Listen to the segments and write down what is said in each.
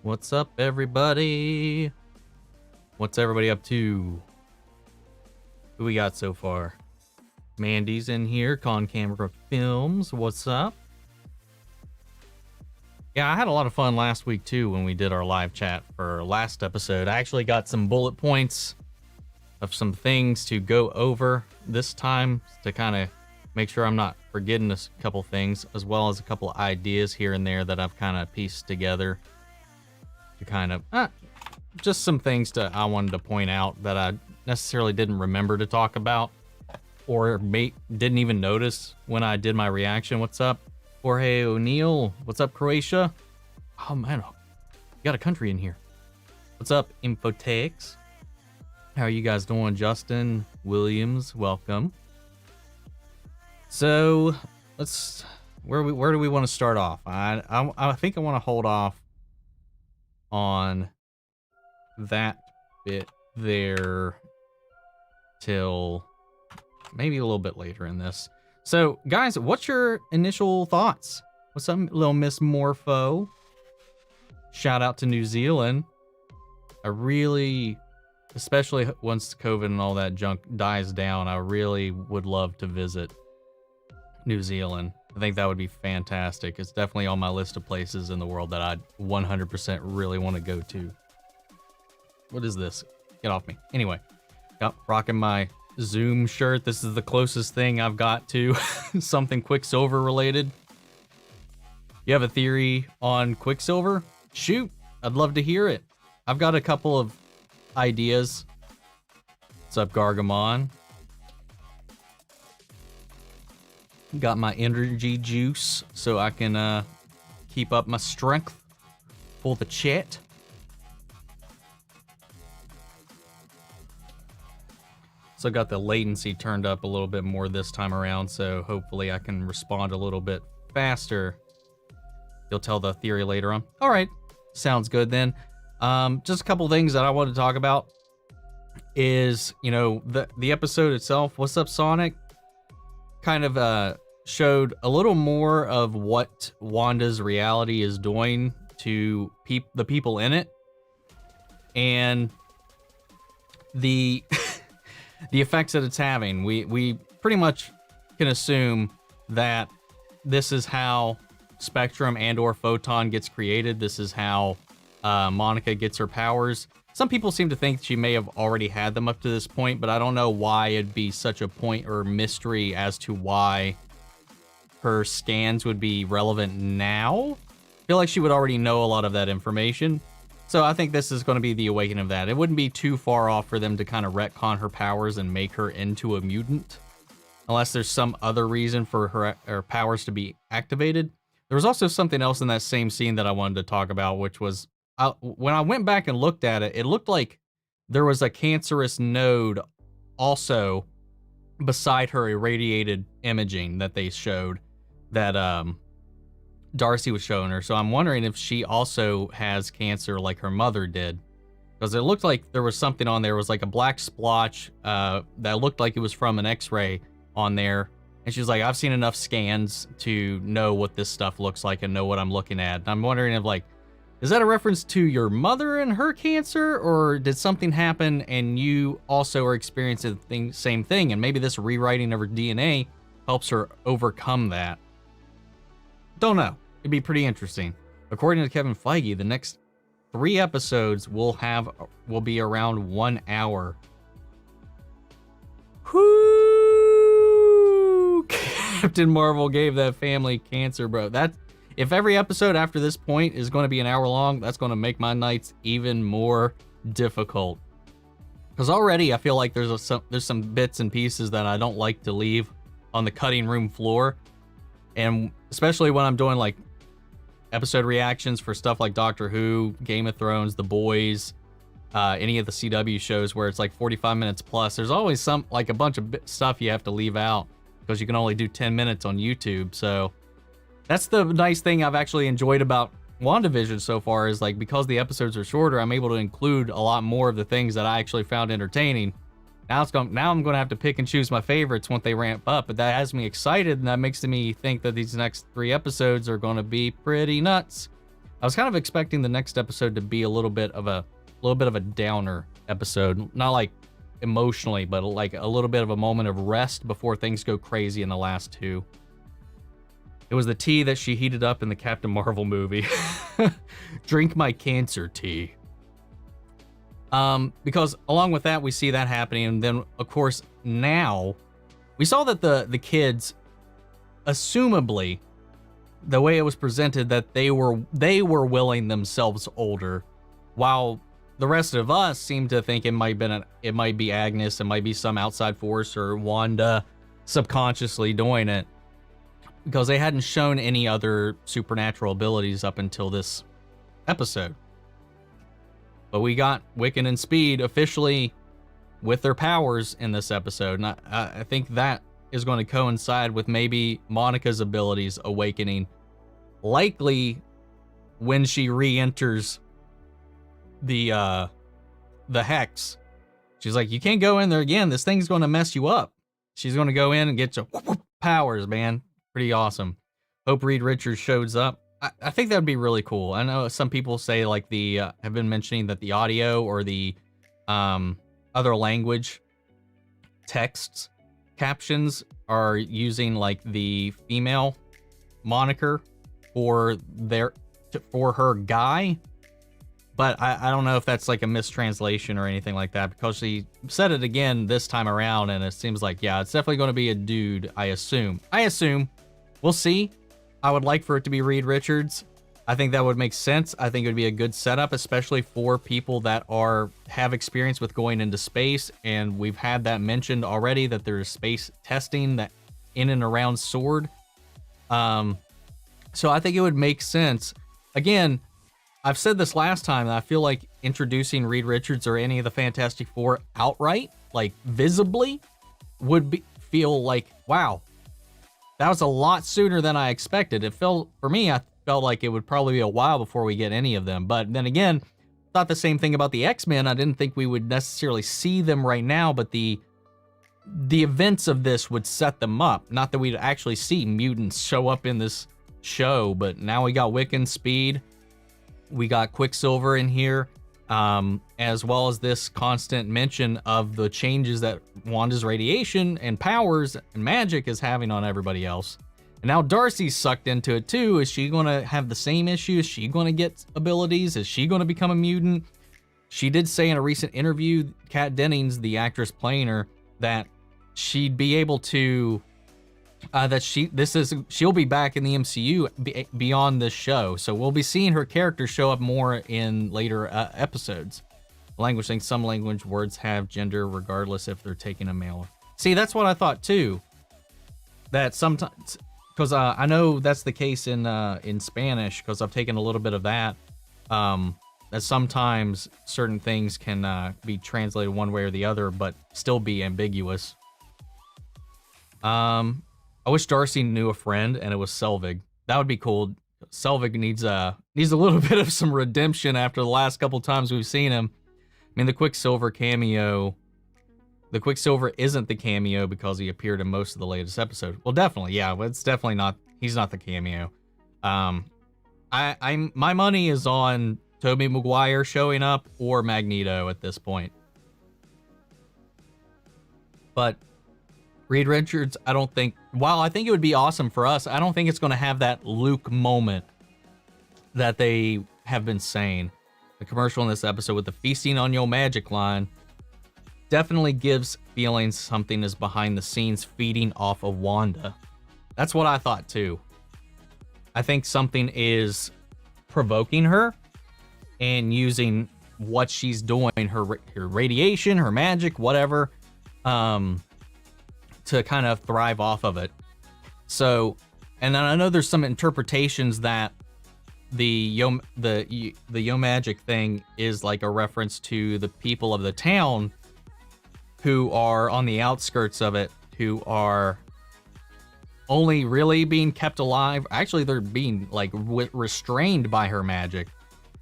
What's up, everybody? What's everybody up to? Who we got so far? Mandy's in here, Con Camera Films. What's up? Yeah, I had a lot of fun last week too when we did our live chat for last episode. I actually got some bullet points of some things to go over this time to kind of make sure I'm not forgetting a couple things, as well as a couple ideas here and there that I've kind of pieced together to kind of just some things I wanted to point out that I necessarily didn't remember to talk about or didn't even notice when I did my reaction. What's up, Jorge O'Neill? What's up, Croatia? Oh man, you got a country in here. What's up, Infotex? How are you guys doing? Justin Williams, welcome. So let's where do we want to start off? I think I want to hold off on that bit there till maybe a little bit later in this. So guys, what's your initial thoughts? What's up, little Miss Morpho? Shout out to New Zealand. I really, especially once COVID and all that junk dies down, I really would love to visit New Zealand. I think that would be fantastic. It's definitely on my list of places in the world that I'd 100% really want to go to. What is this? Get off me. Anyway, yep, rocking my Zoom shirt. This is the closest thing I've got to something Quicksilver related. You have a theory on Quicksilver? Shoot, I'd love to hear it. I've got a couple of ideas. What's up, Gargamon? Got my energy juice so I can keep up my strength for the chat. So got the latency turned up a little bit more this time around, so hopefully I can respond a little bit faster. You'll tell the theory later on. All right, sounds good then. Just a couple things that I want to talk about is, you know, the episode itself. What's up, Sonic? Kind of showed a little more of what Wanda's reality is doing to the people in it, and the the effects that it's having. We pretty much can assume that this is how Spectrum and/or Photon gets created. This is how Monica gets her powers. Some people seem to think she may have already had them up to this point, but I don't know why it'd be such a point or mystery as to why her scans would be relevant now. I feel like she would already know a lot of that information. So I think this is going to be the awakening of that. It wouldn't be too far off for them to kind of retcon her powers and make her into a mutant, unless there's some other reason for her powers to be activated. There was also something else in that same scene that I wanted to talk about, which was when I went back and looked at it, it looked like there was a cancerous node also beside her irradiated imaging that they showed, that Darcy was showing her. So I'm wondering if she also has cancer like her mother did, because it looked like there was something on there. It was like a black splotch that looked like it was from an x-ray on there. And she's like, I've seen enough scans to know what this stuff looks like and know what I'm looking at. And I'm wondering if, like, is that a reference to your mother and her cancer, or did something happen and you also are experiencing the same thing, and maybe this rewriting of her DNA helps her overcome that? Don't know. It'd be pretty interesting. According to Kevin Feige, the next 3 episodes will be around 1 hour. Whoo! Captain Marvel gave that family cancer, bro. If every episode after this point is going to be an hour long, that's going to make my nights even more difficult. Because already I feel like there's some bits and pieces that I don't like to leave on the cutting room floor. And especially when I'm doing like episode reactions for stuff like Doctor Who, Game of Thrones, The Boys, any of the CW shows where it's like 45 minutes plus, there's always a bunch of stuff you have to leave out because you can only do 10 minutes on YouTube. So that's the nice thing I've actually enjoyed about WandaVision so far, is like, because the episodes are shorter, I'm able to include a lot more of the things that I actually found entertaining. Now I'm going to have to pick and choose my favorites once they ramp up, but that has me excited, and that makes me think that these next 3 episodes are going to be pretty nuts. I was kind of expecting the next episode to be a little bit of a downer episode, not like emotionally, but like a little bit of a moment of rest before things go crazy in the last two. It was the tea that she heated up in the Captain Marvel movie. Drink my cancer tea. Because along with that, we see that happening, and then of course now we saw that the kids, assumably, the way it was presented, that they were willing themselves older, while the rest of us seem to think it might be Agnes, it might be some outside force, or Wanda subconsciously doing it, because they hadn't shown any other supernatural abilities up until this episode. But we got Wiccan and Speed officially with their powers in this episode, and I think that is going to coincide with maybe Monica's abilities awakening, likely when she re-enters the hex. She's like, you can't go in there again. This thing's going to mess you up. She's going to go in and get your powers, man. Pretty awesome. Hope Reed Richards shows up. I think that would be really cool. I know some people say like have been mentioning that the audio or the other language texts captions are using like the female moniker for her guy, but I don't know if that's like a mistranslation or anything like that, because she said it again this time around, and it seems like, yeah, it's definitely going to be a dude. I assume. We'll see. I would like for it to be Reed Richards. I think that would make sense. I think it would be a good setup, especially for people that have experience with going into space, and we've had that mentioned already, that there's space testing that in and around S.W.O.R.D. So I think it would make sense. Again, I've said this last time, and I feel like introducing Reed Richards or any of the Fantastic Four outright, like visibly, feel like, wow, that was a lot sooner than I expected. I felt like it would probably be a while before we get any of them. But then again, thought the same thing about the X-Men. I didn't think we would necessarily see them right now, but the events of this would set them up. Not that we'd actually see mutants show up in this show, but now we got Wiccan, Speed, we got Quicksilver in here, as well as this constant mention of the changes that Wanda's radiation and powers and magic is having on everybody else. And now Darcy's sucked into it too. Is she going to have the same issue? Is she going to get abilities? Is she going to become a mutant? She did say in a recent interview, Kat Dennings, the actress playing her, that she'd be able to, she'll be back in the MCU beyond this show. So we'll be seeing her character show up more in later episodes. Language thing, some language words have gender regardless if they're taking a male. See, that's what I thought too. That sometimes, because I know that's the case in Spanish, because I've taken a little bit of that. That sometimes certain things can be translated one way or the other, but still be ambiguous. I wish Darcy knew a friend and it was Selvig. That would be cool. Selvig needs a little bit of some redemption after the last couple times we've seen him. I mean, the Quicksilver cameo. The Quicksilver isn't the cameo because he appeared in most of the latest episode. Well, definitely, yeah. It's definitely not. He's not the cameo. My money is on Tobey Maguire showing up or Magneto at this point. But Reed Richards, I don't think, while I think it would be awesome for us, I don't think it's going to have that Luke moment that they have been saying. The commercial in this episode with the feasting on your magic line definitely gives feelings something is behind the scenes feeding off of Wanda. That's what I thought too. I think something is provoking her and using what she's doing, her radiation, her magic, whatever, to kind of thrive off of it. So, and then I know there's some interpretations that the Yo Magic thing is like a reference to the people of the town who are on the outskirts of it, who are only really being kept alive. Actually, they're being like restrained by her magic.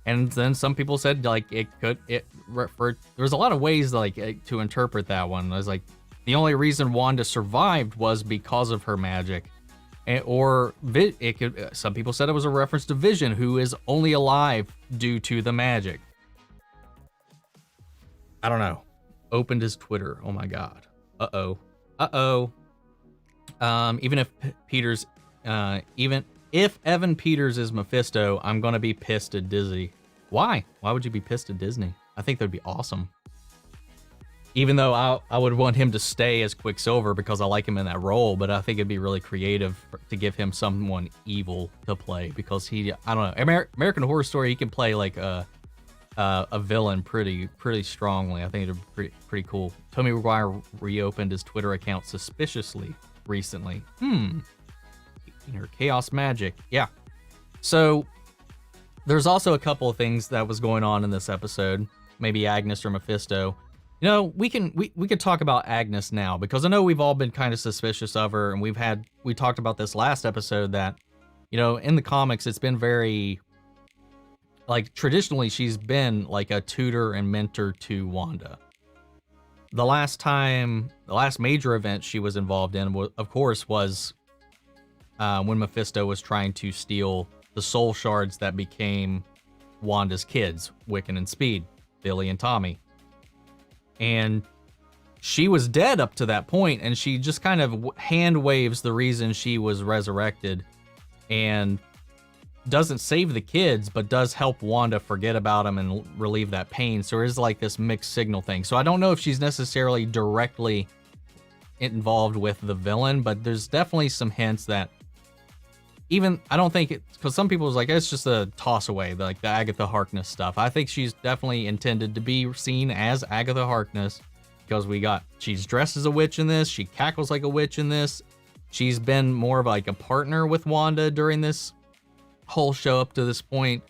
And then some people said like there's a lot of ways like to interpret that one. It was like the only reason Wanda survived was because of her magic. Or it could. Some people said it was a reference to Vision, who is only alive due to the magic. I don't know. Opened his Twitter. Oh my god. Uh-oh. Even if Evan Peters is Mephisto, I'm gonna be pissed at Disney. Why? Why would you be pissed at Disney? I think that'd be awesome. Even though I would want him to stay as Quicksilver because I like him in that role, but I think it'd be really creative to give him someone evil to play because I don't know, American Horror Story, he can play like a villain pretty strongly. I think it'd be pretty cool. Tobey Maguire reopened his Twitter account suspiciously recently. Inner chaos magic. Yeah. So there's also a couple of things that was going on in this episode. Maybe Agnes or Mephisto. You know, we could talk about Agnes now because I know we've all been kind of suspicious of her, and we talked about this last episode that, you know, in the comics it's been very, like, traditionally she's been like a tutor and mentor to Wanda. The last major event she was involved in, of course, was when Mephisto was trying to steal the soul shards that became Wanda's kids, Wiccan and Speed, Billy and Tommy. And she was dead up to that point, and she just kind of hand waves the reason she was resurrected and doesn't save the kids, but does help Wanda forget about them and relieve that pain. So there's like this mixed signal thing. So I don't know if she's necessarily directly involved with the villain, but there's definitely some hints that I don't think it, because some people was like, it's just a toss away, like the Agatha Harkness stuff. I think she's definitely intended to be seen as Agatha Harkness because she's dressed as a witch in this. She cackles like a witch in this. She's been more of like a partner with Wanda during this whole show up to this point.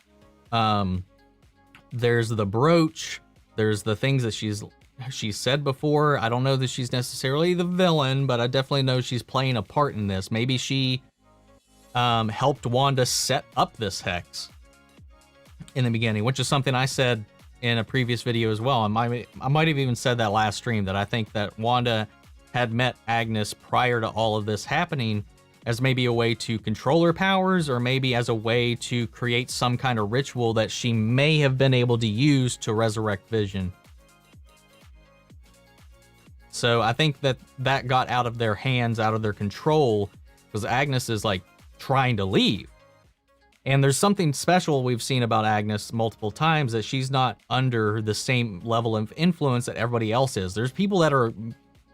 There's the brooch. There's the things that she's said before. I don't know that she's necessarily the villain, but I definitely know she's playing a part in this. Maybe she helped Wanda set up this hex in the beginning, which is something I said in a previous video as well. I might have even said that last stream, that I think that Wanda had met Agnes prior to all of this happening as maybe a way to control her powers, or maybe as a way to create some kind of ritual that she may have been able to use to resurrect Vision. So I think that got out of their hands, out of their control, because Agnes is like trying to leave. And there's something special we've seen about Agnes multiple times, that she's not under the same level of influence that everybody else is. There's people that are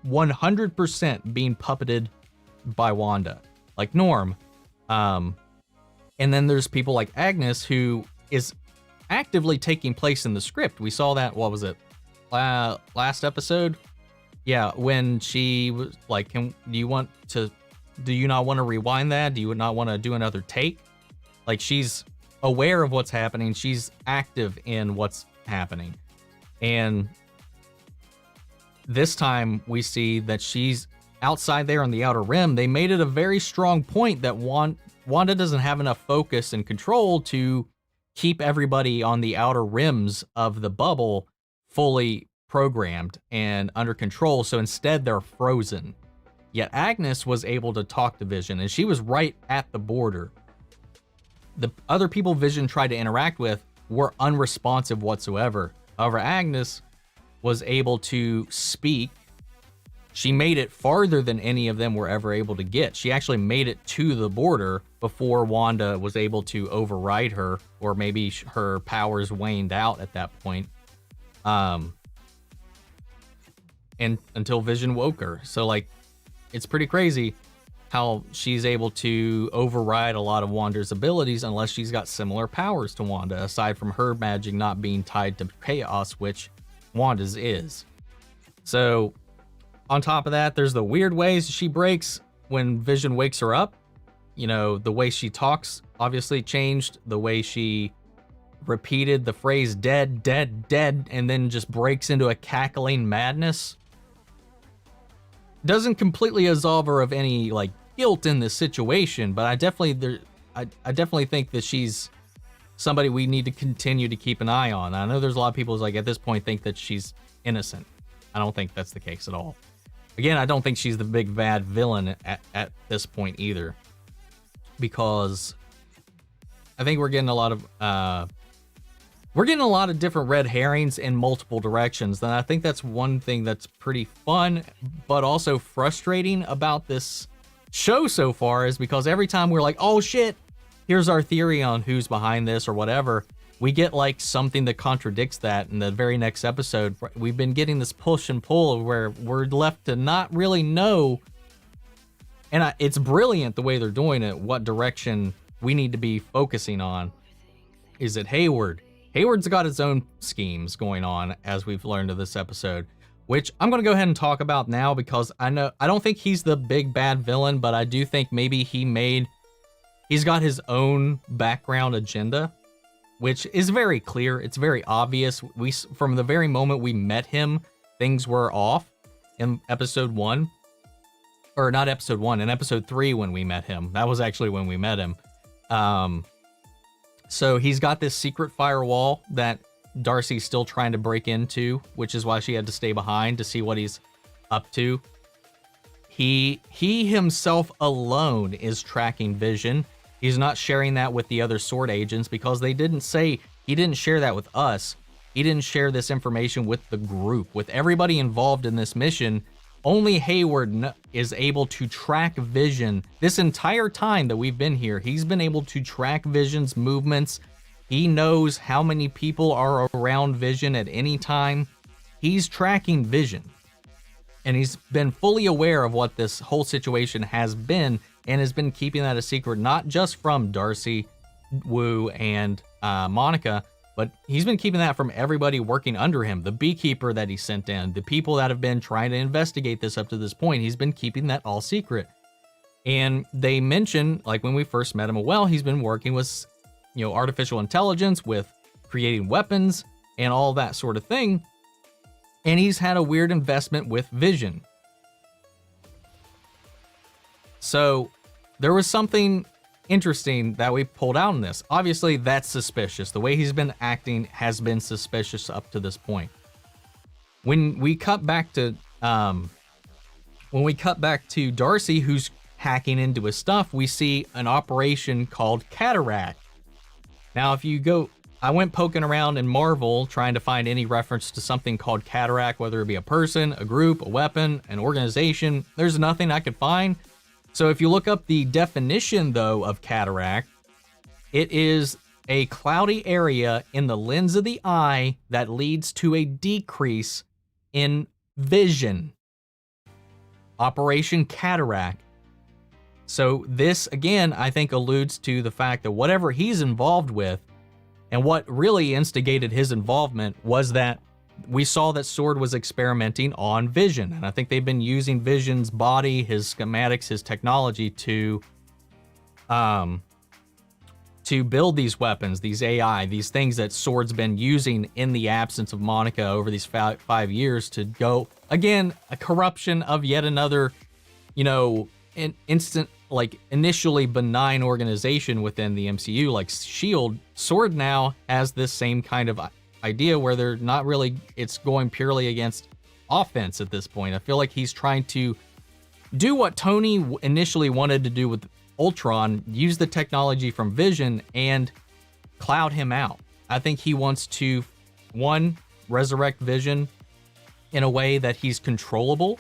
100% being puppeted by Wanda, like Norm. And then there's people like Agnes, who is actively taking place in the script. We saw that, what was it, last episode? Yeah, when she was like, do you not want to rewind that? Do you not want to do another take? Like, she's aware of what's happening. She's active in what's happening. And this time we see that she's outside there on the Outer Rim. They made it a very strong point that Wanda doesn't have enough focus and control to keep everybody on the outer rims of the bubble fully programmed and under control. So instead they're frozen. Yet Agnes was able to talk to Vision, and she was right at the border. The other people Vision tried to interact with were unresponsive whatsoever. However, Agnes was able to speak. She made it farther than any of them were ever able to get. She actually made it to the border before Wanda was able to override her, or maybe her powers waned out at that point. And until Vision woke her. So, like, it's pretty crazy how she's able to override a lot of Wanda's abilities unless she's got similar powers to Wanda, aside from her magic not being tied to chaos, which Wanda's is. So, on top of that, there's the weird ways she breaks when Vision wakes her up. You know, the way she talks obviously changed. The way she repeated the phrase dead, dead, dead, and then just breaks into a cackling madness. Doesn't completely absolve her of any, like, guilt in this situation, but I definitely think that she's somebody we need to continue to keep an eye on. I know there's a lot of people who's like, at this point, think that she's innocent. I don't think that's the case at all. Again, I don't think she's the big bad villain at this point either. because I think we're getting a lot of different red herrings in multiple directions. And I think that's one thing that's pretty fun, but also frustrating about this show so far, is because every time we're like, oh shit, here's our theory on who's behind this or whatever, we get like something that contradicts that in the very next episode. We've been getting this push and pull where we're left to not really know. And it's brilliant the way they're doing it, what direction we need to be focusing on. Is it Hayward? Hayward's got his own schemes going on, as we've learned in this episode, which I'm going to go ahead and talk about now, because I don't think he's the big bad villain, but I do think maybe he's got his own background agenda, which is very clear. It's very obvious. From the very moment we met him, things were off in episode 1. Or not episode 1, in episode 3 when we met him. That was actually when we met him. So he's got this secret firewall that Darcy's still trying to break into, which is why she had to stay behind to see what he's up to. He himself alone is tracking Vision. He's not sharing that with the other S.W.O.R.D agents, because he didn't share that with us. He didn't share this information with the group, with everybody involved in this mission. Only Hayward is able to track Vision. This entire time that we've been here, he's been able to track Vision's movements. He knows how many people are around Vision at any time. He's tracking Vision. And he's been fully aware of what this whole situation has been, and has been keeping that a secret, not just from Darcy, Wu, and Monica, but he's been keeping that from everybody working under him. The beekeeper that he sent in, the people that have been trying to investigate this up to this point, he's been keeping that all secret. And they mention, like when we first met him, well, he's been working with, artificial intelligence, with creating weapons and all that sort of thing. And he's had a weird investment with Vision. So there was something interesting that we pulled out in this. Obviously, that's suspicious. The way he's been acting has been suspicious up to this point. When we cut back to Darcy, who's hacking into his stuff, we see an operation called Cataract. Now, if you go, I went poking around in Marvel trying to find any reference to something called Cataract, whether it be a person, a group, a weapon, an organization. There's nothing I could find. So if you look up the definition, though, of cataract, it is a cloudy area in the lens of the eye that leads to a decrease in vision. Operation Cataract. So this, again, I think alludes to the fact that whatever he's involved with, and what really instigated his involvement, was that we saw that S.W.O.R.D was experimenting on Vision, and I think they've been using Vision's body, his schematics, his technology to build these weapons, these AI, these things that S.W.O.R.D's been using in the absence of Monica over these 5 years to go, again, a corruption of yet another, instant, like initially benign organization within the MCU, like S.H.I.E.L.D. S.W.O.R.D now has this same kind of idea where they're not really, it's going purely against offense at this point. I feel like he's trying to do what Tony initially wanted to do with Ultron, use the technology from Vision and cloud him out. I think he wants to, one, resurrect Vision in a way that he's controllable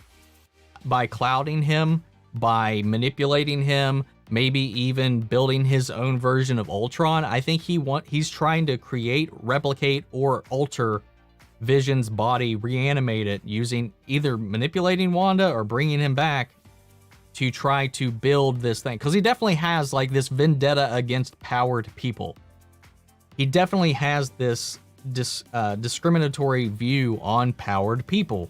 by clouding him, by manipulating him, maybe even building his own version of Ultron. I think he's trying to create, replicate, or alter Vision's body, reanimate it, using either manipulating Wanda or bringing him back to try to build this thing. Because he definitely has like this vendetta against powered people. He definitely has this discriminatory view on powered people.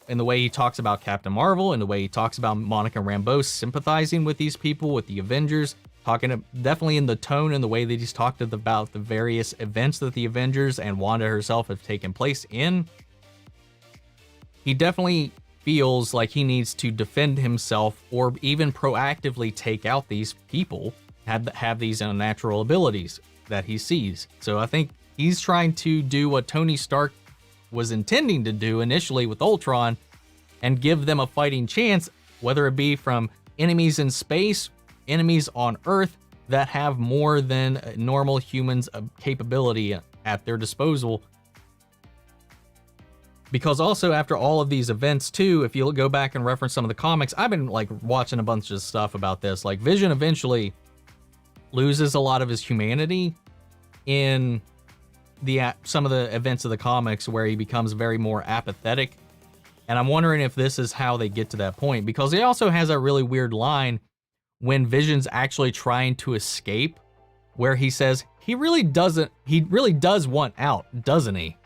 In the way he talks about Captain Marvel, in the way he talks about Monica Rambeau sympathizing with these people, with the Avengers, definitely in the tone and the way that he's talked about the various events that the Avengers and Wanda herself have taken place in. He definitely feels like he needs to defend himself or even proactively take out these people, have these unnatural abilities that he sees. So I think he's trying to do what Tony Stark was intending to do initially with Ultron and give them a fighting chance, whether it be from enemies in space enemies on Earth that have more than normal humans' capability at their disposal. Because also after all of these events too, if you go back and reference some of the comics, I've been like watching a bunch of stuff about this. Like Vision eventually loses a lot of his humanity in some of the events of the comics where he becomes very more apathetic. And I'm wondering if this is how they get to that point, because he also has a really weird line when Vision's actually trying to escape, where he says he really does want out, doesn't he?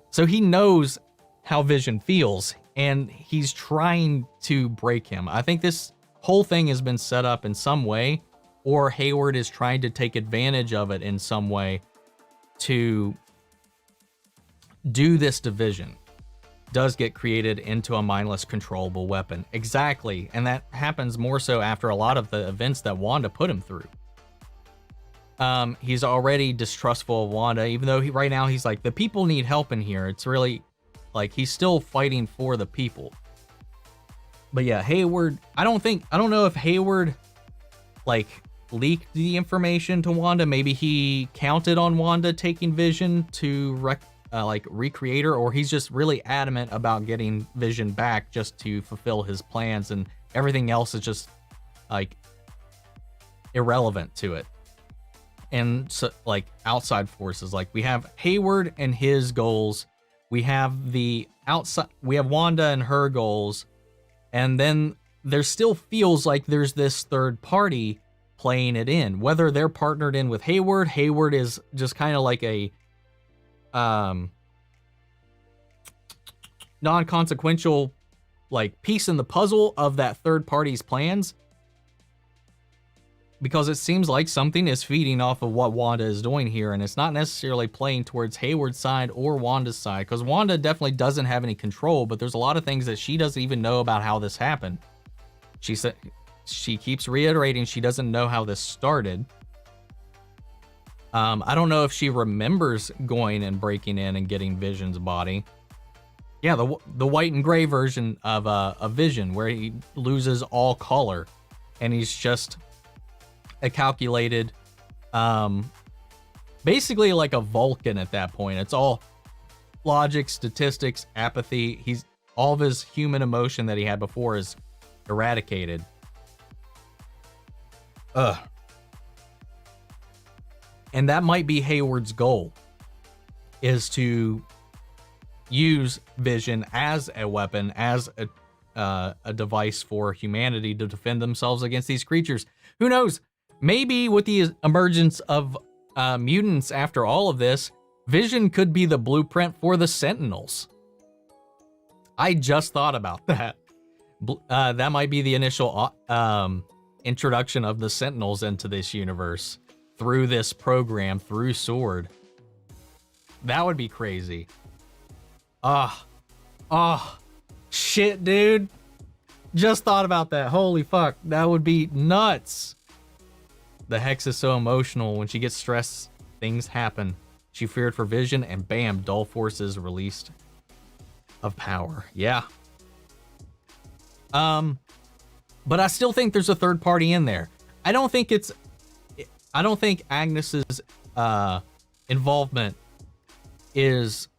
So he knows how Vision feels, and he's trying to break him. I think this whole thing has been set up in some way, or Hayward is trying to take advantage of it in some way to do this to Vision. Does get created into a mindless, controllable weapon. Exactly, and that happens more so after a lot of the events that Wanda put him through. He's already distrustful of Wanda, even though right now he's like, the people need help in here. It's really like he's still fighting for the people. But yeah, Hayward, I don't know if Hayward like leaked the information to Wanda. Maybe he counted on Wanda taking Vision to recreate her, or he's just really adamant about getting Vision back just to fulfill his plans, and everything else is just like irrelevant to it. And so, like outside forces, like we have Hayward and his goals, we have Wanda and her goals, and then there still feels like there's this third party playing it in. Whether they're partnered in with Hayward is just kind of like a non-consequential like piece in the puzzle of that third party's plans, because it seems like something is feeding off of what Wanda is doing here, and it's not necessarily playing towards Hayward's side or Wanda's side, because Wanda definitely doesn't have any control, but there's a lot of things that she doesn't even know about how this happened. She keeps reiterating she doesn't know how this started. I don't know if she remembers going and breaking in and getting Vision's body. Yeah, the white and gray version of a Vision, where he loses all color, and he's just a calculated, basically like a Vulcan at that point. It's all logic, statistics, apathy. All of his human emotion that he had before is eradicated. And that might be Hayward's goal, is to use Vision as a weapon, as a device for humanity to defend themselves against these creatures. Who knows? Maybe with the emergence of mutants after all of this, Vision could be the blueprint for the Sentinels. I just thought about that. That might be the initial introduction of the Sentinels into this universe through this program, through S.W.O.R.D. That would be crazy. Shit, dude. Just thought about that. Holy fuck. That would be nuts. The Hex is so emotional. When she gets stressed, things happen. She feared for Vision, and bam, dull forces released of power. Yeah. But I still think there's a third party in there. I don't think Agnes's involvement is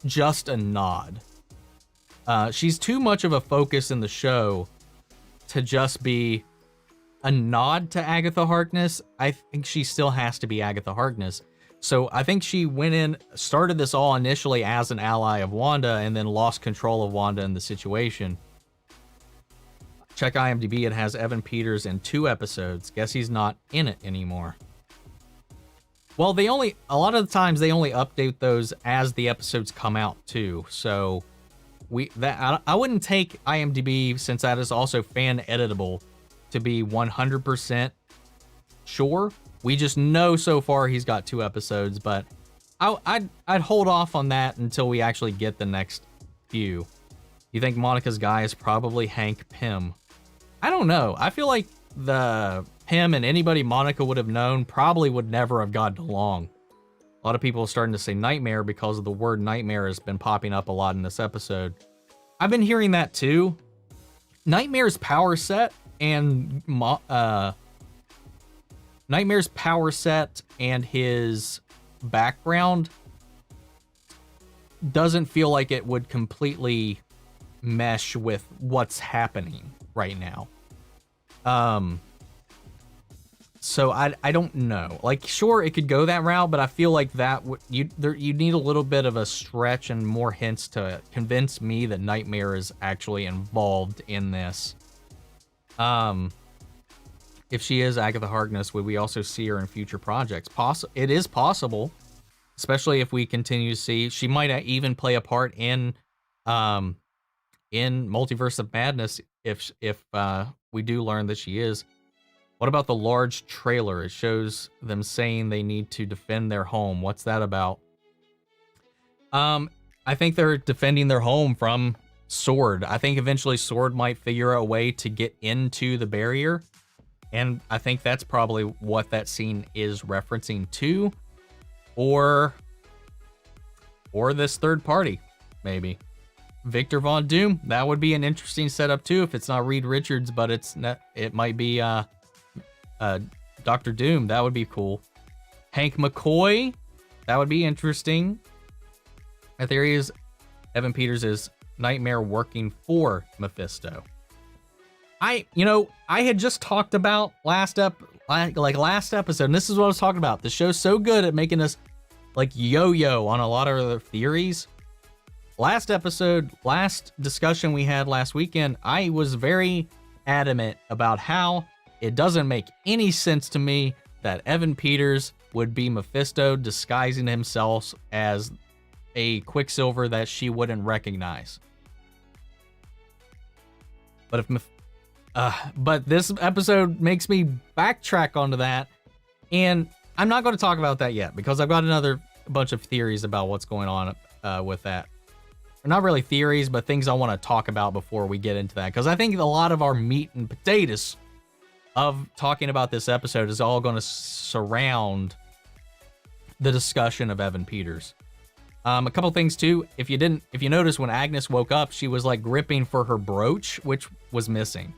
just a nod. She's too much of a focus in the show to just be a nod to Agatha Harkness. I think she still has to be Agatha Harkness. So I think she went in, started this all initially as an ally of Wanda, and then lost control of Wanda in the situation. Check IMDb, it has Evan Peters in 2 episodes. Guess he's not in it anymore. Well, a lot of the times they only update those as the episodes come out too. So I wouldn't take IMDb, since that is also fan editable, to be 100% sure. We just know so far he's got 2 episodes, but I'd hold off on that until we actually get the next few. You think Monica's guy is probably Hank Pym? I don't know. I feel like the Pym and anybody Monica would have known probably would never have gotten along. A lot of people are starting to say nightmare because of the word nightmare has been popping up a lot in this episode. I've been hearing that too. Nightmare's power set and Nightmare's power set and his background doesn't feel like it would completely mesh with what's happening right now. So I don't know. Like, sure, it could go that route, but I feel like that you need a little bit of a stretch and more hints to convince me that Nightmare is actually involved in this. If she is Agatha Harkness, would we also see her in future projects? It is possible, especially if we continue to see. She might even play a part in Multiverse of Madness if we do learn that she is. What about the large trailer? It shows them saying they need to defend their home. What's that about? I think they're defending their home from S.W.O.R.D. I think eventually S.W.O.R.D. might figure out a way to get into the barrier. And I think that's probably what that scene is referencing to. Or this third party, maybe. Victor Von Doom, that would be an interesting setup too if it's not Reed Richards, but it might be Dr. Doom. That would be cool. Hank McCoy, that would be interesting. My theory is Evan Peters is Nightmare working for Mephisto. I had just talked about last episode, and this is what I was talking about. The show's so good at making us like yo-yo on a lot of other theories. Last discussion we had last weekend, I was very adamant about how it doesn't make any sense to me that Evan Peters would be Mephisto disguising himself as a Quicksilver that she wouldn't recognize. But this episode makes me backtrack onto that, and I'm not going to talk about that yet because I've got another bunch of theories about what's going on with that. Not really theories, but things I want to talk about before we get into that, because I think a lot of our meat and potatoes of talking about this episode is all going to surround the discussion of Evan Peters. A couple things too. If you notice, when Agnes woke up, she was like gripping for her brooch, which was missing.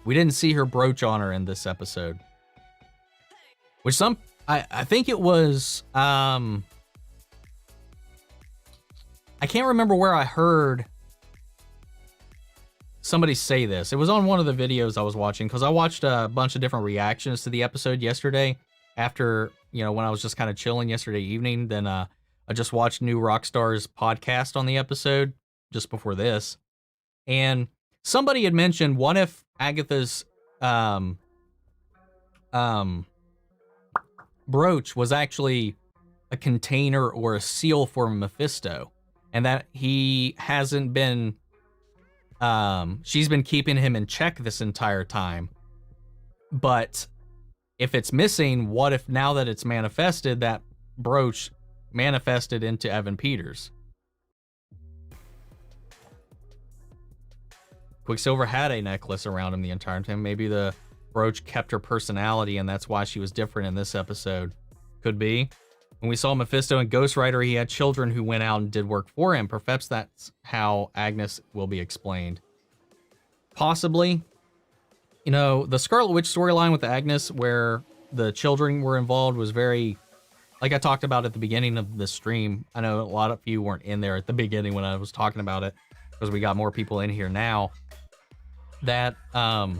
We didn't see her brooch on her in this episode. Which I think it was, I can't remember where I heard somebody say this. It was on one of the videos I was watching, because I watched a bunch of different reactions to the episode yesterday after, when I was just kind of chilling yesterday evening. Then I just watched New Rockstar's podcast on the episode just before this. And somebody had mentioned, what if Agatha's brooch was actually a container or a seal for Mephisto, and that he hasn't been, she's been keeping him in check this entire time. But if it's missing, what if now that it's manifested, that brooch manifested into Evan Peters? Quicksilver had a necklace around him the entire time. Maybe the brooch kept her personality, and that's why she was different in this episode. Could be. When we saw Mephisto and Ghost Rider, he had children who went out and did work for him. Perhaps that's how Agnes will be explained. Possibly. The Scarlet Witch storyline with Agnes, where the children were involved, was very, like I talked about at the beginning of the stream. I know a lot of you weren't in there at the beginning when I was talking about it, because we got more people in here now. That, I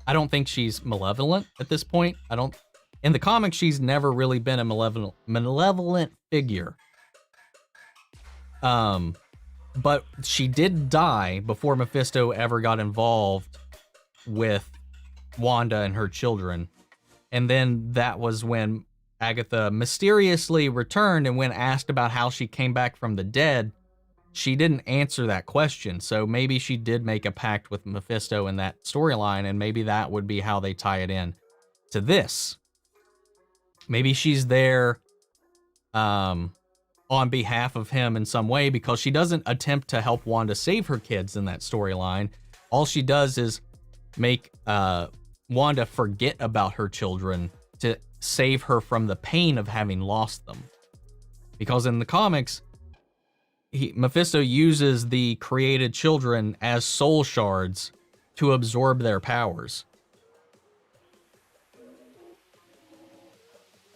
don't think she's malevolent at this point. In the comics, she's never really been a malevolent figure. But she did die before Mephisto ever got involved with Wanda and her children. And then that was when Agatha mysteriously returned, and when asked about how she came back from the dead, she didn't answer that question. So maybe she did make a pact with Mephisto in that storyline, and maybe that would be how they tie it in to this. Maybe she's there on behalf of him in some way, because she doesn't attempt to help Wanda save her kids in that storyline. All she does is make Wanda forget about her children to save her from the pain of having lost them. Because in the comics, Mephisto uses the created children as soul shards to absorb their powers.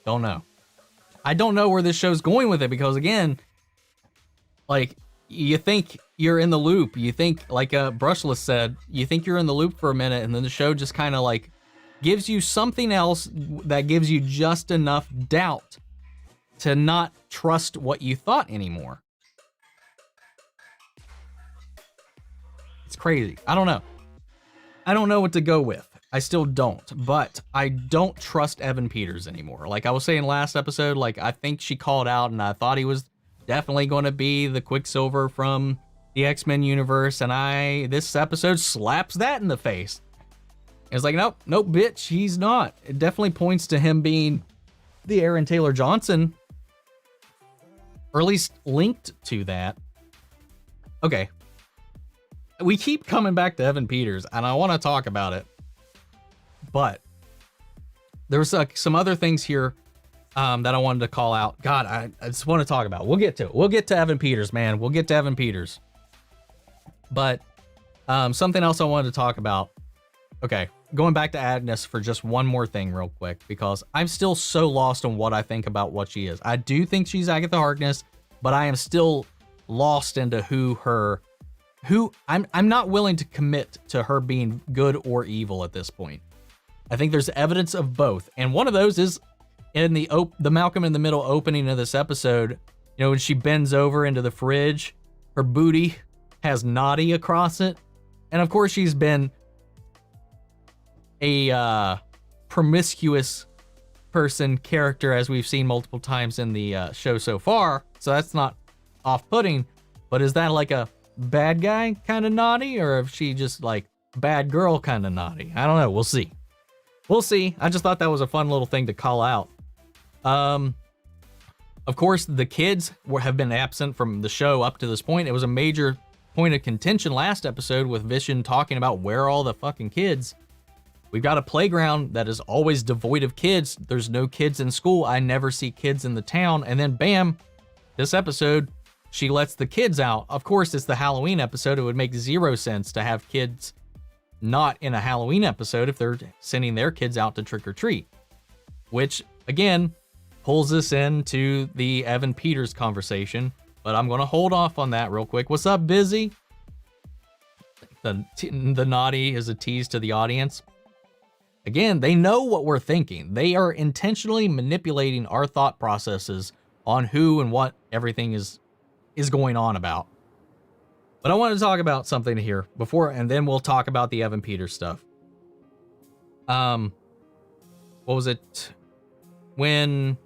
Don't know. I don't know where this show's going with it because, again, like, you think you're in the loop. You think, like Brushless said, you think you're in the loop for a minute, and then the show just kind of, like, gives you something else that gives you just enough doubt to not trust what you thought anymore. It's crazy. I don't know. I don't know what to go with. I still don't, but I don't trust Evan Peters anymore. Like I was saying last episode, like I think she called out and I thought he was definitely going to be the Quicksilver from the X-Men universe, and this episode slaps that in the face. It's like, nope, bitch, he's not. It definitely points to him being the Aaron Taylor Johnson, or at least linked to that. Okay. We keep coming back to Evan Peters, and I want to talk about it. But there's some other things here that I wanted to call out. God, I just want to talk about. We'll get to it. We'll get to Evan Peters, man. We'll get to Evan Peters. But something else I wanted to talk about. Okay, going back to Agnes for just one more thing real quick, because I'm still so lost on what I think about what she is. I do think she's Agatha Harkness, but I am still lost into I'm not willing to commit to her being good or evil at this point. I think there's evidence of both, and one of those is in the Malcolm in the Middle opening of this episode. You know, when she bends over into the fridge, her booty has Naughty across it, and of course she's been a promiscuous character, as we've seen multiple times in the show so far, so that's not off-putting. But is that like a bad guy kind of naughty, or if she just like bad girl kind of naughty? I don't know. We'll see. I just thought that was a fun little thing to call out. Of course, the kids have been absent from the show up to this point. It was a major point of contention last episode with Vision talking about where are all the fucking kids. We've got a playground that is always devoid of kids. There's no kids in school. I never see kids in the town. And then bam, this episode, she lets the kids out. Of course, it's the Halloween episode. It would make zero sense to have kids not in a Halloween episode if they're sending their kids out to trick or treat, which again pulls us into the Evan Peters conversation. But I'm going to hold off on that real quick. What's up, Busy? The naughty is a tease to the audience. Again, they know what we're thinking. They are intentionally manipulating our thought processes on who and what everything is going on about. But I want to talk about something here before, and then we'll talk about the Evan Peters stuff. What was it? When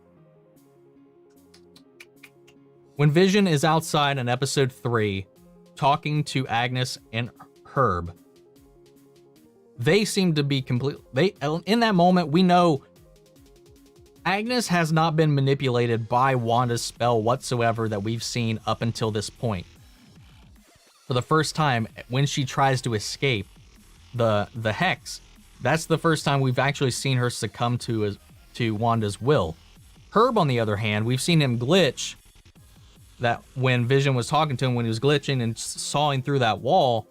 Vision is outside in episode 3 talking to Agnes and Herb, they seem to be in that moment, we know Agnes has not been manipulated by Wanda's spell whatsoever that we've seen up until this point. For the first time, when she tries to escape the hex, that's the first time we've actually seen her succumb to Wanda's will. Herb, on the other hand, we've seen him glitch. That when Vision was talking to him, when he was glitching and sawing through that wall.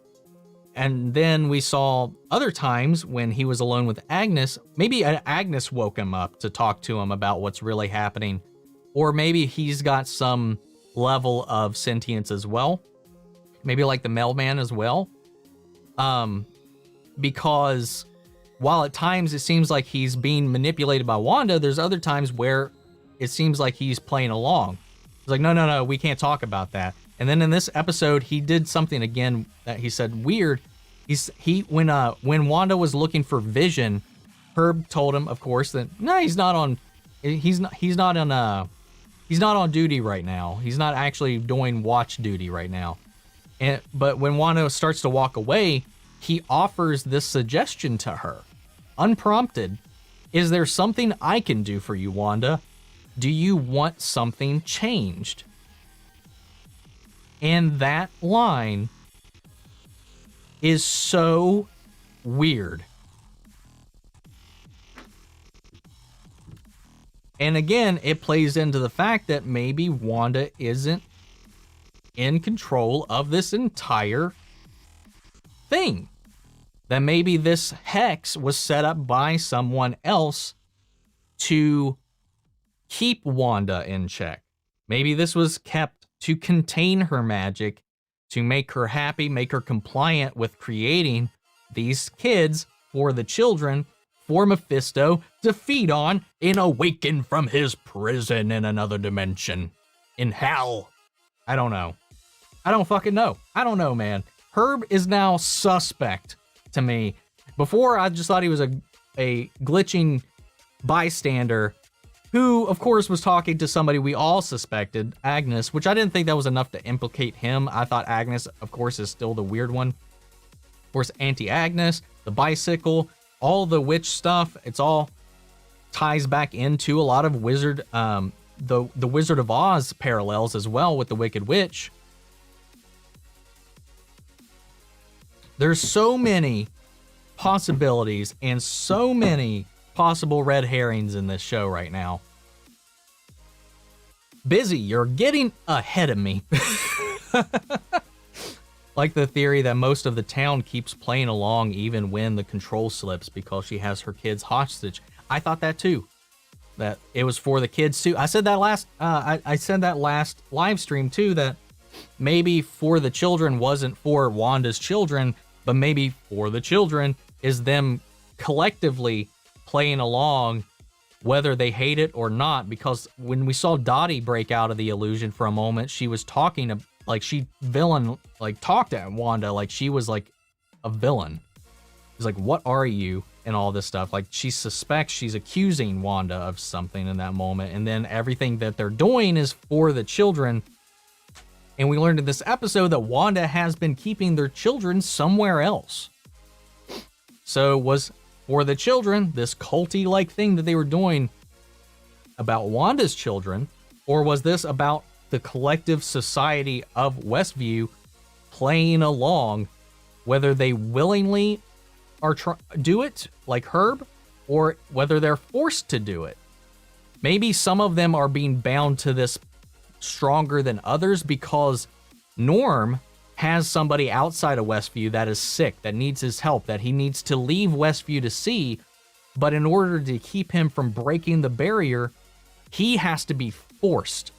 And then we saw other times when he was alone with Agnes, maybe Agnes woke him up to talk to him about what's really happening. Or maybe he's got some level of sentience as well. Maybe like the mailman as well. Because while at times it seems like he's being manipulated by Wanda, there's other times where it seems like he's playing along. He's like, no, we can't talk about that. And then in this episode, he did something again that he said weird. When Wanda was looking for Vision, Herb told him, of course, that no, he's not on duty right now. He's not actually doing watch duty right now. But when Wanda starts to walk away, he offers this suggestion to her, unprompted. Is there something I can do for you, Wanda? Do you want something changed? And that line is so weird. And again, it plays into the fact that maybe Wanda isn't in control of this entire thing. That maybe this hex was set up by someone else to keep Wanda in check. Maybe this was kept to contain her magic, to make her happy, make her compliant with creating these kids for the children, for Mephisto to feed on and awaken from his prison in another dimension. In hell. I don't know. I don't fucking know. I don't know, man. Herb is now suspect to me. Before, I just thought he was a glitching bystander who, of course, was talking to somebody we all suspected, Agnes, which I didn't think that was enough to implicate him. I thought Agnes, of course, is still the weird one. Of course, Anti-Agnes, the bicycle, all the witch stuff, it's all ties back into a lot of the Wizard of Oz parallels as well with the Wicked Witch. There's so many possibilities and so many possible red herrings in this show right now. Busy, you're getting ahead of me. Like the theory that most of the town keeps playing along even when the control slips because she has her kids hostage. I thought that too. That it was for the kids too. I said that last I said that last live stream too, that maybe For the Children wasn't for Wanda's children, but maybe For the Children is them collectively playing along whether they hate it or not, because when we saw Dottie break out of the illusion for a moment, she was talking like she talked at Wanda like she was like a villain. It's like, what are you? And all this stuff. Like, she suspects, she's accusing Wanda of something in that moment, and then everything that they're doing is for the children. And we learned in this episode that Wanda has been keeping their children somewhere else. So was For the Children this culty-like thing that they were doing about Wanda's children, or was this about the collective society of Westview playing along, whether they willingly do it, like Herb, or whether they're forced to do it? Maybe some of them are being bound to this stronger than others because Norm has somebody outside of Westview that is sick, that needs his help, that he needs to leave Westview to see, but in order to keep him from breaking the barrier, he has to be forced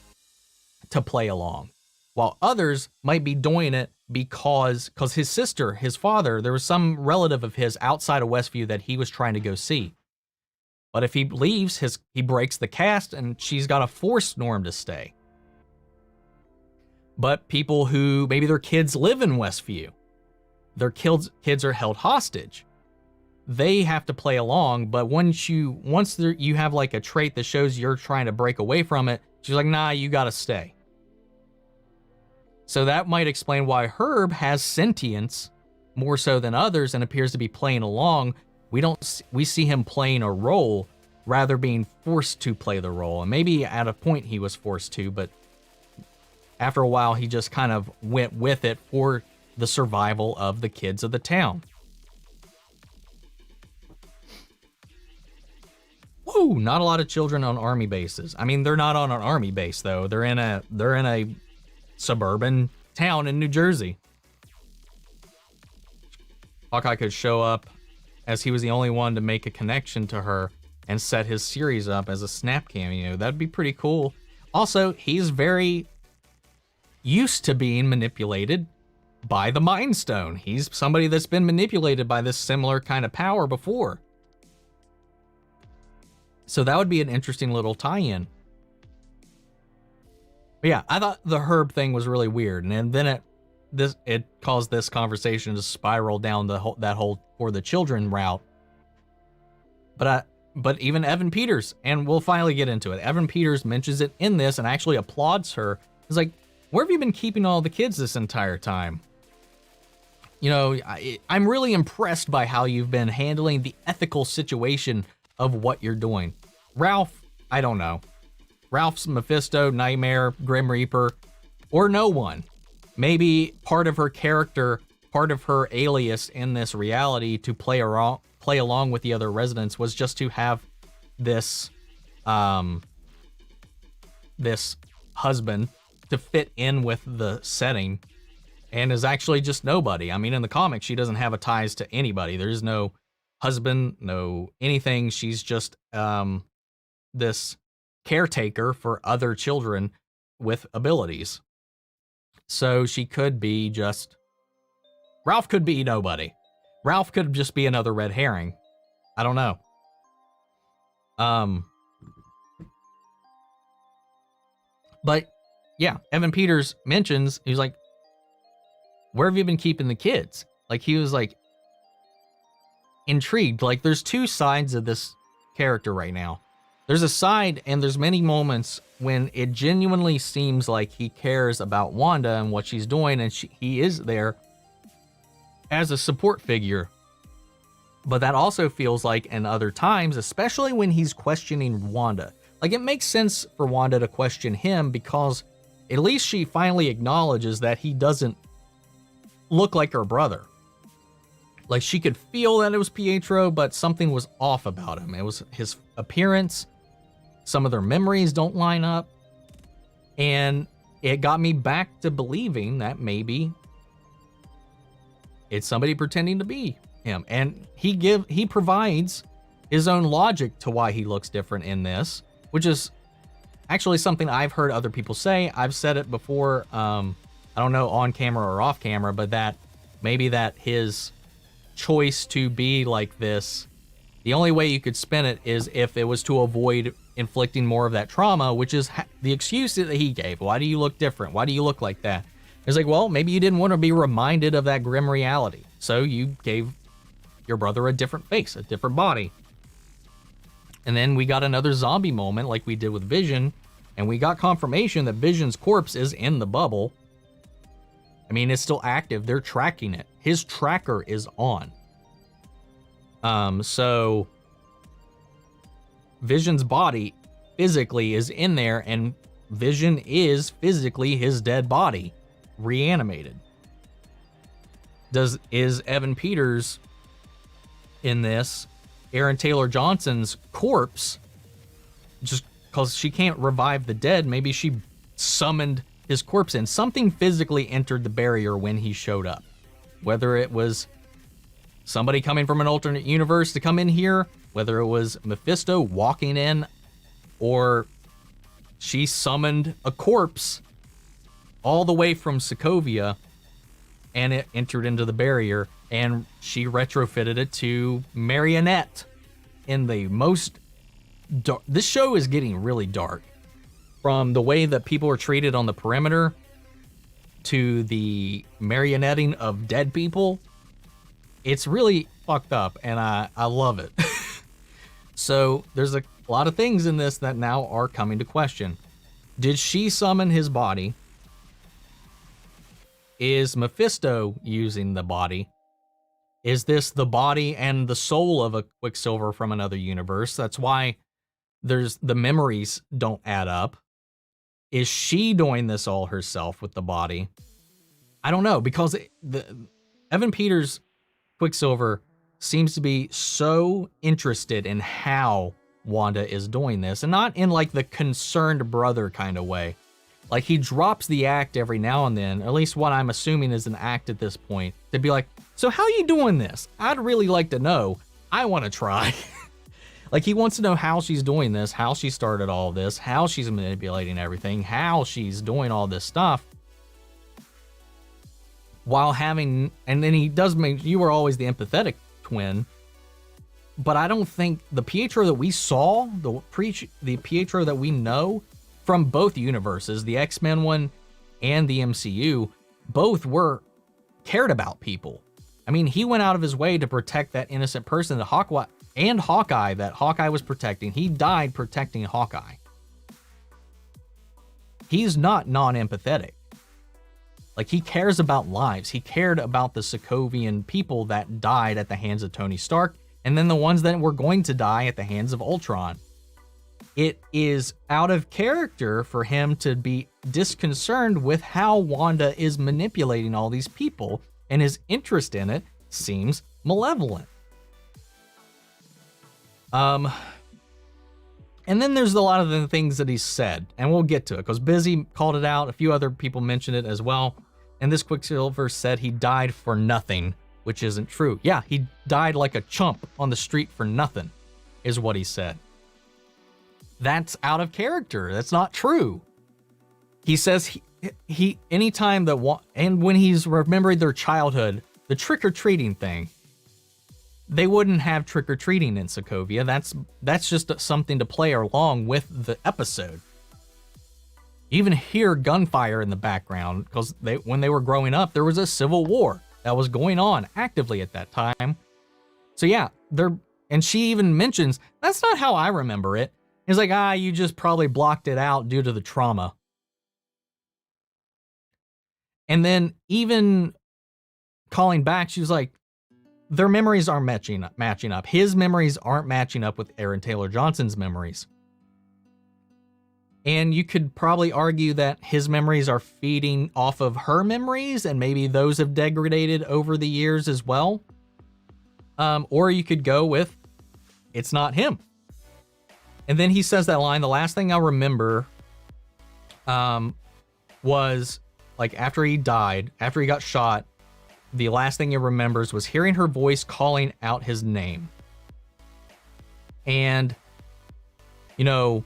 to play along, while others might be doing it because his sister, his father, there was some relative of his outside of Westview that he was trying to go see. But if he leaves, he breaks the cast, and she's got to force Norm to stay. But people who maybe their kids live in Westview, their kids are held hostage, they have to play along. But once you have like a trait that shows you're trying to break away from it, she's like, nah, you got to stay. So that might explain why Herb has sentience more so than others and appears to be playing along. We see him playing a role rather being forced to play the role. And maybe at a point he was forced to, but after a while he just kind of went with it for the survival of the kids of the town. Woo, not a lot of children on army bases. I mean, they're not on an army base though. They're in a suburban town in New Jersey. Hawkeye could show up as he was the only one to make a connection to her and set his series up as a Snap cameo. That'd be pretty cool. Also, he's very used to being manipulated by the Mind Stone. He's somebody that's been manipulated by this similar kind of power before. So that would be an interesting little tie-in. But yeah, I thought the Herb thing was really weird, and then it caused this conversation to spiral down that whole For the Children route. But even Evan Peters, and we'll finally get into it, Evan Peters mentions it in this and actually applauds her. He's like, where have you been keeping all the kids this entire time? You know, I'm really impressed by how you've been handling the ethical situation of what you're doing. Ralph, I don't know. Ralph's Mephisto, Nightmare, Grim Reaper, or no one. Maybe part of her character, part of her alias in this reality to play along with the other residents was just to have this, this husband to fit in with the setting and is actually just nobody. I mean, in the comics, she doesn't have a ties to anybody. There's no husband, no anything. She's just this caretaker for other children with abilities. So she could be just... Ralph could be nobody. Ralph could just be another red herring. I don't know. But yeah, Evan Peters mentions, he was like, where have you been keeping the kids? Like, he was like intrigued. Like, there's two sides of this character right now. There's a side, and there's many moments when it genuinely seems like he cares about Wanda and what she's doing, and he is there as a support figure. But that also feels like in other times, especially when he's questioning Wanda. Like, it makes sense for Wanda to question him because at least she finally acknowledges that he doesn't look like her brother. Like, she could feel that it was Pietro, but something was off about him. It was his appearance. Some of their memories don't line up. And it got me back to believing that maybe it's somebody pretending to be him. And he provides his own logic to why he looks different in this, which is actually something I've heard other people say. I've said it before, I don't know on camera or off camera, but that maybe that his choice to be like this, the only way you could spin it is if it was to avoid inflicting more of that trauma, which is the excuse that he gave. Why do you look different? Why do you look like that? It's like, well, maybe you didn't want to be reminded of that grim reality. So you gave your brother a different face, a different body. And then we got another zombie moment like we did with Vision, and we got confirmation that Vision's corpse is in the bubble. I mean, it's still active. They're tracking it. His tracker is on. So Vision's body physically is in there, and Vision is physically his dead body, reanimated. Is Evan Peters in this Aaron Taylor Johnson's corpse just because she can't revive the dead? Maybe she summoned his corpse in. Something physically entered the barrier when he showed up. Whether it was somebody coming from an alternate universe to come in here, whether it was Mephisto walking in, or she summoned a corpse all the way from Sokovia and it entered into the barrier, and she retrofitted it to Marionette in the most dark. This show is getting really dark. From the way that people are treated on the perimeter to the marionetting of dead people, it's really fucked up, and I love it. So there's a lot of things in this that now are coming to question. Did she summon his body? Is Mephisto using the body? Is this the body and the soul of a Quicksilver from another universe? That's why the memories don't add up. Is she doing this all herself with the body? I don't know, because Evan Peters' Quicksilver seems to be so interested in how Wanda is doing this, and not in like the concerned brother kind of way. Like, he drops the act every now and then, at least what I'm assuming is an act at this point, to be like, so how you doing this? I'd really like to know. I want to try. Like, he wants to know how she's doing this, how she started all this, how she's manipulating everything, how she's doing all this stuff. While having, and then he does make, you were always the empathetic twin, but I don't think the Pietro that we saw, the Pietro that we know from both universes, the X-Men one and the MCU, both were cared about people. I mean, he went out of his way to protect that innocent person, Hawkeye that Hawkeye was protecting. He died protecting Hawkeye. He's not non-empathetic. Like, he cares about lives. He cared about the Sokovian people that died at the hands of Tony Stark, and then the ones that were going to die at the hands of Ultron. It is out of character for him to be disconcerted with how Wanda is manipulating all these people, and his interest in it seems malevolent. And then there's a lot of the things that he said, and we'll get to it, because Busy called it out. A few other people mentioned it as well. And this Quicksilver said he died for nothing, which isn't true. Yeah, he died like a chump on the street for nothing, is what he said. That's out of character. That's not true. He says he anytime that, and when he's remembering their childhood, the trick-or-treating thing, they wouldn't have trick-or-treating in Sokovia. That's just something to play along with the episode. You even hear gunfire in the background because when they were growing up, there was a civil war that was going on actively at that time. So yeah, and she even mentions, that's not how I remember it. He's like, you just probably blocked it out due to the trauma. And then even calling back, she was like, their memories aren't matching up. His memories aren't matching up with Aaron Taylor Johnson's memories. And you could probably argue that his memories are feeding off of her memories, and maybe those have degraded over the years as well. Or you could go with, it's not him. And then he says that line, the last thing I remember was, like, after he died, after he got shot, the last thing he remembers was hearing her voice calling out his name. And, you know,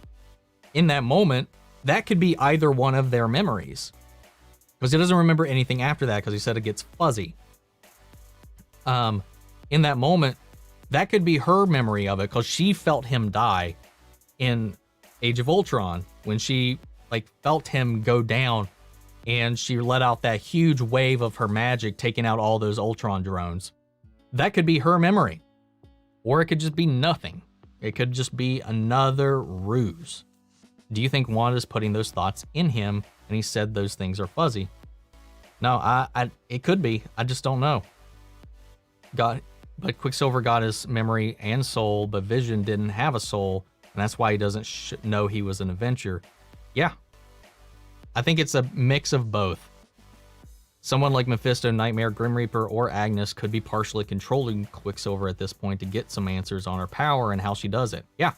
in that moment, that could be either one of their memories. Because he doesn't remember anything after that, because he said it gets fuzzy. In that moment, that could be her memory of it, because she felt him die in Age of Ultron, when she, like, felt him go down. And she let out that huge wave of her magic, taking out all those Ultron drones. That could be her memory. Or it could just be nothing. It could just be another ruse. Do you think Wanda's putting those thoughts in him and he said those things are fuzzy? No, it could be. I just don't know. But Quicksilver got his memory and soul, but Vision didn't have a soul, and that's why he doesn't know he was an Avenger. Yeah. I think it's a mix of both. Someone like Mephisto, Nightmare, Grim Reaper, or Agnes could be partially controlling Quicksilver at this point to get some answers on her power and how she does it. Yeah.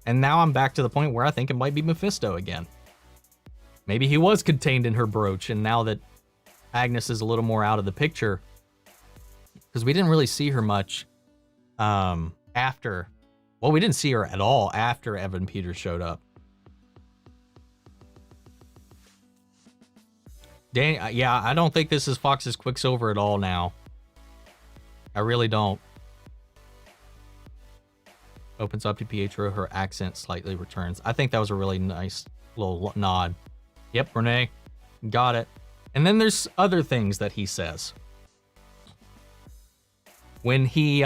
And now I'm back to the point where I think it might be Mephisto again. Maybe he was contained in her brooch, and now that Agnes is a little more out of the picture, because we didn't really see her much after. Well, we didn't see her at all after Evan Peters showed up. Yeah, I don't think this is Fox's Quicksilver at all now. I really don't. Opens up to Pietro, her accent slightly returns. I think that was a really nice little nod. Yep, Renee, got it. And then there's other things that he says. When he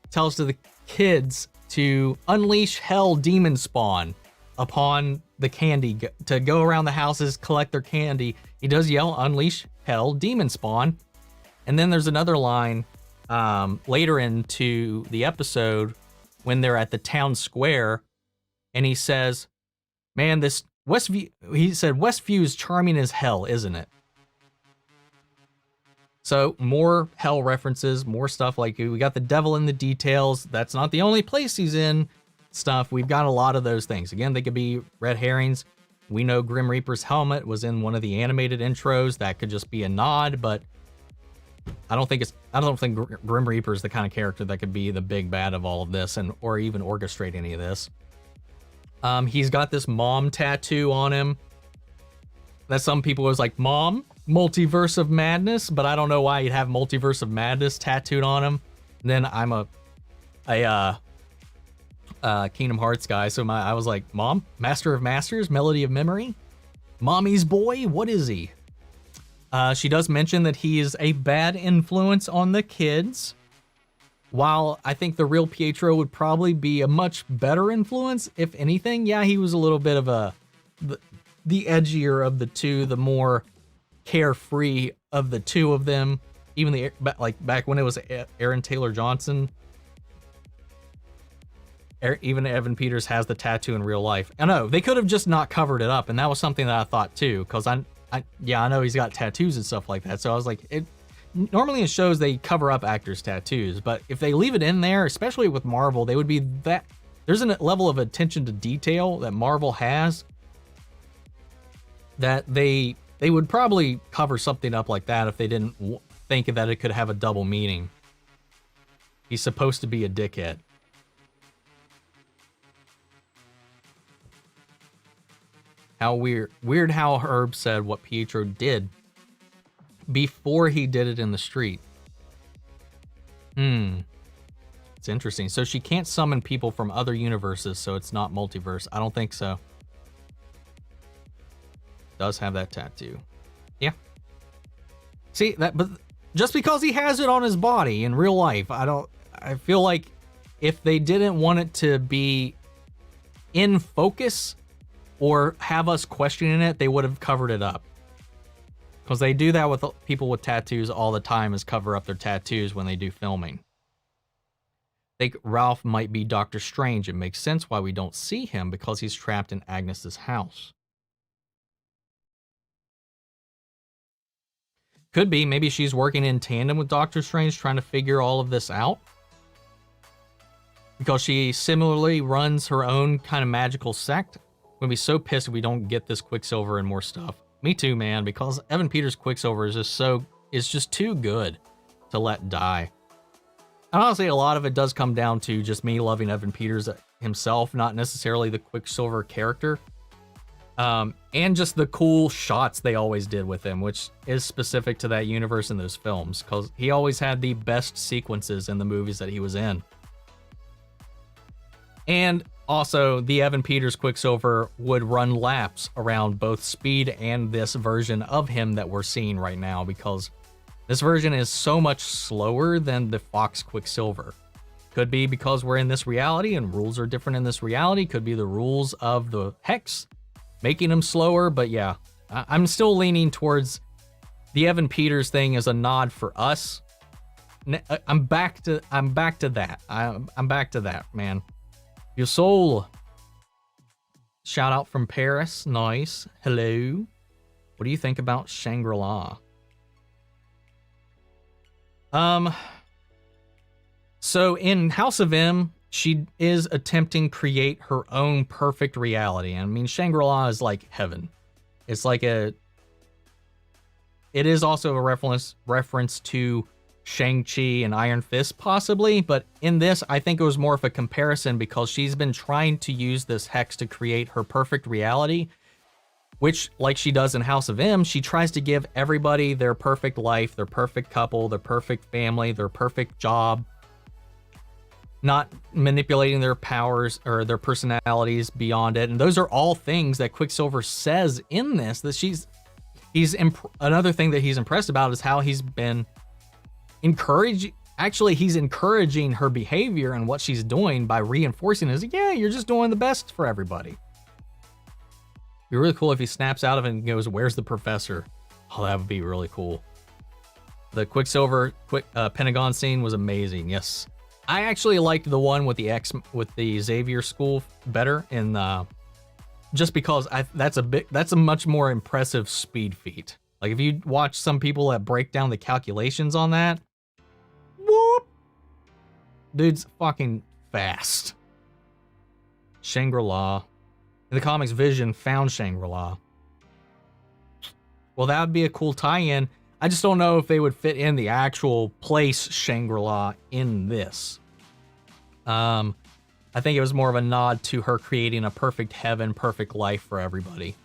tells to the kids to unleash hell demon spawn upon the candy, to go around the houses, collect their candy, he does yell, unleash hell demon spawn. And then there's another line later into the episode when they're at the town square, and he says, man, this Westview, he said, Westview is charming as hell, isn't it? So more hell references, more stuff, like we got the devil in the details. That's not the only place he's in stuff. We've got a lot of those things. Again, they could be red herrings. We know Grim Reaper's helmet was in one of the animated intros. That could just be a nod, but I don't think Grim Reaper is the kind of character that could be the big bad of all of this, or even orchestrate any of this. He's got this mom tattoo on him that some people was like, Mom, Multiverse of Madness, but I don't know why he'd have Multiverse of Madness tattooed on him. And then I'm a Kingdom Hearts guy, so I was like, Mom, Master of Masters, Melody of Memory, Mommy's boy, what is he? She does mention that he is a bad influence on the kids, while I think the real Pietro would probably be a much better influence, if anything. Yeah, he was a little bit of the edgier of the two, the more carefree of the two of them. Even like back when it was Aaron Taylor Johnson, even Evan Peters has the tattoo in real life. I know they could have just not covered it up, and that was something that I thought too, because I know he's got tattoos and stuff like that. So I was like, normally in shows they cover up actors' tattoos, but if they leave it in there, especially with Marvel, there'd there's a level of attention to detail that Marvel has that they would probably cover something up like that if they didn't think that it could have a double meaning. He's supposed to be a dickhead. How weird. Weird how Herb said what Pietro did before he did it in the street. It's interesting. So she can't summon people from other universes, so it's not multiverse. I don't think so. Does have that tattoo. Yeah. See, that, but just because he has it on his body in real life, I feel like if they didn't want it to be in focus or have us questioning it, they would have covered it up. Because they do that with people with tattoos all the time, is cover up their tattoos when they do filming. I think Ralph might be Doctor Strange. It makes sense why we don't see him, because he's trapped in Agnes's house. Could be. Maybe she's working in tandem with Doctor Strange, trying to figure all of this out. Because she similarly runs her own kind of magical sect. We'll be so pissed if we don't get this Quicksilver and more stuff. Me too, man, because Evan Peters' Quicksilver is just too good to let die. And honestly, a lot of it does come down to just me loving Evan Peters himself, not necessarily the Quicksilver character. And just the cool shots they always did with him, which is specific to that universe and those films, because he always had the best sequences in the movies that he was in. And also, the Evan Peters Quicksilver would run laps around both Speed and this version of him that we're seeing right now, because this version is so much slower than the Fox Quicksilver. Could be because we're in this reality and rules are different in this reality. Could be the rules of the Hex making him slower, but yeah, I'm still leaning towards the Evan Peters thing as a nod for us. I'm back to that. I'm back to that, man. Your soul. Shout out from Paris. Nice. Hello. What do you think about Shangri-La? So in House of M, she is attempting to create her own perfect reality. I mean, Shangri-La is like heaven. It's like it is also a reference to Shang-Chi and Iron Fist, possibly, but in this, I think it was more of a comparison because she's been trying to use this hex to create her perfect reality, which, like she does in House of M, she tries to give everybody their perfect life, their perfect couple, their perfect family, their perfect job, not manipulating their powers or their personalities beyond it. And those are all things that Quicksilver says in this, that another thing that he's impressed about is how he's been he's encouraging her behavior and what she's doing by reinforcing it. Yeah, you're just doing the best for everybody. It'd be really cool if he snaps out of it and goes, "Where's the professor?" Oh, that would be really cool. The Quicksilver Pentagon scene was amazing. Yes, I actually liked the one with the Xavier School better, and just because that's a much more impressive speed feat. Like if you watch some people that break down the calculations on that, whoop, dude's fucking fast. Shangri-La. In the comics, Vision found Shangri-La. Well, that would be a cool tie-in. I just don't know if they would fit in the actual place Shangri-La in this. I think it was more of a nod to her creating a perfect heaven, perfect life for everybody.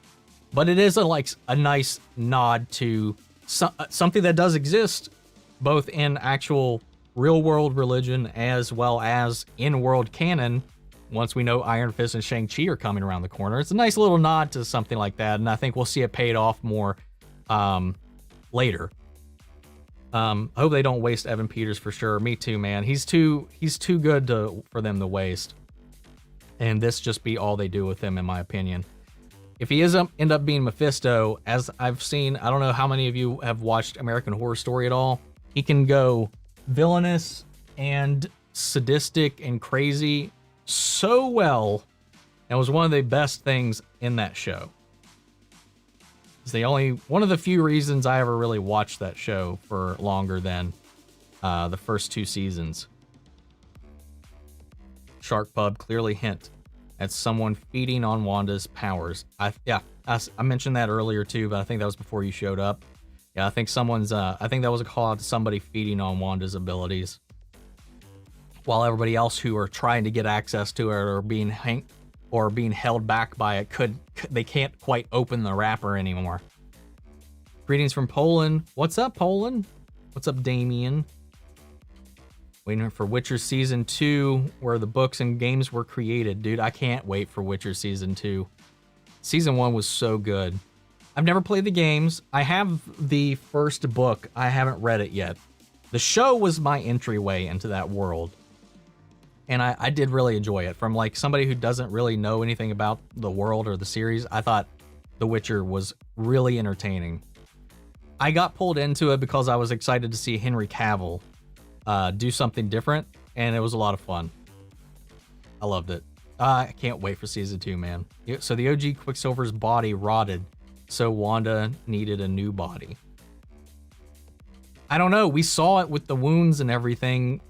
But it is a nice nod to something that does exist, both in actual real-world religion as well as in-world canon. Once we know Iron Fist and Shang-Chi are coming around the corner, it's a nice little nod to something like that, and I think we'll see it paid off more later. I hope they don't waste Evan Peters for sure. Me too, man. He's too good for them to waste. And this just be all they do with him, in my opinion. If he end up being Mephisto, as I've seen, I don't know how many of you have watched American Horror Story at all. He can go villainous and sadistic and crazy so well. It was one of the best things in that show. It's one of the few reasons I ever really watched that show for longer than the first 2 seasons. Shark Pub clearly hint at someone feeding on Wanda's powers. I mentioned that earlier too, but I think that was before you showed up. Yeah, I think someone's, I think that was a call out to somebody feeding on Wanda's abilities. While everybody else who are trying to get access to it or being held back by it they can't quite open the wrapper anymore. Greetings from Poland. What's up, Poland? What's up, Damien? Waiting for Witcher Season 2, where the books and games were created. Dude, I can't wait for Witcher Season 2. Season 1 was so good. I've never played the games. I have the first book. I haven't read it yet. The show was my entryway into that world. And I did really enjoy it. From like somebody who doesn't really know anything about the world or the series, I thought The Witcher was really entertaining. I got pulled into it because I was excited to see Henry Cavill do something different, and it was a lot of fun. I loved it. I can't wait for season 2, man. So the OG Quicksilver's body rotted, so Wanda needed a new body. I don't know. We saw it with the wounds and everything,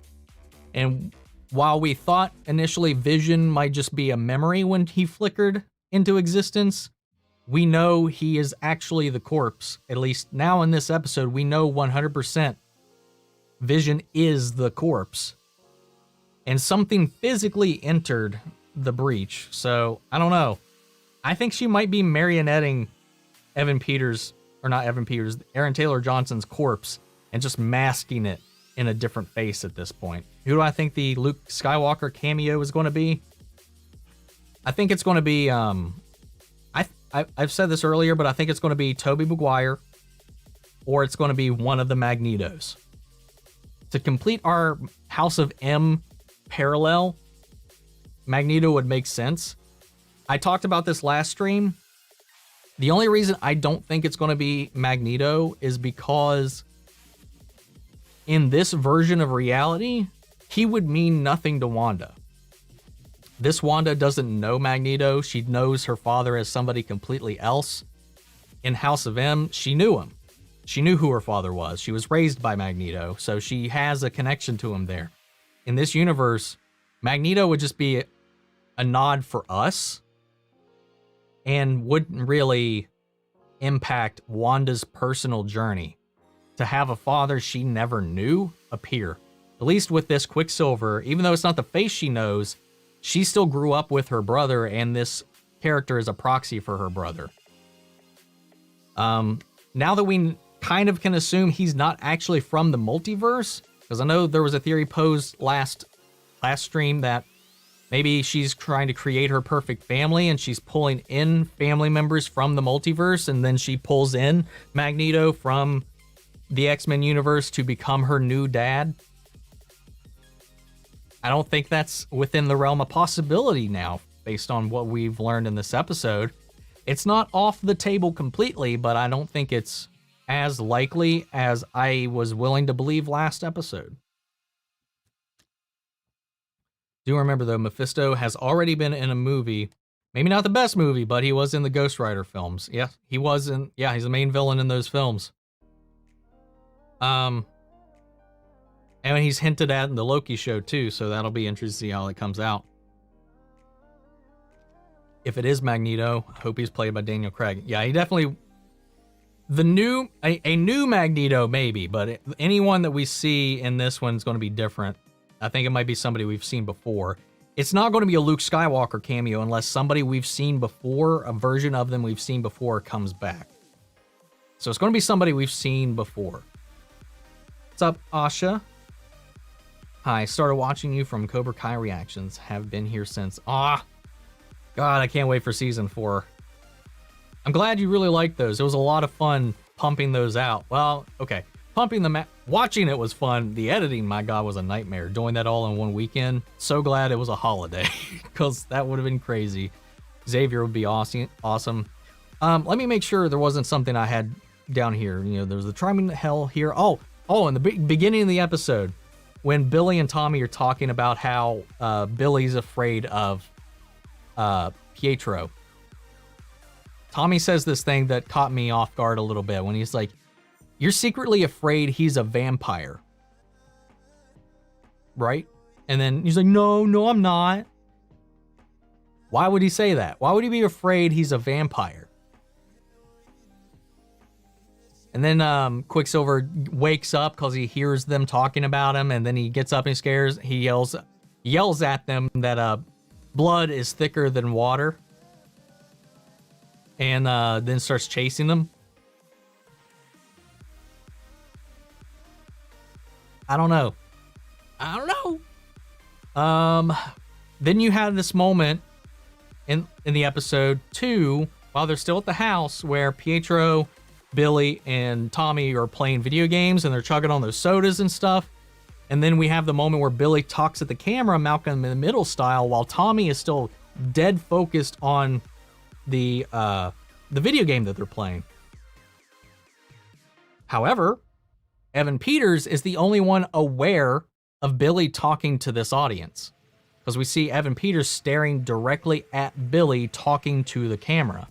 and while we thought initially Vision might just be a memory when he flickered into existence, we know he is actually the corpse. At least now in this episode, we know 100% Vision is the corpse. And something physically entered the breach. So, I don't know. I think she might be marionetting Aaron Taylor Johnson's corpse and just masking it in a different face at this point. Who do I think the Luke Skywalker cameo is going to be? I think it's going to be, I've said this earlier, but I think it's going to be Tobey Maguire, or it's going to be one of the Magnetos. To complete our House of M parallel, Magneto would make sense. I talked about this last stream. The only reason I don't think it's going to be Magneto is because in this version of reality, he would mean nothing to Wanda. This Wanda doesn't know Magneto. She knows her father as somebody completely else. In House of M, she knew him. She knew who her father was. She was raised by Magneto, so she has a connection to him there. In this universe, Magneto would just be a nod for us and wouldn't really impact Wanda's personal journey. To have a father she never knew appear. At least with this Quicksilver, even though it's not the face she knows, she still grew up with her brother, and this character is a proxy for her brother. Now that we kind of can assume he's not actually from the multiverse, because I know there was a theory posed last stream that maybe she's trying to create her perfect family and she's pulling in family members from the multiverse, and then she pulls in Magneto from the X-Men universe to become her new dad. I don't think that's within the realm of possibility now, based on what we've learned in this episode. It's not off the table completely, but I don't think it's as likely as I was willing to believe last episode. Do remember, though, Mephisto has already been in a movie. Maybe not the best movie, but he was in the Ghost Rider films. Yeah, he was in... Yeah, he's the main villain in those films. And he's hinted at in the Loki show, too, so that'll be interesting to see how it comes out. If it is Magneto, I hope he's played by Daniel Craig. Yeah, he definitely... A new Magneto, maybe, but anyone that we see in this one's going to be different. I think it might be somebody we've seen before. It's not going to be a Luke Skywalker cameo unless somebody we've seen before, a version of them we've seen before, comes back. So it's going to be somebody we've seen before. What's up, Asha? Hi, started watching you from Cobra Kai reactions. Have been here since. God, I can't wait for season 4. I'm glad you really liked those. It was a lot of fun pumping those out. Well, okay. Pumping them out, watching it was fun. The editing, my God, was a nightmare. Doing that all in one weekend. So glad it was a holiday, because that would have been crazy. Xavier would be awesome. Let me make sure there wasn't something I had down here. You know, there's the Trimming Hell here. Oh, in the beginning of the episode, when Billy and Tommy are talking about how Billy's afraid of Pietro. Tommy says this thing that caught me off guard a little bit when he's like, "You're secretly afraid he's a vampire, right?" And then he's like, no, I'm not. Why would he say that? Why would he be afraid he's a vampire? And then Quicksilver wakes up because he hears them talking about him, and then he gets up and he yells at them that blood is thicker than water, and then starts chasing them. I don't know. Then you had this moment in the episode 2, while they're still at the house, where Pietro, Billy, and Tommy are playing video games and they're chugging on those sodas and stuff. And then we have the moment where Billy talks at the camera, Malcolm in the Middle style, while Tommy is still dead focused on the video game that they're playing. However, Evan Peters is the only one aware of Billy talking to this audience, because we see Evan Peters staring directly at Billy talking to the camera.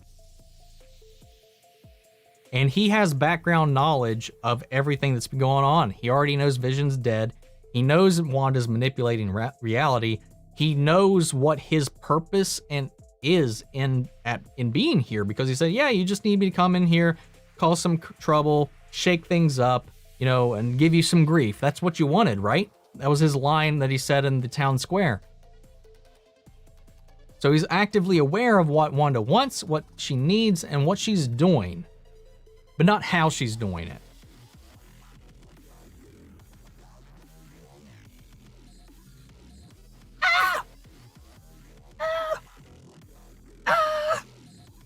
And he has background knowledge of everything that's been going on. He already knows Vision's dead. He knows Wanda's manipulating reality. He knows what his purpose is in being here, because he said, yeah, you just need me to come in here, cause some trouble, shake things up, and give you some grief. That's what you wanted, right? That was his line that he said in the town square. So he's actively aware of what Wanda wants, what she needs, and what she's doing, but not how she's doing it.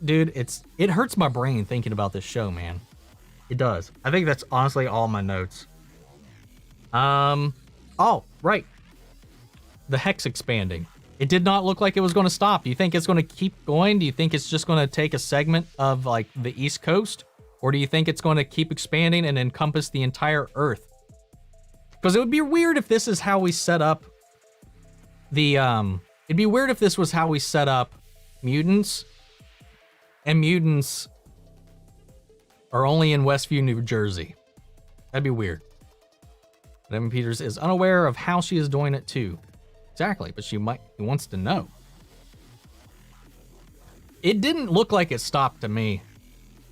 Dude, it hurts my brain thinking about this show, man. It does. I think that's honestly all my notes. Oh, right. The hex expanding. It did not look like it was going to stop. Do you think it's going to keep going? Do you think it's just going to take a segment of like the East Coast? Or do you think it's going to keep expanding and encompass the entire Earth? Because it would be weird if this is how we set up the, it'd be weird if this was how we set up mutants, and mutants are only in Westview, New Jersey. That'd be weird. But Evan Peters is unaware of how she is doing it too. Exactly, but he wants to know. It didn't look like it stopped to me.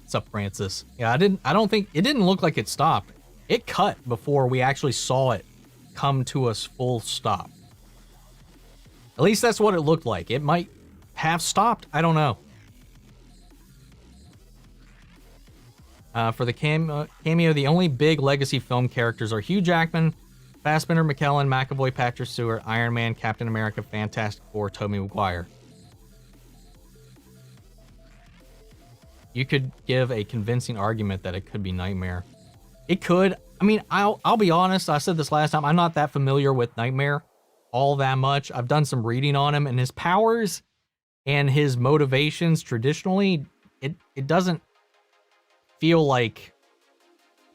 What's up, Francis? Yeah, it didn't look like it stopped. It cut before we actually saw it come to us full stop. At least that's what it looked like. It might have stopped. I don't know. For the cameo, the only big legacy film characters are Hugh Jackman, Fassbender, McKellen, McAvoy, Patrick Stewart, Iron Man, Captain America, Fantastic Four, Tobey Maguire. You could give a convincing argument that it could be Nightmare. It could. I mean, I'll be honest. I said this last time. I'm not that familiar with Nightmare all that much. I've done some reading on him, and his powers and his motivations traditionally, it doesn't feel like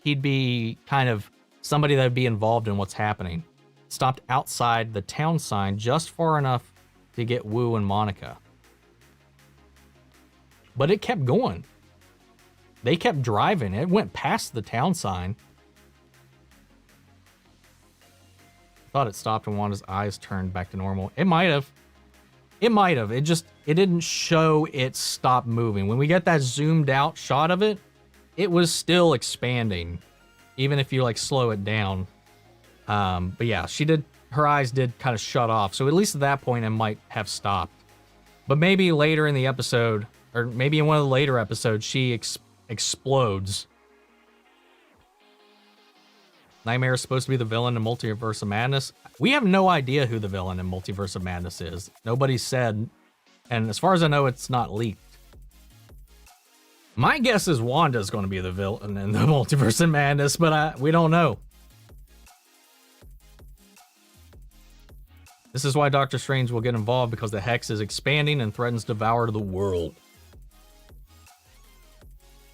he'd be kind of somebody that would be involved in what's happening. Stopped outside the town sign just far enough to get Wu and Monica. But it kept going. They kept driving. It went past the town sign. I thought it stopped when Wanda's eyes turned back to normal. It might have. It might have. It didn't show it stop moving. When we get that zoomed out shot of it, it was still expanding, even if you like slow it down. But yeah, her eyes did kind of shut off. So at least at that point, it might have stopped. But maybe later in the episode, or maybe in one of the later episodes, she explodes. Nightmare is supposed to be the villain in Multiverse of Madness. We have no idea who the villain in Multiverse of Madness is. Nobody said, and as far as I know, it's not leaked. My guess is Wanda's going to be the villain in the Multiverse of Madness, but we don't know. This is why Doctor Strange will get involved, because the Hex is expanding and threatens to devour the world.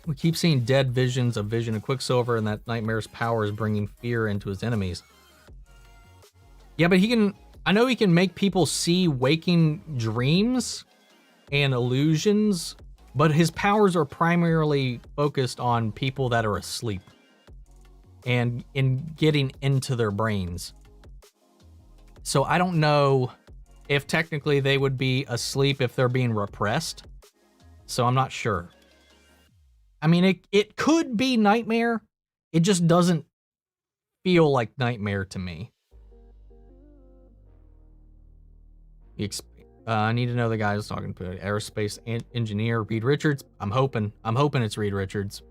We keep seeing dead visions of Vision and Quicksilver, and that Nightmare's power is bringing fear into his enemies. Yeah, but I know he can make people see waking dreams and illusions, but his powers are primarily focused on people that are asleep and in getting into their brains. So I don't know if technically they would be asleep if they're being repressed. So I'm not sure. I mean, it could be Nightmare. It just doesn't feel like Nightmare to me. I need to know the guy who's talking to aerospace engineer Reed Richards. I'm hoping it's Reed Richards.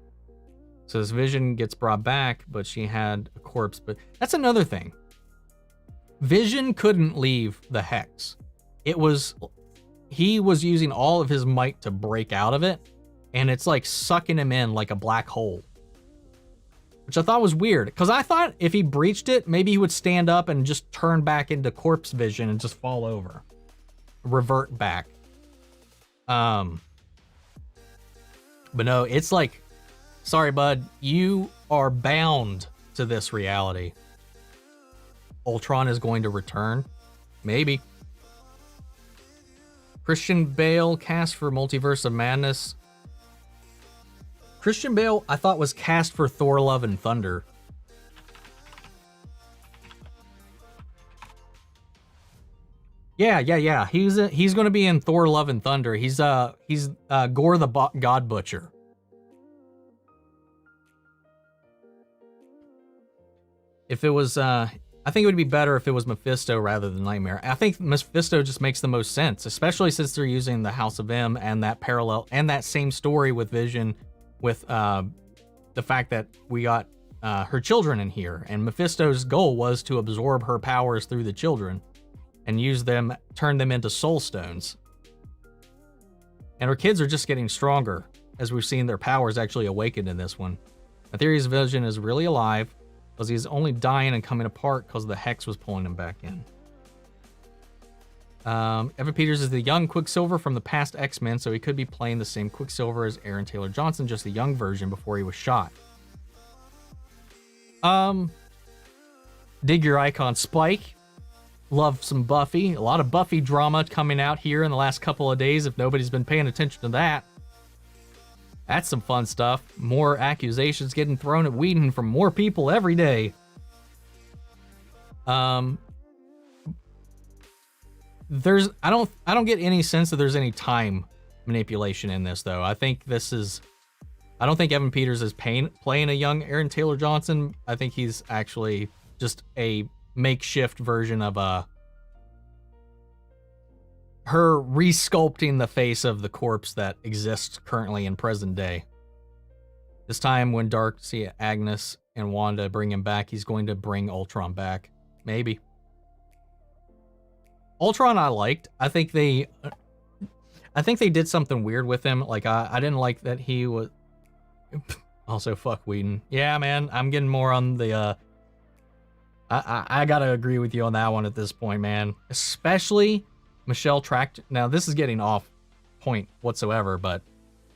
So this Vision gets brought back, but she had a corpse. But that's another thing. Vision couldn't leave the Hex. He was using all of his might to break out of it, and it's like sucking him in like a black hole. Which I thought was weird, because I thought if he breached it, maybe he would stand up and just turn back into corpse Vision and just fall over. Revert back. But no, it's like, sorry, bud, you are bound to this reality. Ultron is going to return. Maybe. Christian Bale cast for Multiverse of Madness. Christian Bale, I thought, was cast for Thor: Love and Thunder. Yeah. He's going to be in Thor: Love and Thunder. He's Gore the God Butcher. If it was, I think it would be better if it was Mephisto rather than Nightmare. I think Mephisto just makes the most sense, especially since they're using the House of M and that parallel and that same story with Vision, with the fact that we got her children in here, and Mephisto's goal was to absorb her powers through the children and use them, turn them into soul stones. And her kids are just getting stronger as we've seen their powers actually awakened in this one. My theory is Vision is really alive, because he's only dying and coming apart because the Hex was pulling him back in. Evan Peters is the young Quicksilver from the past X-Men, so he could be playing the same Quicksilver as Aaron Taylor Johnson, just the young version before he was shot. Dig your icon, Spike. Love some Buffy. A lot of Buffy drama coming out here in the last couple of days, if nobody's been paying attention to that. That's some fun stuff. More accusations getting thrown at Whedon from more people every day. I don't get any sense that there's any time manipulation in this, though. I think I don't think Evan Peters is playing a young Aaron Taylor Johnson. I think he's actually just a makeshift version of her resculpting the face of the corpse that exists currently in present day. This time when Darcy, Agnes, and Wanda bring him back, he's going to bring Ultron back. Maybe. Ultron I liked. I think they did something weird with him. Like, I didn't like that he was... Also, fuck Whedon. Yeah, man, I'm getting more on the... I gotta agree with you on that one at this point, man. Especially... Michelle Tract. Now, this is getting off point whatsoever, but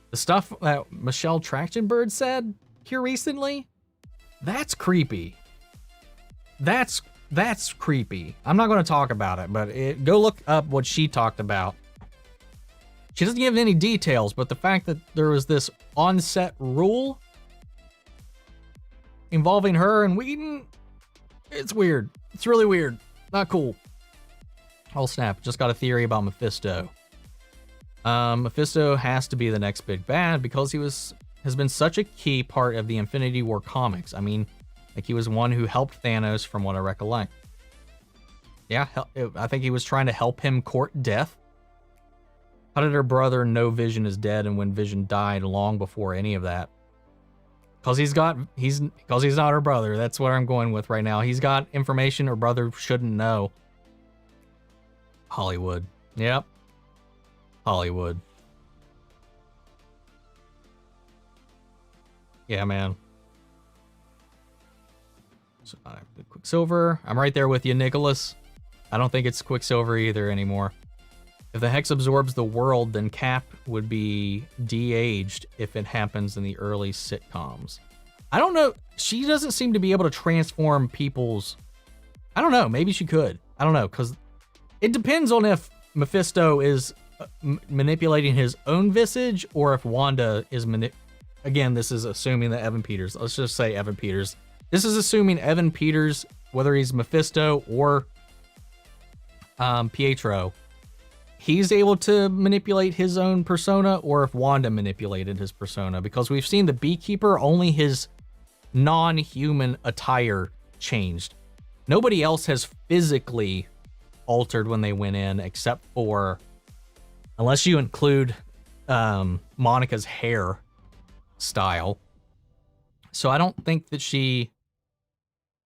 the stuff that Michelle Trachtenberg said here recently, that's creepy. That's creepy. I'm not going to talk about it, but go look up what she talked about. She doesn't give any details, but the fact that there was this on-set rule involving her and Whedon, it's weird. It's really weird. Not cool. Oh snap, just got a theory about Mephisto. Mephisto has to be the next big bad because he has been such a key part of the Infinity War comics. I mean, like, he was one who helped Thanos from what I recollect. Yeah, I think he was trying to help him court death. How did her brother know Vision is dead and when Vision died long before any of that? Because he's not her brother. That's what I'm going with right now. He's got information her brother shouldn't know. Hollywood. Yep. Hollywood. Yeah, man. So, Quicksilver. I'm right there with you, Nicholas. I don't think it's Quicksilver either anymore. If the Hex absorbs the world, then Cap would be de-aged if it happens in the early sitcoms. I don't know. She doesn't seem to be able to transform people's... I don't know. Maybe she could. I don't know, because... It depends on if Mephisto is manipulating his own visage or if Wanda is Again, this is assuming that Evan Peters. Let's just say Evan Peters. This is assuming Evan Peters, whether he's Mephisto or Pietro, he's able to manipulate his own persona, or if Wanda manipulated his persona, because we've seen the Beekeeper, only his non-human attire changed. Nobody else has physically altered when they went in, except for, unless you include Monica's hair style. So I don't think that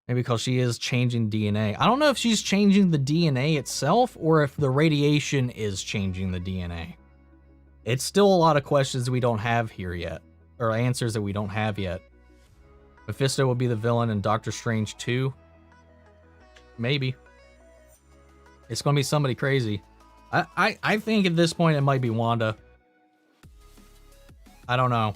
maybe because she is changing DNA. I don't know if she's changing the DNA itself or if the radiation is changing the DNA. It's still a lot of questions we don't have here yet, or answers that we don't have yet. Mephisto will be the villain in Doctor Strange 2. Maybe. It's going to be somebody crazy. I think at this point it might be Wanda. I don't know.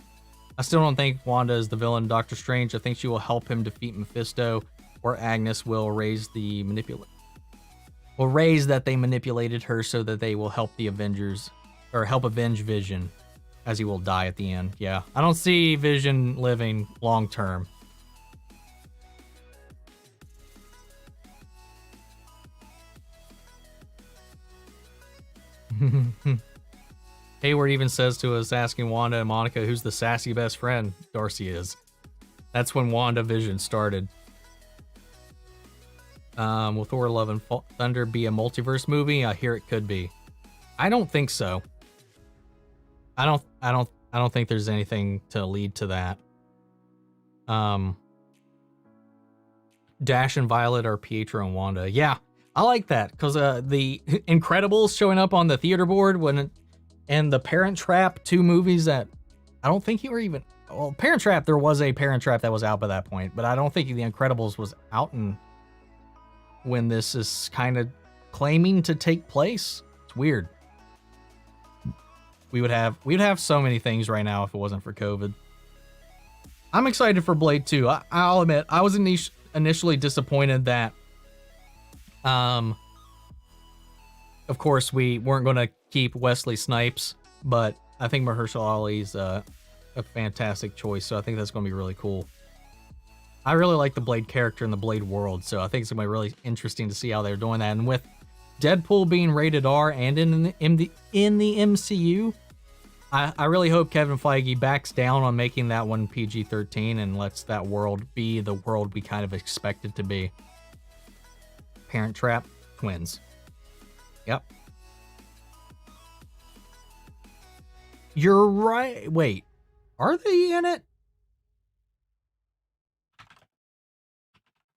I still don't think Wanda is the villain in Doctor Strange. I think she will help him defeat Mephisto, or Agnes will raise that they manipulated her so that they will help the Avengers, or help avenge Vision, as he will die at the end. Yeah, I don't see Vision living long term. Hayward even says to us, asking Wanda and Monica, who's the sassy best friend? Darcy is. That's when WandaVision started. Will Thor: Love and Thunder be a multiverse movie? I hear it could be. I don't think so. I don't think there's anything to lead to that. Dash and Violet are Pietro and Wanda. Yeah, I like that, because the Incredibles showing up on the theater board and the Parent Trap, 2 movies that I don't think you were even... Well, Parent Trap, there was a Parent Trap that was out by that point, but I don't think the Incredibles was out when this is kind of claiming to take place. It's weird. We'd have so many things right now if it wasn't for COVID. I'm excited for Blade 2. I'll admit, I was initially disappointed that, of course, we weren't going to keep Wesley Snipes, but I think Mahershala Ali's a fantastic choice, so I think that's going to be really cool. I really like the Blade character in the Blade world, so I think it's going to be really interesting to see how they're doing that. And with Deadpool being rated R and in the MCU, I really hope Kevin Feige backs down on making that one PG-13 and lets that world be the world we kind of expect it to be. Parent Trap, twins. Yep. You're right. Wait, are they in it?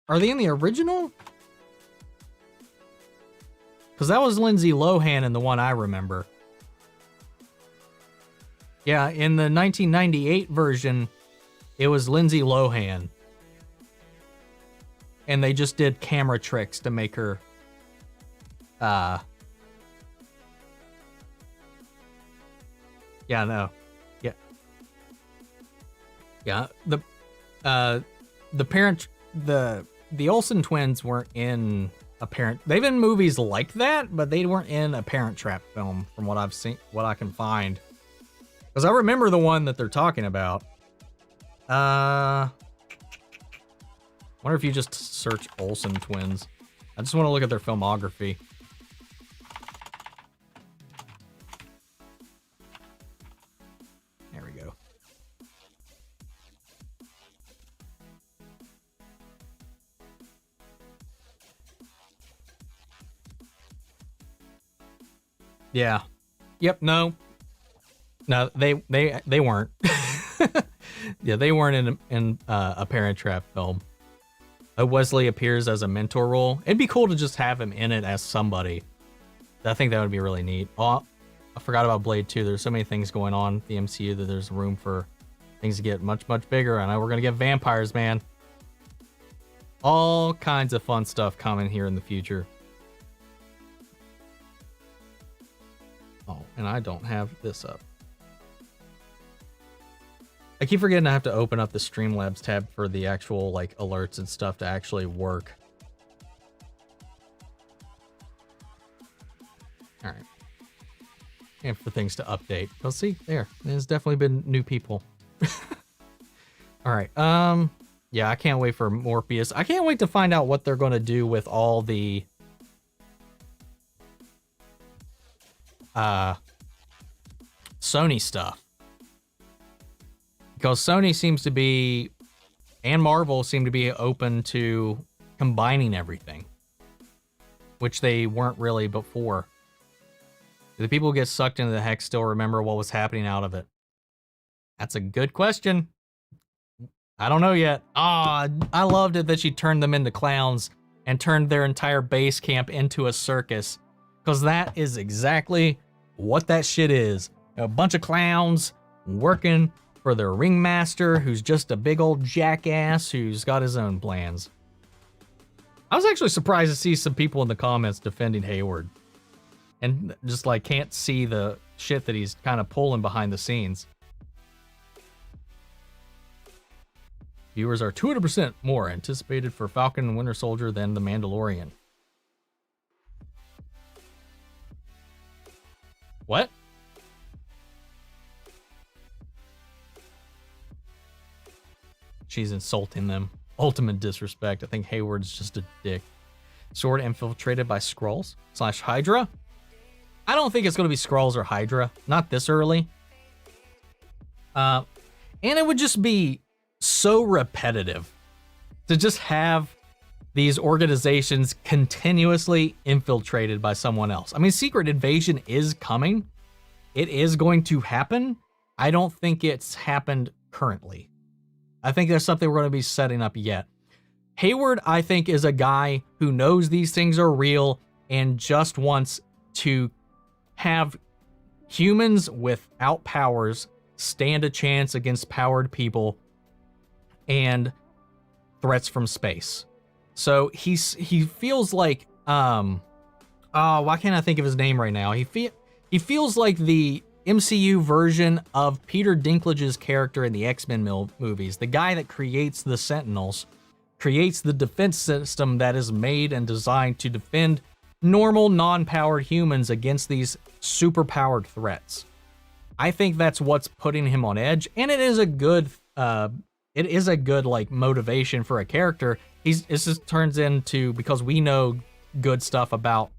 Are they in the original? Because that was Lindsay Lohan in the one I remember. Yeah, in the 1998 version, it was Lindsay Lohan. And they just did camera tricks to make her... Yeah, no. Yeah. Yeah, the parent... The Olsen twins weren't in a Parent... They've been in movies like that, but they weren't in a Parent Trap film, from what I've seen, what I can find. Because I remember the one that they're talking about. Wonder if you just search Olsen twins. I just want to look at their filmography. There we go. Yeah. Yep, no. No, they weren't. Yeah, they weren't in a Parent Trap film. Wesley appears as a mentor role. It'd be cool to just have him in it as somebody. I think that would be really neat. Oh, I forgot about Blade 2. There's so many things going on in the MCU that there's room for things to get much, much bigger. I know we're going to get vampires, man. All kinds of fun stuff coming here in the future. Oh, and I don't have this up. I keep forgetting I have to open up the Streamlabs tab for the actual like alerts and stuff to actually work. All right. And for things to update. Well, see, there's definitely been new people. All right. Yeah, I can't wait for Morpheus. I can't wait to find out what they're going to do with all the Sony stuff. Because Sony seems to be, and Marvel seem to be open to combining everything, which they weren't really before. Do the people who get sucked into the hex still remember what was happening out of it? That's a good question. I don't know yet. I loved it that she turned them into clowns and turned their entire base camp into a circus. Because that is exactly what that shit is. A bunch of clowns working for their ringmaster, who's just a big old jackass who's got his own plans. I was actually surprised to see some people in the comments defending Hayward. And just like can't see the shit that he's kind of pulling behind the scenes. Viewers are 200% more anticipated for Falcon and Winter Soldier than The Mandalorian. What? She's insulting them. Ultimate disrespect. I think Hayward's just a dick. S.W.O.R.D infiltrated by Skrulls / Hydra? I don't think it's going to be Skrulls or Hydra. Not this early. And it would just be so repetitive to just have these organizations continuously infiltrated by someone else. I mean, Secret Invasion is coming. It is going to happen. I don't think it's happened currently. I think there's something we're going to be setting up yet. Hayward, I think, is a guy who knows these things are real and just wants to have humans without powers stand a chance against powered people and threats from space. So he feels like why can't I think of his name right now? He feels like the MCU version of Peter Dinklage's character in the X-Men movies. The guy that creates the Sentinels, creates the defense system that is made and designed to defend normal non-powered humans against these super-powered threats. I think that's what's putting him on edge, and it is a good like motivation for a character. It just turns into, because we know good stuff about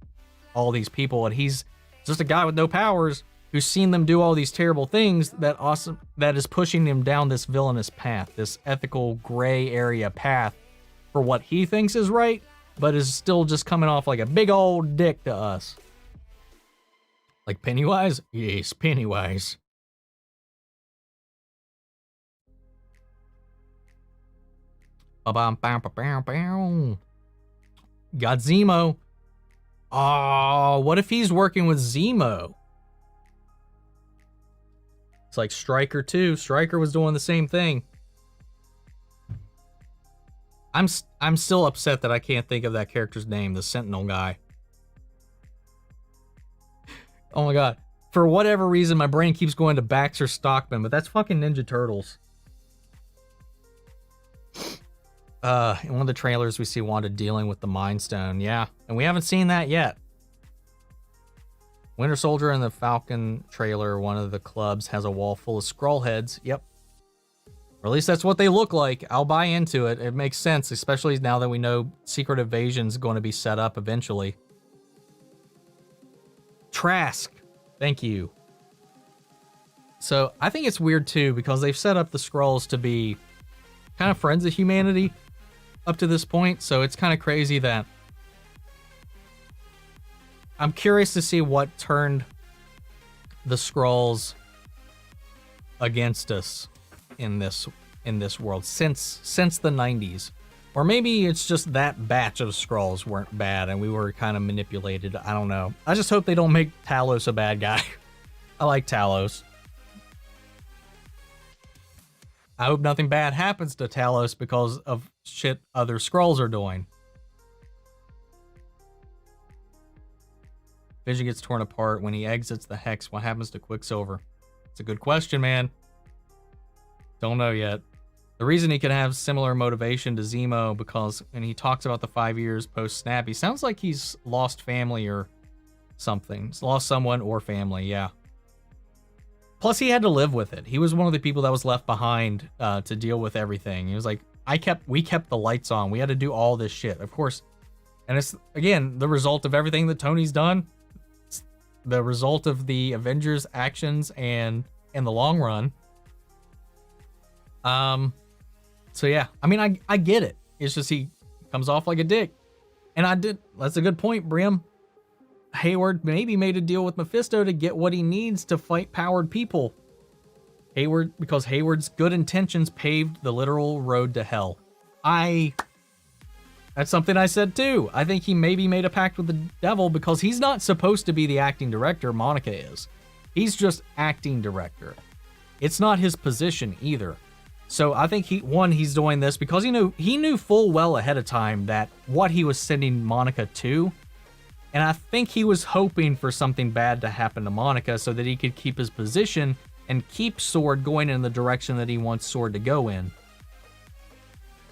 all these people, and he's just a guy with no powers who's seen them do all these terrible things that is pushing him down this villainous path, this ethical gray area path for what he thinks is right, but is still just coming off like a big old dick to us. Like Pennywise? Yes, Pennywise. Got Zemo. Oh, what if he's working with Zemo? It's like Stryker too. Stryker was doing the same thing. I'm still upset that I can't think of that character's name, the Sentinel guy. Oh my god. For whatever reason, my brain keeps going to Baxter Stockman, but that's fucking Ninja Turtles. In one of the trailers, we see Wanda dealing with the Mind Stone. Yeah, and we haven't seen that yet. Winter Soldier in the Falcon trailer, one of the clubs has a wall full of Skrull heads. Yep. Or at least that's what they look like. I'll buy into it. It makes sense, especially now that we know Secret Invasion's going to be set up eventually. Trask. Thank you. So I think it's weird too, because they've set up the Skrulls to be kind of friends of humanity up to this point. So it's kind of crazy that I'm curious to see what turned the Skrulls against us in this world since the 90s. Or maybe it's just that batch of Skrulls weren't bad and we were kind of manipulated. I don't know. I just hope they don't make Talos a bad guy. I like Talos. I hope nothing bad happens to Talos because of shit other Skrulls are doing. Vision gets torn apart when he exits the Hex. What happens to Quicksilver? It's a good question, man. Don't know yet. The reason he can have similar motivation to Zemo, because when he talks about the 5 years post-snap, he sounds like he's lost family or something. He's lost someone or family, yeah. Plus, he had to live with it. He was one of the people that was left behind to deal with everything. He was like, we kept the lights on. We had to do all this shit, of course. And it's, again, the result of everything that Tony's done. the result of the Avengers actions and in the long run. So yeah, I mean, I get it. It's just he comes off like a dick. And that's a good point, Brim. Hayward maybe made a deal with Mephisto to get what he needs to fight powered people. Because Hayward's good intentions paved the literal road to hell. That's something I said too. I think he maybe made a pact with the devil because he's not supposed to be the acting director. Monica is. He's just acting director. It's not his position either. So I think he's doing this because he knew full well ahead of time that what he was sending Monica to. And I think he was hoping for something bad to happen to Monica so that he could keep his position and keep S.W.O.R.D going in the direction that he wants S.W.O.R.D to go in.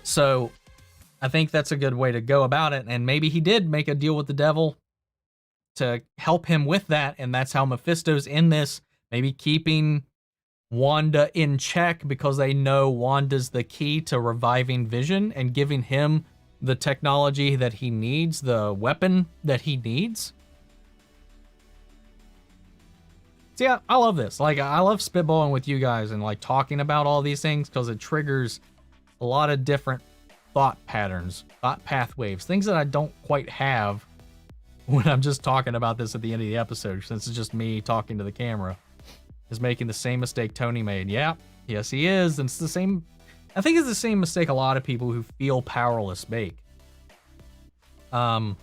So I think that's a good way to go about it. And maybe he did make a deal with the devil to help him with that. And that's how Mephisto's in this, maybe keeping Wanda in check because they know Wanda's the key to reviving Vision and giving him the technology that he needs, the weapon that he needs. So yeah, I love this. Like, I love spitballing with you guys and like talking about all these things because it triggers a lot of different thought patterns, thought pathways, things that I don't quite have when I'm just talking about this at the end of the episode, since it's just me talking to the camera. Is making the same mistake Tony made. Yeah, yes he is. And it's the same, I think it's the same mistake a lot of people who feel powerless make. Hell,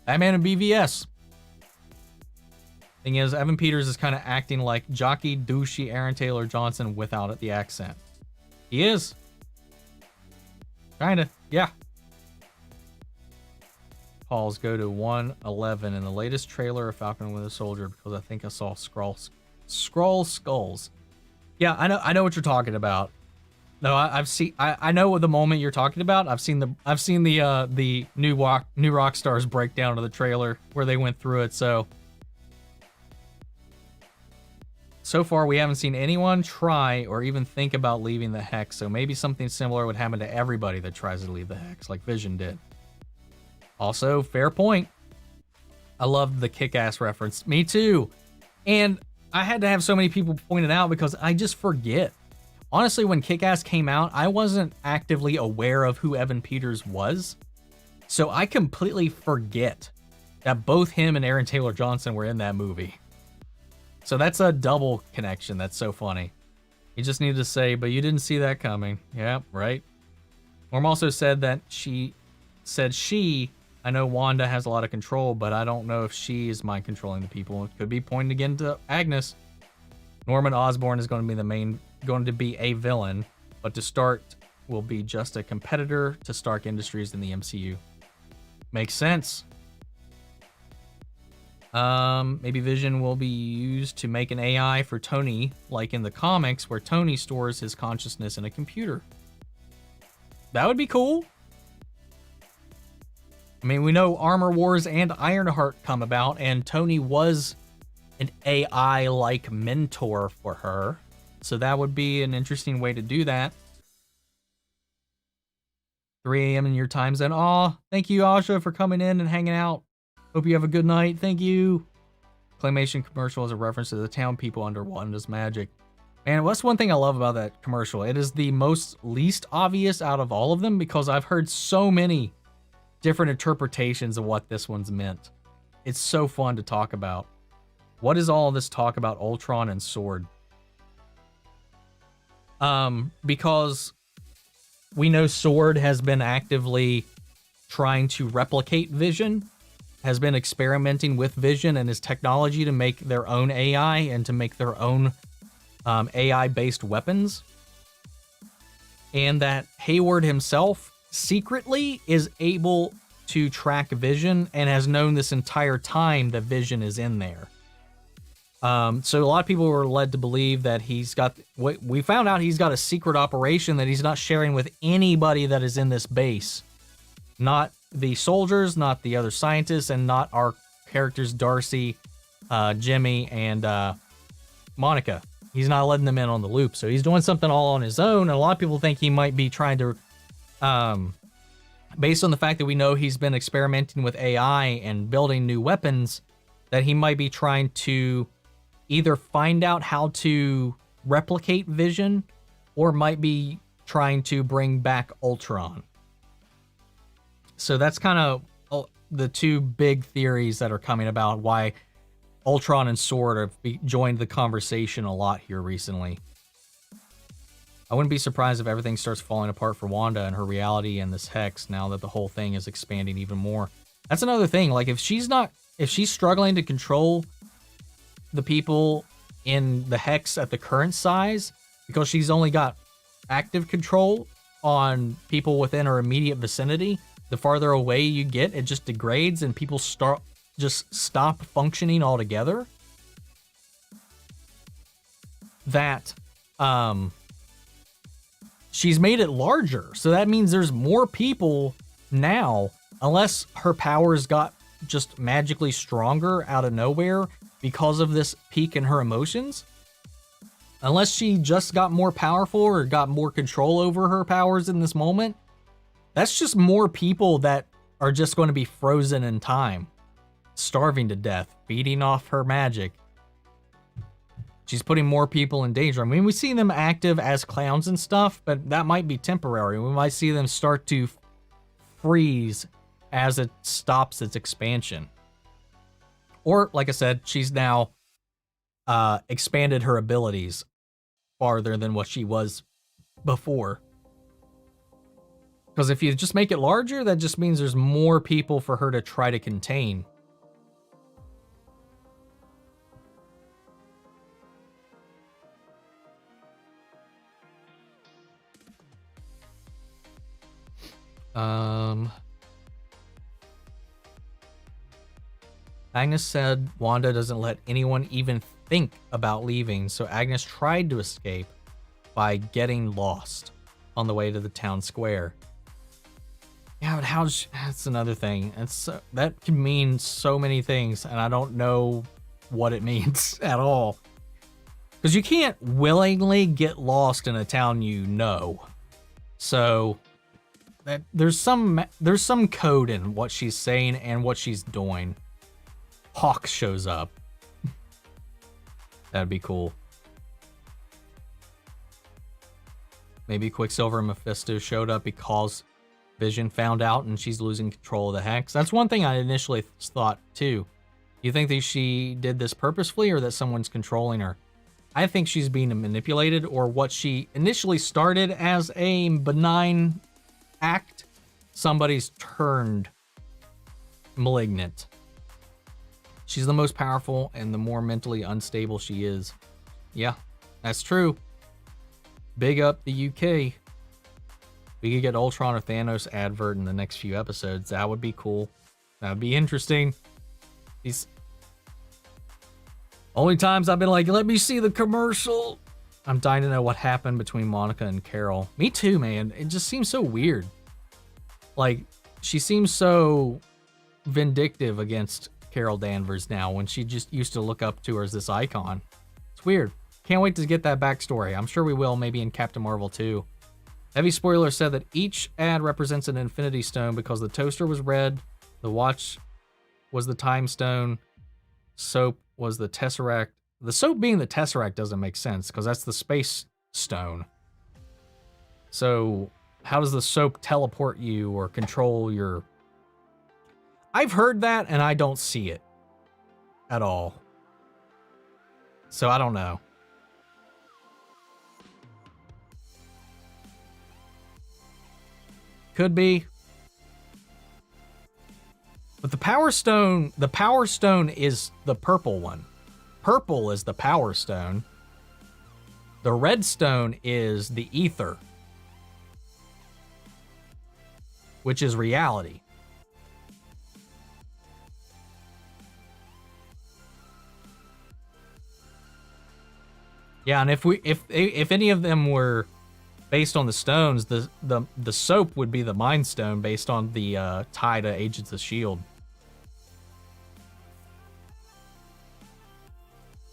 Batman and BVS. Thing is, Evan Peters is kind of acting like jockey, douchey Aaron Taylor Johnson without it, the accent. He is. Kinda, yeah. Calls go to 111 in the latest trailer of Falcon and Winter Soldier because I think I saw Skrull skulls. Yeah, I know what you're talking about. No, I know what the moment you're talking about. I've seen the new Rockstars breakdown of the trailer where they went through it. So far we haven't seen anyone try or even think about leaving the Hex. So maybe something similar would happen to everybody that tries to leave the Hex, like Vision did. Also, fair point. I loved the Kick-Ass reference. Me too. And I had to have so many people point it out because I just forget. Honestly, when Kick-Ass came out, I wasn't actively aware of who Evan Peters was. So I completely forget that both him and Aaron Taylor Johnson were in that movie. So that's a double connection. That's so funny. You just needed to say, but you didn't see that coming. Yeah, right. Norm also said that I know Wanda has a lot of control, but I don't know if she is mind controlling the people. It could be pointing again to Agnes. Norman Osborn is going to be a villain, but to start will be just a competitor to Stark Industries in the MCU. Makes sense. Maybe Vision will be used to make an AI for Tony, like in the comics where Tony stores his consciousness in a computer. That would be cool. I mean, we know Armor Wars and Ironheart come about, and Tony was an AI-like mentor for her. So that would be an interesting way to do that. 3 a.m. in your time zone. Aw, thank you, Asha, for coming in and hanging out. Hope you have a good night. Thank you. Claymation commercial is a reference to the town people under Wanda's magic. Man, what's one thing I love about that commercial? It is the least obvious out of all of them because I've heard so many different interpretations of what this one's meant. It's so fun to talk about. What is all this talk about Ultron and S.W.O.R.D? Because we know S.W.O.R.D has been actively trying to replicate Vision, has been experimenting with Vision and his technology to make their own AI and to make their own AI-based weapons. And that Hayward himself secretly is able to track Vision and has known this entire time that Vision is in there. So a lot of people were led to believe that we found out he's got a secret operation that he's not sharing with anybody that is in this base. Not the soldiers, not the other scientists, and not our characters Darcy, Jimmy, and Monica. He's not letting them in on the loop. So he's doing something all on his own. And a lot of people think he might be trying to, based on the fact that we know he's been experimenting with AI and building new weapons, that he might be trying to either find out how to replicate Vision or might be trying to bring back Ultron. So that's kind of the two big theories that are coming about why Ultron and S.W.O.R.D have joined the conversation a lot here recently. I wouldn't be surprised if everything starts falling apart for Wanda and her reality and this hex now that the whole thing is expanding even more. That's another thing. Like, if she's struggling to control the people in the hex at the current size because she's only got active control on people within her immediate vicinity, the farther away you get, it just degrades and people stop functioning altogether. That she's made it larger, so that means there's more people now, unless her powers got just magically stronger out of nowhere because of this peak in her emotions. Unless she just got more powerful or got more control over her powers in this moment, that's just more people that are just going to be frozen in time, starving to death, feeding off her magic. She's putting more people in danger. I mean, we see them active as clowns and stuff, but that might be temporary. We might see them start to freeze as it stops its expansion. Or, like I said, she's now expanded her abilities farther than what she was before. Because if you just make it larger, that just means there's more people for her to try to contain. Agnes said Wanda doesn't let anyone even think about leaving, so Agnes tried to escape by getting lost on the way to the town square. Yeah, but that's another thing. That can mean so many things, and I don't know what it means at all. Because you can't willingly get lost in a town you know. So there's some code in what she's saying and what she's doing. Hawk shows up. That'd be cool. Maybe Quicksilver and Mephisto showed up because Vision found out and she's losing control of the hex. That's one thing I initially thought too. You think that she did this purposefully or that someone's controlling her? I think she's being manipulated, or what she initially started as a benign act, somebody's turned malignant. She's the most powerful and the more mentally unstable she is. Yeah, that's true. Big up the UK. We could get Ultron or Thanos advert in the next few episodes. That would be cool. That would be interesting. These only times I've been like, let me see the commercial. I'm dying to know what happened between Monica and Carol. Me too, man. It just seems so weird. Like, she seems so vindictive against Carol Danvers now when she just used to look up to her as this icon. It's weird. Can't wait to get that backstory. I'm sure we will, maybe in Captain Marvel 2. Heavy Spoiler said that each ad represents an Infinity Stone because the toaster was red, the watch was the Time Stone, soap was the Tesseract. The soap being the Tesseract doesn't make sense because that's the Space Stone. So how does the soap teleport you or control your... I've heard that and I don't see it at all. So I don't know. Could be. But the Power Stone is the purple one. Purple is the Power Stone. The red stone is the Ether, which is reality. Yeah, and if any of them were based on the stones, the soap would be the Mind Stone based on the tie to Agents of S.W.O.R.D.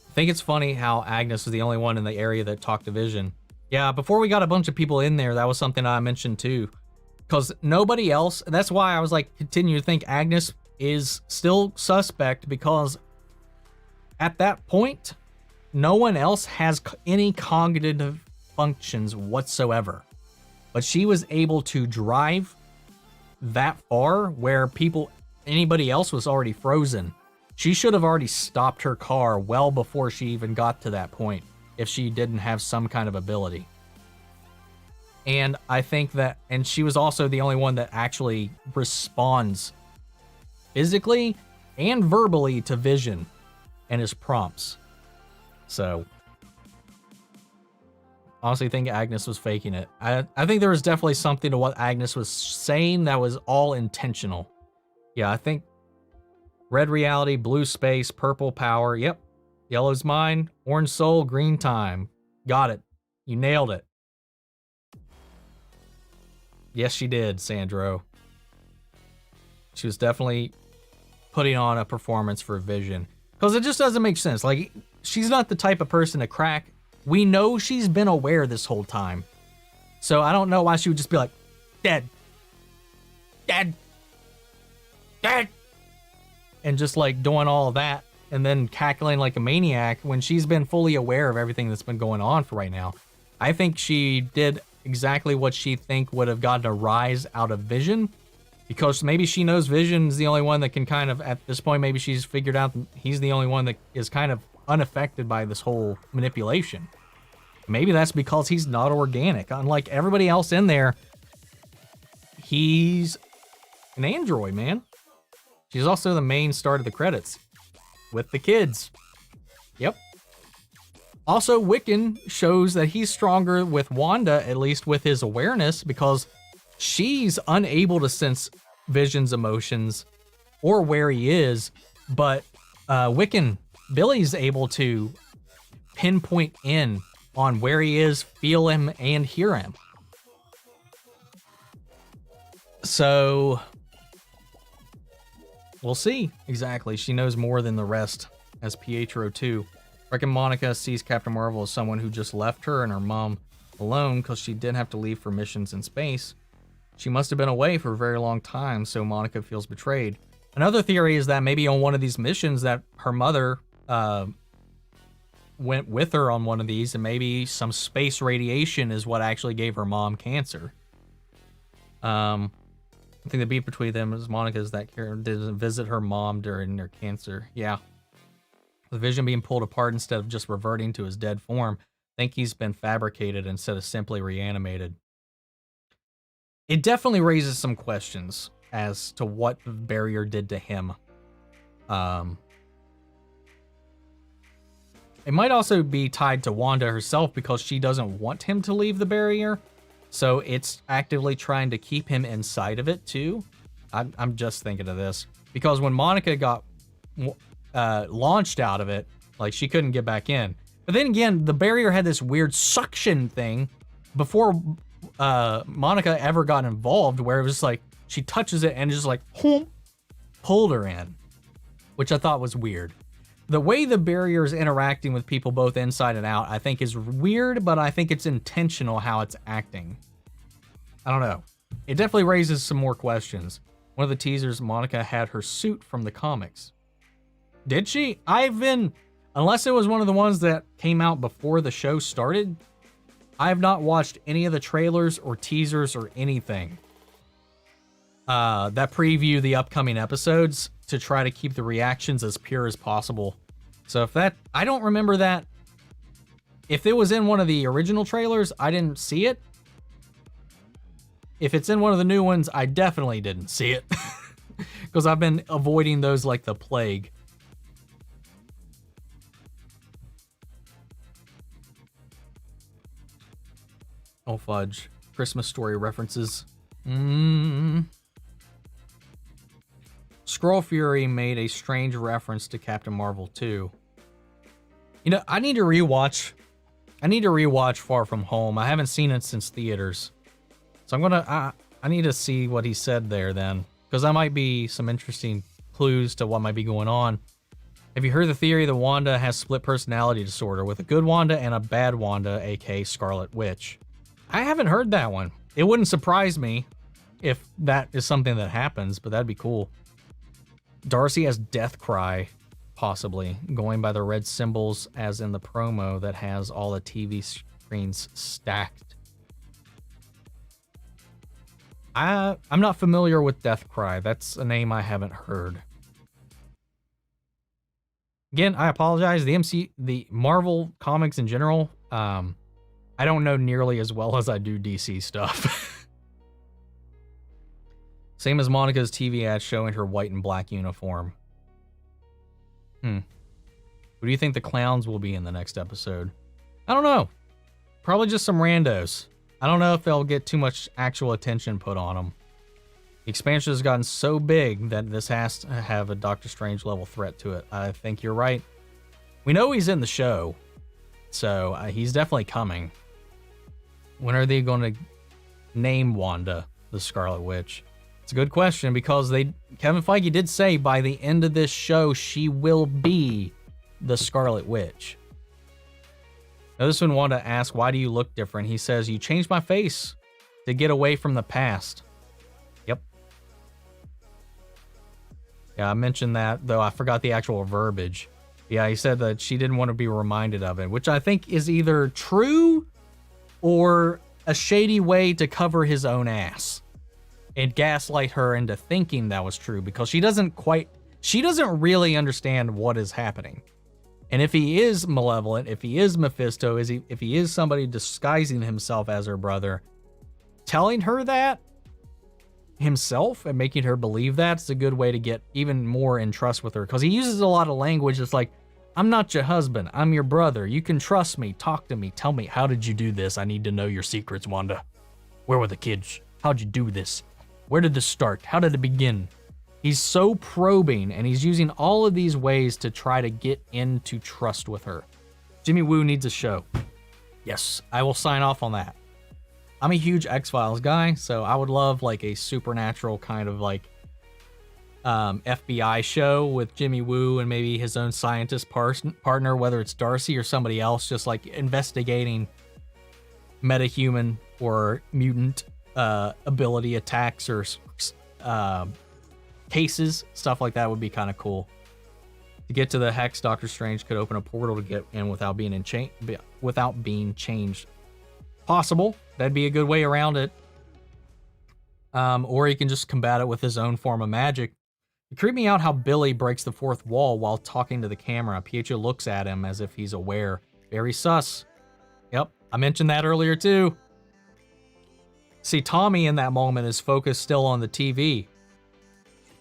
I think it's funny how Agnes was the only one in the area that talked to Vision. Yeah, before we got a bunch of people in there, that was something I mentioned too. Because nobody else, that's why I was like, continue to think Agnes is still suspect, because At that point, no one else has any cognitive functions whatsoever. But she was able to drive that far where anybody else was already frozen. She should have already stopped her car well before she even got to that point if she didn't have some kind of ability. And I think that, and she was also the only one that actually responds physically and verbally to Vision and his prompts. So, honestly think Agnes was faking it. I think there was definitely something to what Agnes was saying that was all intentional. Yeah, I think red reality, blue space, purple power. Yep. Yellow's mine, orange soul, green time. Got it. You nailed it. Yes, she did, Sandro. She was definitely putting on a performance for Vision. Because it just doesn't make sense. Like, she's not the type of person to crack. We know she's been aware this whole time. So I don't know why she would just be like, dead. Dead. Dead. And just like doing all of that and then cackling like a maniac when she's been fully aware of everything that's been going on for right now. I think she did exactly what she think would have gotten a rise out of Vision, because maybe she knows Vision's the only one that can kind of, at this point, maybe she's figured out he's the only one that is kind of unaffected by this whole manipulation. Maybe that's because he's not organic. Unlike everybody else in there, he's an android, man. She's also the main star of the credits with the kids. Yep. Also, Wiccan shows that he's stronger with Wanda, at least with his awareness, because she's unable to sense Vision's emotions or where he is, but Wiccan, Billy's able to pinpoint in on where he is, feel him, and hear him. So, we'll see. Exactly. She knows more than the rest, as Pietro too. Reckon Monica sees Captain Marvel as someone who just left her and her mom alone because she didn't have to leave for missions in space. She must have been away for a very long time, so Monica feels betrayed. Another theory is that maybe on one of these missions that her mother went with her on one of these, and maybe some space radiation is what actually gave her mom cancer. I think the beef between them is Monica's that Karen didn't visit her mom during her cancer. Yeah. The Vision being pulled apart instead of just reverting to his dead form. I think he's been fabricated instead of simply reanimated. It definitely raises some questions as to what the barrier did to him. It might also be tied to Wanda herself because she doesn't want him to leave the barrier. So it's actively trying to keep him inside of it too. I'm just thinking of this. Because when Monica got launched out of it, like she couldn't get back in. But then again, the barrier had this weird suction thing before Monica ever got involved, where it was like she touches it and just like pulled her in, which I thought was weird. The way the barrier is interacting with people both inside and out, I think is weird, but I think it's intentional how it's acting. I don't know. It definitely raises some more questions. One of the teasers, Monica had her suit from the comics. Did she? Unless it was one of the ones that came out before the show started, I have not watched any of the trailers or teasers or anything that preview the upcoming episodes to try to keep the reactions as pure as possible. So I don't remember that. If it was in one of the original trailers, I didn't see it. If it's in one of the new ones, I definitely didn't see it. Because I've been avoiding those like the plague. Oh, fudge. Christmas Story references. Skrull Fury made a strange reference to Captain Marvel 2. You know, I need to rewatch Far From Home. I haven't seen it since theaters. So I need to see what he said there then. Because that might be some interesting clues to what might be going on. Have you heard the theory that Wanda has split personality disorder with a good Wanda and a bad Wanda, aka Scarlet Witch? I haven't heard that one. It wouldn't surprise me if that is something that happens, but that'd be cool. Darcy has Death Cry. possibly, going by the red symbols as in the promo that has all the TV screens stacked. I'm not familiar with Deathcry. That's a name I haven't heard. Again, I apologize. The Marvel comics in general, I don't know nearly as well as I do DC stuff. Same as Monica's TV ad showing her white and black uniform. Who do you think the clowns will be in the next episode? I don't know. Probably just some randos. I don't know if they'll get too much actual attention put on them. The expansion has gotten so big that this has to have a Doctor Strange level threat to it. I think you're right. We know he's in the show, so he's definitely coming. When are they going to name Wanda the Scarlet Witch? It's a good question because Kevin Feige did say by the end of this show she will be the Scarlet Witch. Now this one, Wanda asks, why do you look different? He says, you changed my face to get away from the past. Yep. Yeah, I mentioned that, though I forgot the actual verbiage. Yeah, he said that she didn't want to be reminded of it, which I think is either true or a shady way to cover his own ass and gaslight her into thinking that was true because she doesn't really understand what is happening. And if he is malevolent, if he is Mephisto, if he is somebody disguising himself as her brother, telling her that himself and making her believe that's a good way to get even more in trust with her. Because he uses a lot of language that's like, I'm not your husband, I'm your brother. You can trust me, talk to me, tell me, how did you do this? I need to know your secrets, Wanda. Where were the kids? How'd you do this? Where did this start? How did it begin? He's so probing, and he's using all of these ways to try to get into trust with her. Jimmy Woo needs a show. Yes, I will sign off on that. I'm a huge X-Files guy, so I would love like a supernatural kind of like FBI show with Jimmy Woo and maybe his own scientist partner, whether it's Darcy or somebody else, just like investigating metahuman or mutant ability attacks or cases, stuff like that would be kind of cool. To get to the Hex, Doctor Strange could open a portal to get in without being changed. Possible. That'd be a good way around it. Or he can just combat it with his own form of magic. It creeped me out how Billy breaks the fourth wall while talking to the camera. Pietro looks at him as if he's aware. Very sus. Yep, I mentioned that earlier too. See, Tommy in that moment is focused still on the TV,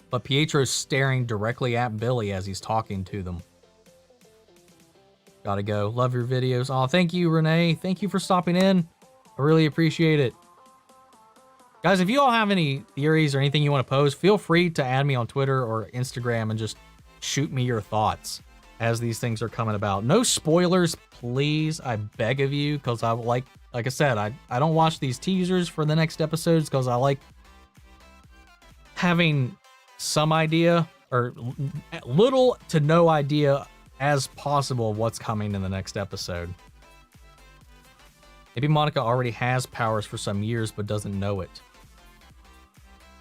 but Pietro's staring directly at Billy as he's talking to them. Gotta go. Love your videos. Oh, thank you, Renee. Thank you for stopping in. I really appreciate it. Guys, if you all have any theories or anything you want to pose, feel free to add me on Twitter or Instagram and just shoot me your thoughts as these things are coming about. No spoilers, please. I beg of you, because I like I said, I don't watch these teasers for the next episodes because I like having some idea or little to no idea as possible of what's coming in the next episode. Maybe Monica already has powers for some years but doesn't know it.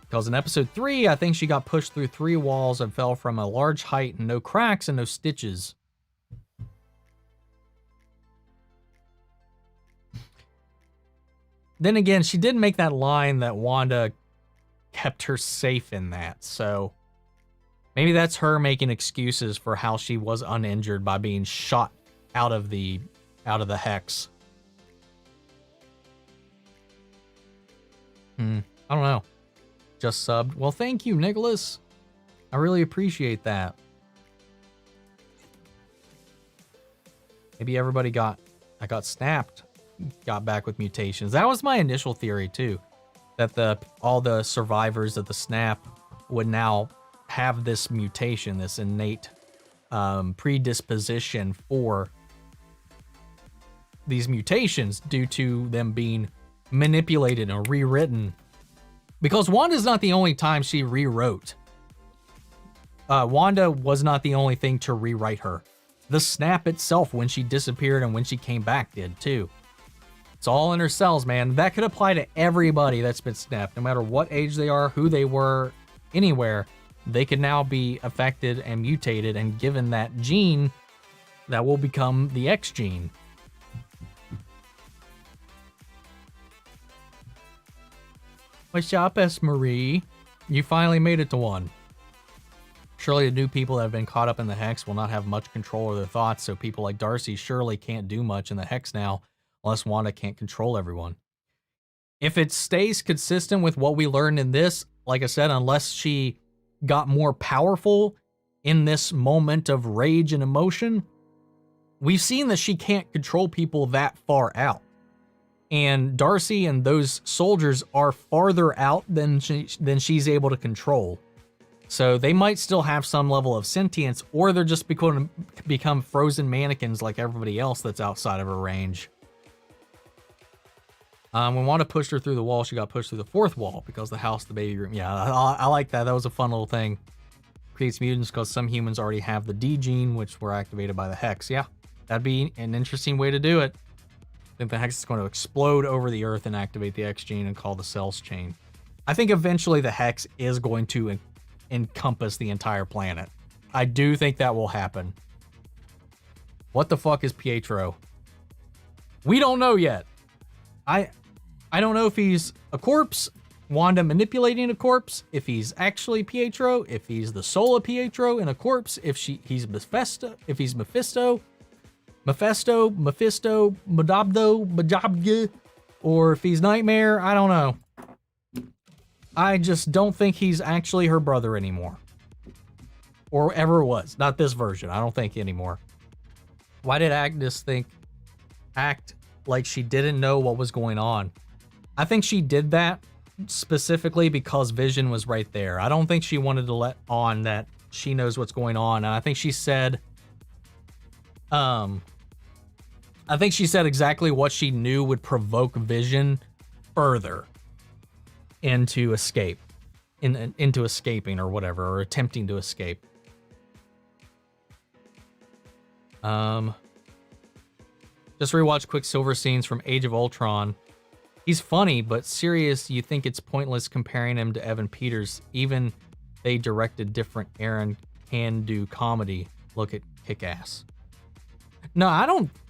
Because in episode 3, I think she got pushed through 3 walls and fell from a large height and no cracks and no stitches. Then again, she did make that line that Wanda kept her safe in that, so maybe that's her making excuses for how she was uninjured by being shot out of the hex. I don't know. Just subbed. Well, thank you, Nicholas. I really appreciate that. Maybe everybody I got snapped, got back with mutations. That was my initial theory too, that all the survivors of the snap would now have this mutation, this innate predisposition for these mutations due to them being manipulated and rewritten. Because Wanda's not the only time she rewrote. Wanda was not the only thing to rewrite her. The snap itself, when she disappeared and when she came back, did too. It's all in her cells, man. That could apply to everybody that's been snapped, no matter what age they are, who they were, anywhere. they could now be affected and mutated and given that gene that will become the X gene. What's up, S. Marie? You finally made it to 1. Surely the new people that have been caught up in the Hex will not have much control of their thoughts, so people like Darcy surely can't do much in the Hex now, unless Wanda can't control everyone. If it stays consistent with what we learned in this, like I said, unless she got more powerful in this moment of rage and emotion, we've seen that she can't control people that far out. And Darcy and those soldiers are farther out than she's able to control. So they might still have some level of sentience, or they're just become frozen mannequins like everybody else that's outside of her range. When Wanda pushed her through the wall, she got pushed through the 4th wall because the house, the baby room. Yeah, I like that. That was a fun little thing. Creates mutants because some humans already have the D gene, which were activated by the Hex. Yeah, that'd be an interesting way to do it. I think the Hex is going to explode over the Earth and activate the X gene and call the cells chain. I think eventually the Hex is going to encompass the entire planet. I do think that will happen. What the fuck is Pietro? We don't know yet. I don't know if he's a corpse, Wanda manipulating a corpse, if he's actually Pietro, if he's the soul of Pietro in a corpse, if he's Mephisto, if he's Mephisto, Madabdo, or if he's Nightmare. I don't know. I just don't think he's actually her brother anymore. Or ever was. Not this version. I don't think anymore. Why did Agnes act like she didn't know what was going on? I think she did that specifically because Vision was right there. I don't think she wanted to let on that she knows what's going on. And I think she said, exactly what she knew would provoke Vision further into into escaping or whatever, or attempting to escape. Just rewatch Quicksilver scenes from Age of Ultron. He's funny, but serious. You think it's pointless comparing him to Evan Peters. Even they directed different Aaron can do comedy. Look at Kick-Ass. No, I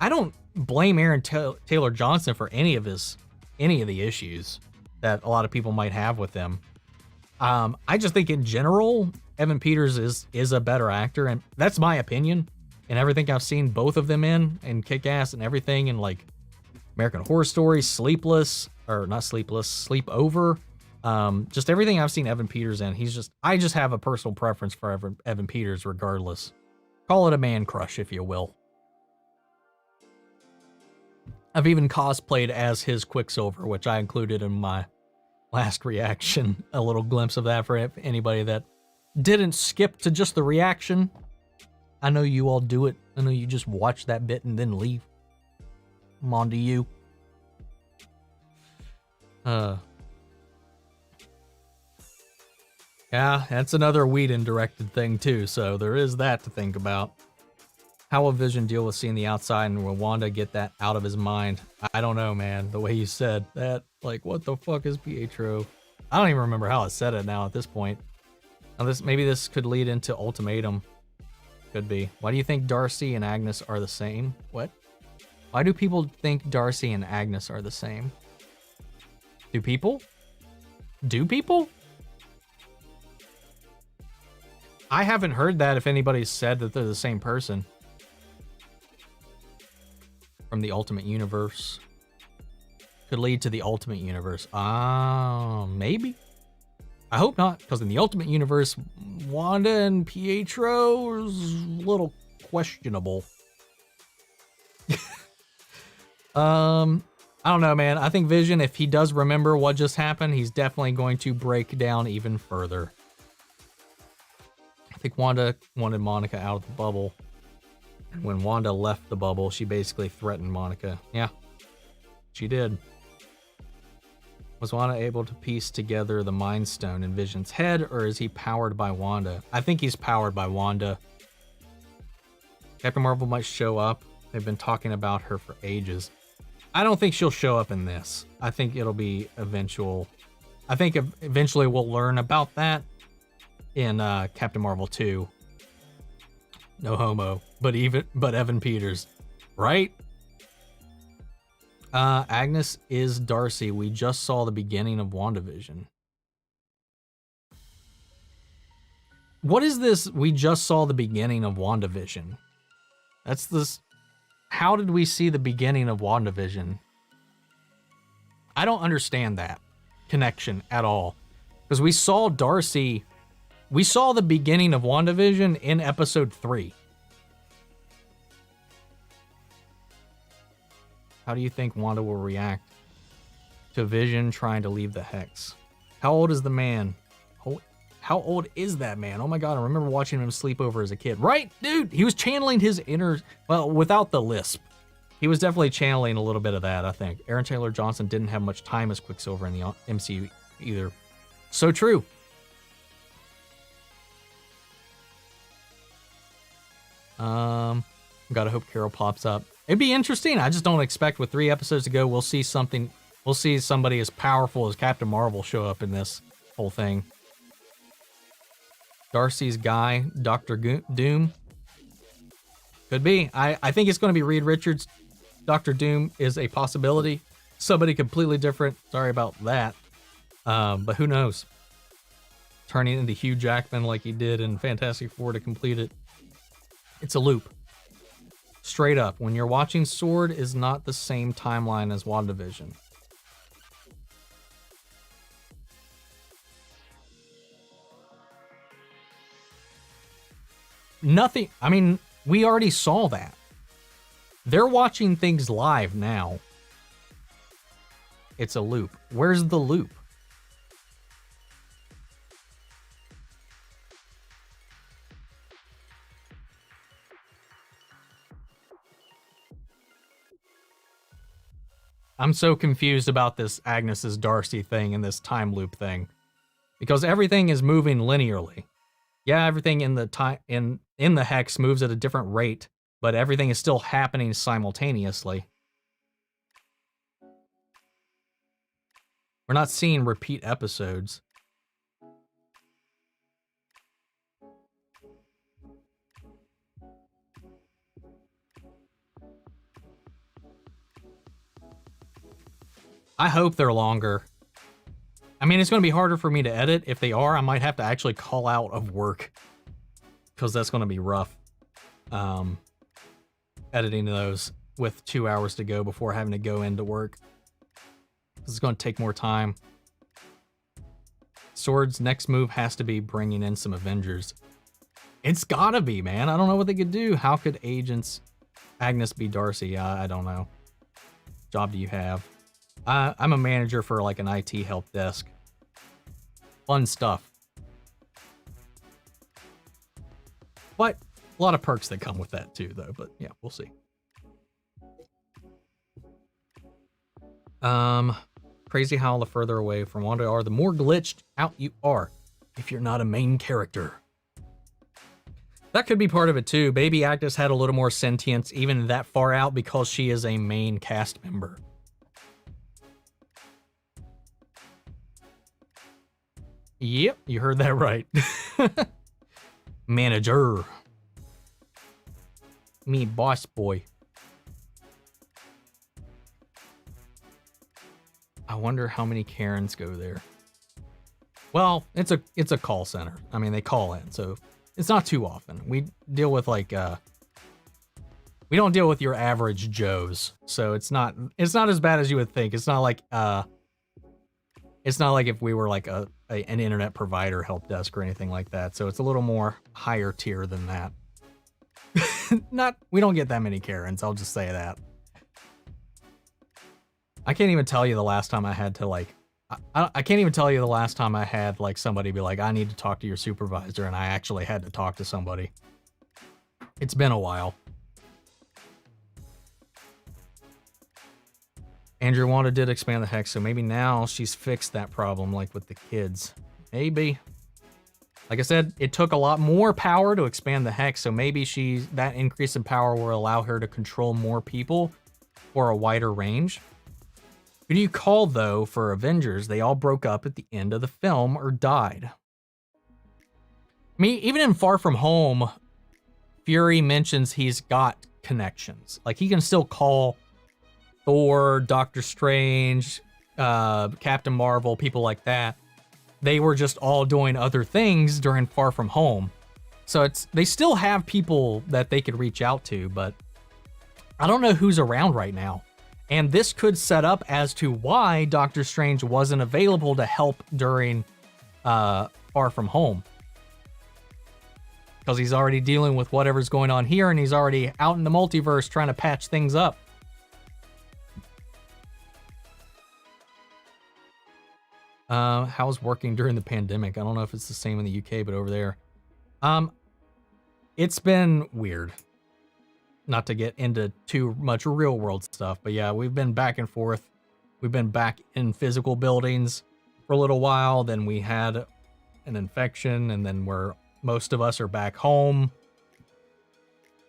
don't blame Aaron Taylor Johnson for any of the issues that a lot of people might have with him. I just think in general, Evan Peters is a better actor, and that's my opinion. And everything I've seen both of them in Kick-Ass and everything, and like American Horror Story, Sleepless, or not Sleepless, Sleepover. Just everything I've seen Evan Peters in, I just have a personal preference for Evan Peters regardless. Call it a man crush, if you will. I've even cosplayed as his Quicksilver, which I included in my last reaction. A little glimpse of that for anybody that didn't skip to just the reaction. I know you all do it. I know you just watch that bit and then leave. I'm on to you. Yeah, that's another Whedon directed thing too, so there is that to think about. How will Vision deal with seeing the outside, and will Wanda get that out of his mind? I don't know, man. The way you said that, like, what the fuck is Pietro? I don't even remember how I said it now at this point. Now maybe this could lead into Ultimatum. Could be. Why do you think Darcy and Agnes are the same? What? Why do people think Darcy and Agnes are the same? Do people? Do people? I haven't heard that if anybody's said that they're the same person. From the Ultimate Universe. Could lead to the Ultimate Universe. Maybe? I hope not, because in the Ultimate Universe, Wanda and Pietro is a little questionable. I don't know, man. I think Vision, if he does remember what just happened, he's definitely going to break down even further. I think Wanda wanted Monica out of the bubble. When Wanda left the bubble, she basically threatened Monica. Yeah, she did. Was Wanda able to piece together the Mind Stone in Vision's head, or is he powered by Wanda? I think he's powered by Wanda. Captain Marvel might show up. They've been talking about her for ages. I don't think she'll show up in this. I think it'll be eventual. I think eventually we'll learn about that. in Captain Marvel 2. No homo, but Evan Peters, right? Agnes is Darcy. We just saw the beginning of WandaVision. What is this? We just saw the beginning of WandaVision. That's this. How did we see the beginning of WandaVision? I don't understand that connection at all. Because we saw Darcy. We saw the beginning of WandaVision in episode 3. How do you think Wanda will react to Vision trying to leave the Hex? How old is the man? How old is that man? Oh my god, I remember watching him sleep over as a kid. Right, dude? He was channeling his inner... Well, without the lisp. He was definitely channeling a little bit of that, I think. Aaron Taylor Johnson didn't have much time as Quicksilver in the MCU either. So true. Gotta hope Carol pops up. It'd be interesting. I just don't expect with 3 episodes to go, we'll see something. We'll see somebody as powerful as Captain Marvel show up in this whole thing. Darcy's guy, Dr. Doom. Could be. I think it's going to be Reed Richards. Dr. Doom is a possibility. Somebody completely different. Sorry about that. But who knows? Turning into Hugh Jackman like he did in Fantastic Four to complete it. It's a loop. Straight up. When you're watching S.W.O.R.D. is not the same timeline as WandaVision. Nothing. I mean, we already saw that. They're watching things live now. It's a loop. Where's the loop? I'm so confused about this Agnes' Darcy thing and this time loop thing. Because everything is moving linearly. Yeah, everything in the time in the Hex moves at a different rate, but everything is still happening simultaneously. We're not seeing repeat episodes. I hope they're longer. I mean, it's going to be harder for me to edit. If they are, I might have to actually call out of work. Because that's going to be rough. Editing those with 2 hours to go before having to go into work. This is going to take more time. S.W.O.R.D's next move has to be bringing in some Avengers. It's gotta be, man. I don't know what they could do. How could Agnes be Darcy? I don't know. Job do you have? I'm a manager for like an IT help desk. Fun stuff. But a lot of perks that come with that too, though. But yeah, we'll see. Crazy how the further away from Wanda you are, the more glitched out you are if you're not a main character. That could be part of it too. Baby Agnes had a little more sentience even that far out because she is a main cast member. Yep, you heard that right. Manager. Me boss boy. I wonder how many Karens go there. Well, it's a call center. I mean, they call in, so it's not too often. We deal with like we don't deal with your average Joes, so it's not as bad as you would think. It's not like if we were like an internet provider help desk or anything like that. So it's a little more higher tier than that. We don't get that many Karens. I'll just say that. I can't even tell you the last time I had to like, I can't even tell you the last time I had like somebody be like, I need to talk to your supervisor, and I actually had to talk to somebody. It's been a while. Andrew Wanda did expand the Hex, so maybe now she's fixed that problem, like with the kids. Maybe. Like I said, it took a lot more power to expand the Hex, so maybe that increase in power will allow her to control more people for a wider range. Who do you call, though, for Avengers? They all broke up at the end of the film or died. Even in Far From Home, Fury mentions he's got connections. Like, he can still call Thor, Doctor Strange, Captain Marvel, people like that. They were just all doing other things during Far From Home. So they still have people that they could reach out to, but I don't know who's around right now. And this could set up as to why Doctor Strange wasn't available to help during Far From Home. Because he's already dealing with whatever's going on here, and he's already out in the multiverse trying to patch things up. How's working during the pandemic? I don't know if it's the same in the UK, but over there. It's been weird. Not to get into too much real world stuff, but yeah, we've been back and forth. We've been back in physical buildings for a little while, then we had an infection, and then most of us are back home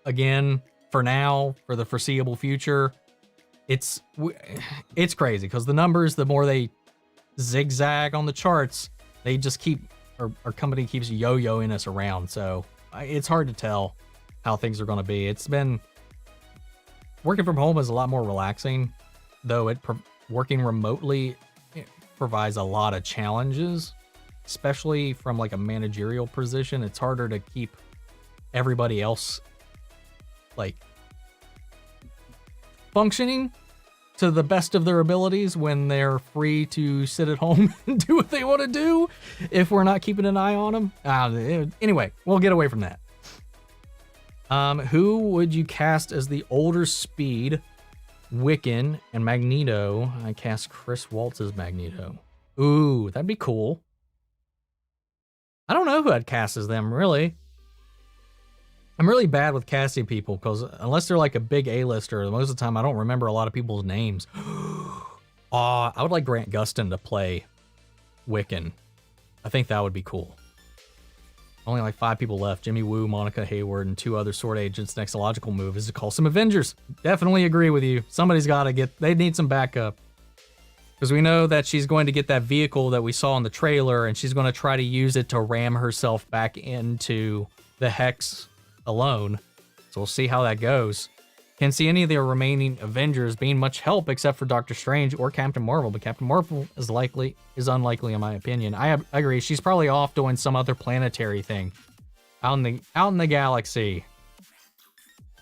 again for now, for the foreseeable future. It's crazy because the numbers, the more they zigzag on the charts, they just our company keeps yo-yoing us around. So it's hard to tell how things are going to be. It's been working from home is a lot more relaxing, though working remotely provides a lot of challenges, especially from like a managerial position. It's harder to keep everybody else like functioning to the best of their abilities when they're free to sit at home and do what they want to do if we're not keeping an eye on them. Anyway, we'll get away from that. Who would you cast as the older Speed, Wiccan, and Magneto? I cast Chris Waltz as Magneto. Ooh, that'd be cool. I don't know who I'd cast as them, really. I'm really bad with casting people because unless they're like a big A-lister, most of the time I don't remember a lot of people's names. I would like Grant Gustin to play Wiccan. I think that would be cool. Only like 5 people left. Jimmy Woo, Monica Hayward, and 2 other S.W.O.R.D agents. Next logical move is to call some Avengers. Definitely agree with you. Somebody's got to they need some backup. Because we know that she's going to get that vehicle that we saw in the trailer, and she's going to try to use it to ram herself back into the Hex alone. So we'll see how that goes. Can't see any of the remaining Avengers being much help except for Doctor Strange or Captain Marvel, but Captain Marvel is unlikely in my opinion. I agree. She's probably off doing some other planetary thing out in the galaxy.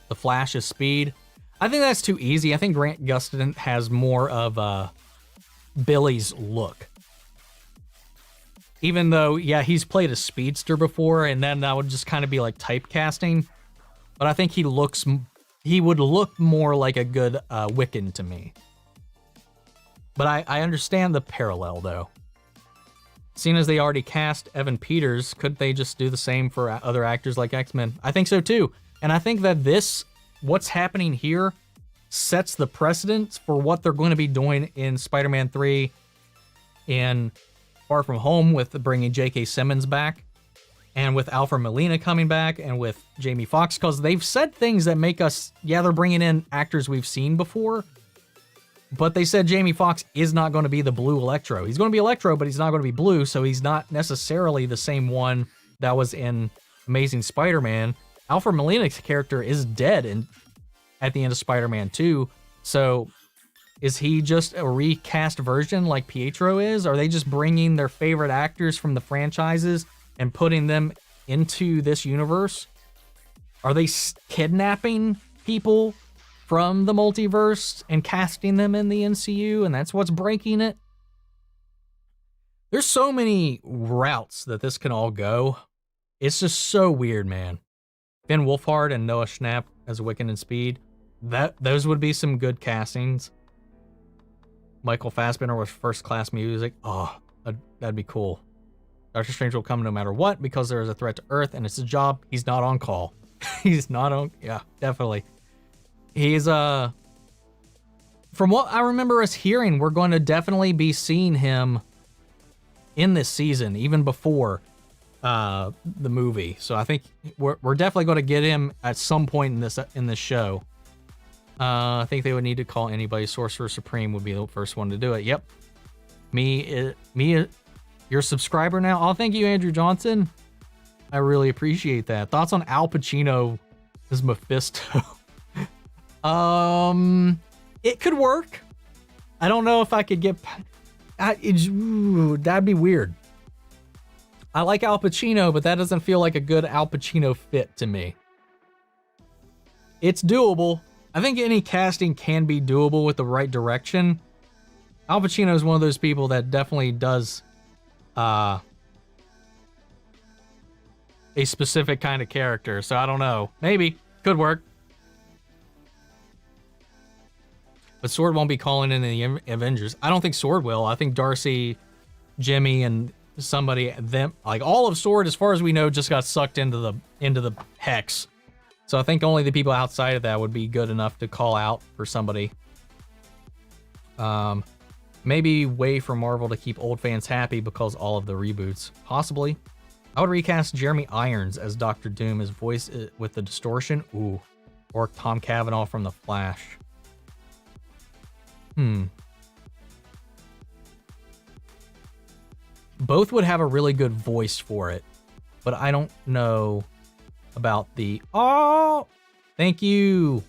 The Flash is Speed. I think that's too easy. I think Grant Gustin has more of Billy's look. Even though, yeah, he's played a speedster before, and then that would just kind of be like typecasting. But I think he would look more like a good Wiccan to me. But I understand the parallel, though. Seeing as they already cast Evan Peters, could they just do the same for other actors like X-Men? I think so, too. And I think that what's happening here, sets the precedence for what they're going to be doing in Spider-Man 3 and Far From Home with bringing J.K. Simmons back. And with Alfred Molina coming back, and with Jamie Foxx, because they've said things that make us, yeah, they're bringing in actors we've seen before, but they said Jamie Foxx is not going to be the blue Electro. He's going to be Electro, but he's not going to be blue, so he's not necessarily the same one that was in Amazing Spider-Man. Alfred Molina's character is dead at the end of Spider-Man 2, so is he just a recast version like Pietro is? Are they just bringing their favorite actors from the franchises and putting them into this universe? Are they kidnapping people from the multiverse and casting them in the MCU, and that's what's breaking it? There's so many routes that this can all go. It's just so weird, man. Finn Wolfhard and Noah Schnapp as Wiccan and Speed. Those would be some good castings. Michael Fassbender with First Class Music. Oh, that'd be cool. Doctor Strange will come no matter what because there is a threat to Earth and it's his job. He's not on call. He's not on... Yeah, definitely. He's, from what I remember us hearing, we're going to definitely be seeing him in this season, even before the movie. So I think we're definitely going to get him at some point in this show. I think they would need to call anybody. Sorcerer Supreme would be the first one to do it. Yep. Me, you're a subscriber now? Oh, thank you, Andrew Johnson. I really appreciate that. Thoughts on Al Pacino as Mephisto? It could work. I don't know if I could get... that'd be weird. I like Al Pacino, but that doesn't feel like a good Al Pacino fit to me. It's doable. I think any casting can be doable with the right direction. Al Pacino is one of those people that definitely does a specific kind of character, so I don't know. Maybe. Could work. But S.W.O.R.D won't be calling in the Avengers. I don't think S.W.O.R.D will. I think Darcy, Jimmy, and somebody, them, like all of S.W.O.R.D, as far as we know, just got sucked into the hex. So I think only the people outside of that would be good enough to call out for somebody. Maybe way for Marvel to keep old fans happy because all of the reboots. Possibly. I would recast Jeremy Irons as Dr. Doom, his voice with the distortion. Ooh. Or Tom Cavanaugh from The Flash. Both would have a really good voice for it, but I don't know about the... Oh! Thank you!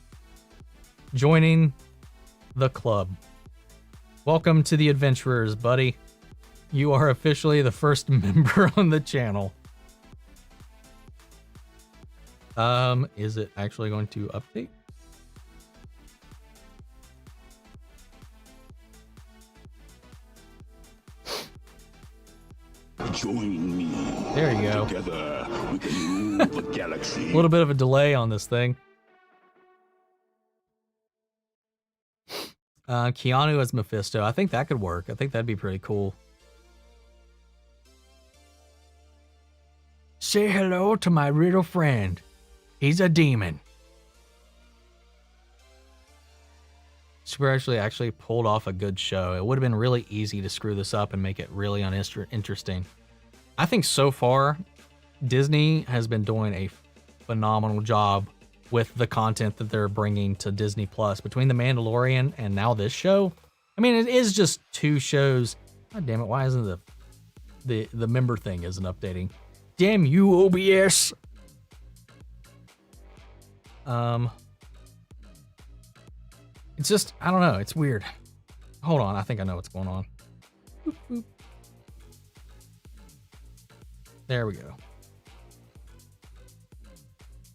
Joining the club. Welcome to the Adventurers, buddy. You are officially the first member on the channel. Is it actually going to update? Join me. There you go. Together we can move the galaxy. A little bit of a delay on this thing. Keanu as Mephisto. I think that could work. I think that'd be pretty cool. Say hello to my little friend. He's a demon. S.W.O.R.D actually pulled off a good show. It would have been really easy to screw this up and make it really uninteresting. I think so far, Disney has been doing a phenomenal job with the content that they're bringing to Disney Plus. Between The Mandalorian and now this show, I mean, it is just 2 shows. God damn it, why isn't the member thing isn't updating? Damn you, OBS! It's just, I don't know, it's weird. Hold on, I think I know what's going on. Boop, boop. There we go.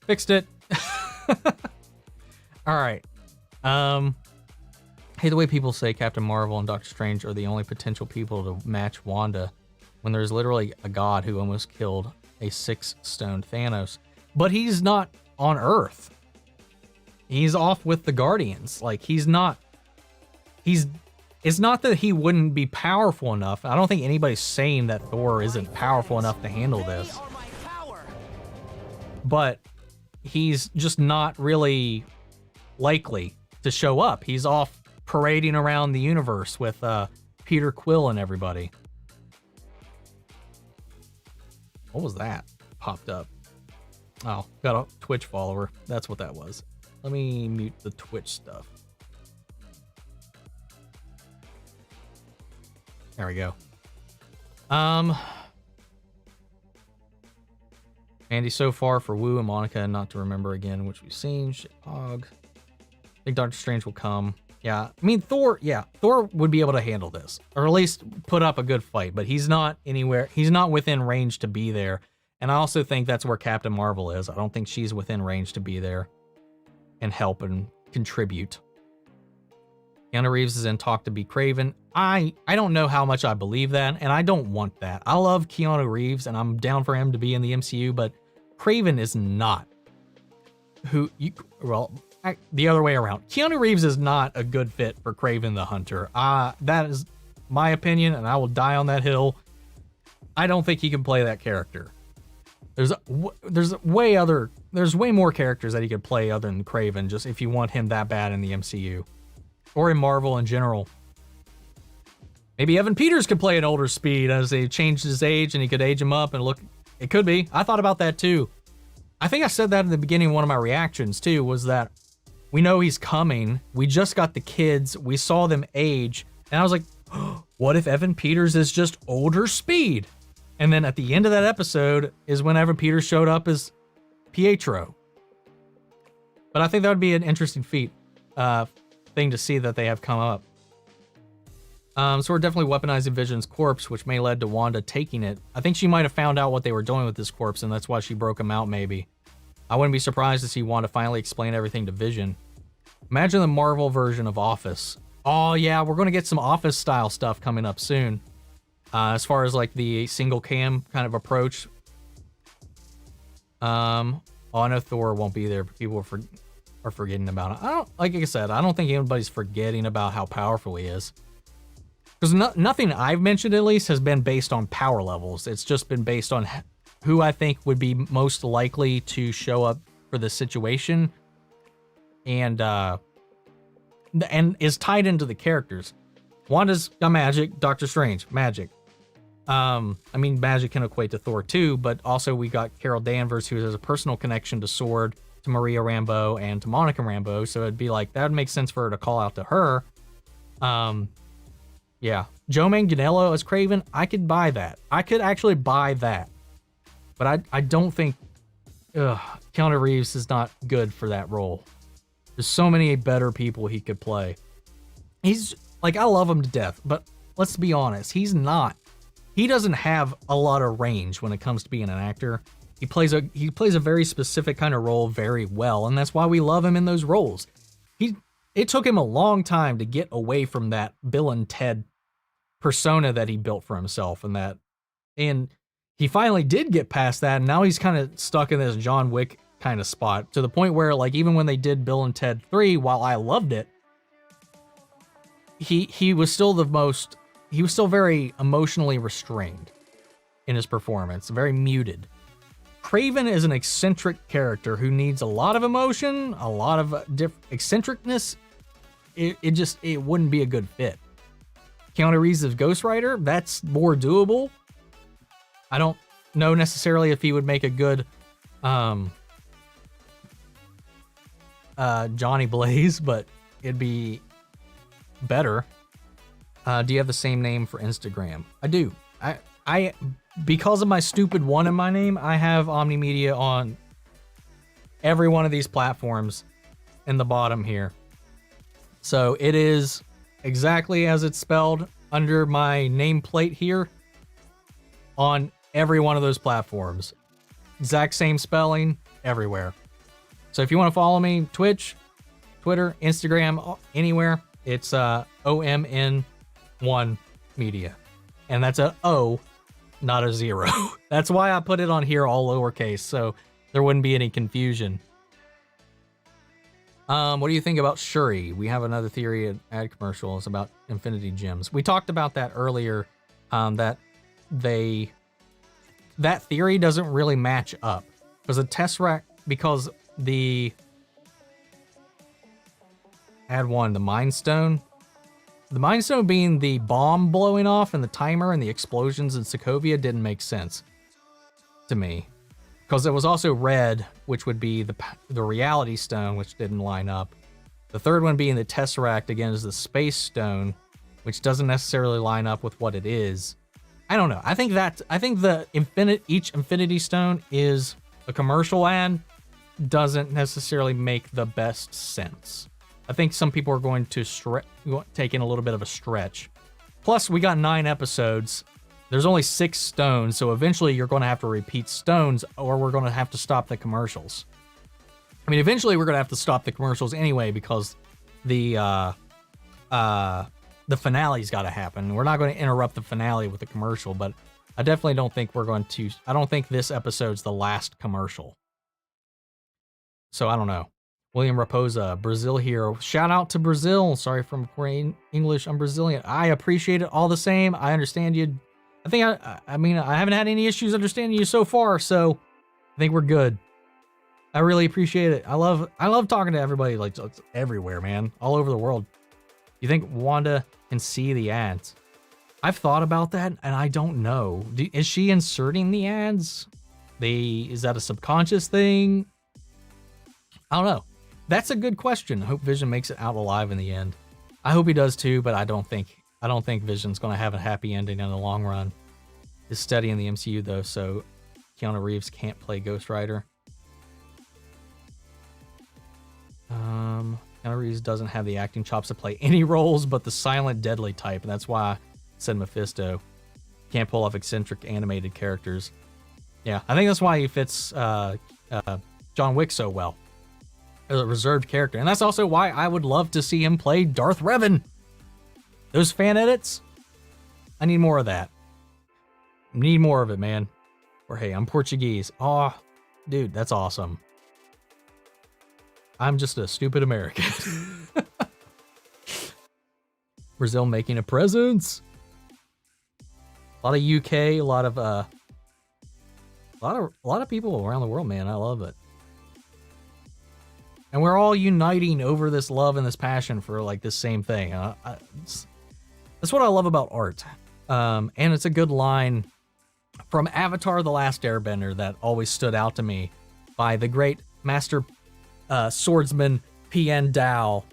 Fixed it. All right. Hey, the way people say Captain Marvel and Doctor Strange are the only potential people to match Wanda when there's literally a god who almost killed a 6-stone Thanos. But he's not on Earth. He's off with the Guardians. Like, it's not that he wouldn't be powerful enough. I don't think anybody's saying that Thor isn't powerful enough to handle this. But he's just not really likely to show up. He's off parading around the universe with Peter Quill and everybody. What was that? Popped up. Oh, got a Twitch follower. That's what that was. Let me mute the Twitch stuff. There we go. Andy so far for Wu and Monica and Not to Remember Again, which we've seen. Shitpog. I think Doctor Strange will come. Yeah, I mean, Thor would be able to handle this, or at least put up a good fight, but he's not anywhere. He's not within range to be there. And I also think that's where Captain Marvel is. I don't think she's within range to be there and help and contribute. Keanu Reeves is in talk to be Kraven. I don't know how much I believe that, and I don't want that. I love Keanu Reeves, and I'm down for him to be in the MCU, but Kraven is not. The other way around. Keanu Reeves is not a good fit for Kraven the Hunter. That is my opinion, and I will die on that hill. I don't think he can play that character. There's way more characters that he could play other than Kraven, just if you want him that bad in the MCU. Or in Marvel in general. Maybe Evan Peters could play an older Speed as they changed his age and he could age him up and look. It could be. I thought about that too. I think I said that in the beginning of one of my reactions too, was that we know he's coming. We just got the kids. We saw them age. And I was like, oh, what if Evan Peters is just older Speed? And then at the end of that episode is whenever Peter showed up as Pietro. But I think that would be an interesting thing to see that they have come up. So we're definitely weaponizing Vision's corpse, which may lead to Wanda taking it. I think she might have found out what they were doing with this corpse, and that's why she broke him out, maybe. I wouldn't be surprised to see Wanda finally explain everything to Vision. Imagine the Marvel version of Office. Oh, yeah, we're going to get some Office-style stuff coming up soon. As far as, like, the single-cam kind of approach. Oh, I know Thor won't be there, but people are forgetting about it. Like I said, I don't think anybody's forgetting about how powerful he is. Because nothing I've mentioned, at least, has been based on power levels. It's just been based on who I think would be most likely to show up for the situation. And is tied into the characters. Wanda's got magic. Doctor Strange, magic. I mean, magic can equate to Thor too, but also we got Carol Danvers, who has a personal connection to S.W.O.R.D, to Maria Rambeau, and to Monica Rambeau. So it'd be like, that would make sense for her to call out to her. Yeah. Joe Manganiello as Kraven, I could buy that. I could actually buy that. But I don't think Keanu Reeves is not good for that role. There's so many better people he could play. He's, like, I love him to death, but let's be honest, he doesn't have a lot of range when it comes to being an actor. He plays a very specific kind of role very well, and that's why we love him in those roles. It took him a long time to get away from that Bill and Ted persona that he built for himself, and he finally did get past that, and now he's kind of stuck in this John Wick kind of spot, to the point where, like, even when they did Bill and Ted 3, while I loved it, he was still very emotionally restrained in his performance, very muted. Kraven is an eccentric character who needs a lot of emotion, a lot of eccentricness. It wouldn't be a good fit. Keanu Reeves as Ghost Rider, that's more doable. I don't know necessarily if he would make a good Johnny Blaze, but it'd be better. Do you have the same name for Instagram? I do. I because of my stupid one in my name, I have Omnimedia on every one of these platforms in the bottom here. So it is exactly as it's spelled under my nameplate here on every one of those platforms. Exact same spelling everywhere. So if you want to follow me, Twitch, Twitter, Instagram, anywhere, it's OMN1 Media. And that's a O, not a 0. That's why I put it on here all lowercase, so there wouldn't be any confusion. What do you think about Shuri? We have another theory ad commercial. It's about Infinity Gems. We talked about that earlier, that theory doesn't really match up. Because the Tesseract, because the the Mind Stone. The Mind Stone being the bomb blowing off and the timer and the explosions in Sokovia didn't make sense to me. Because it was also red, which would be the Reality Stone, which didn't line up. The third one being the Tesseract, again, is the Space Stone, which doesn't necessarily line up with what it is. I don't know. I think each Infinity Stone is a commercial ad, doesn't necessarily make the best sense. I think some people are going to take in a little bit of a stretch. Plus, we got 9 episodes. There's only 6 stones, so eventually you're going to have to repeat stones, or we're going to have to stop the commercials. I mean, eventually we're going to have to stop the commercials anyway, because the finale's got to happen. We're not going to interrupt the finale with a commercial, but I definitely don't think I don't think this episode's the last commercial. So I don't know. William Raposa, Brazil hero. Shout out to Brazil. Sorry from Korean English. I'm Brazilian. I appreciate it all the same. I understand you. I mean, I haven't had any issues understanding you so far, so I think we're good. I really appreciate it. I love talking to everybody, like, everywhere, man. All over the world. You think Wanda can see the ads? I've thought about that, and I don't know. Is she inserting the ads? Is that a subconscious thing? I don't know. That's a good question. I hope Vision makes it out alive in the end. I hope he does too, but I don't think Vision's going to have a happy ending in the long run. is steady in the MCU though, so Keanu Reeves can't play Ghost Rider. Keanu Reeves doesn't have the acting chops to play any roles but the silent, deadly type, and that's why I said Mephisto. Can't pull off eccentric animated characters. Yeah, I think that's why he fits John Wick so well. As a reserved character. And that's also why I would love to see him play Darth Revan. Those fan edits, I need more of that. Need more of it, man. Or hey, I'm Portuguese. Oh, dude, that's awesome. I'm just a stupid American. Brazil making a presence. A lot of UK, a lot of people around the world, man. I love it. And we're all uniting over this love and this passion for like this same thing. That's what I love about art. And it's a good line from Avatar: The Last Airbender that always stood out to me by the great master swordsman Pian Dao.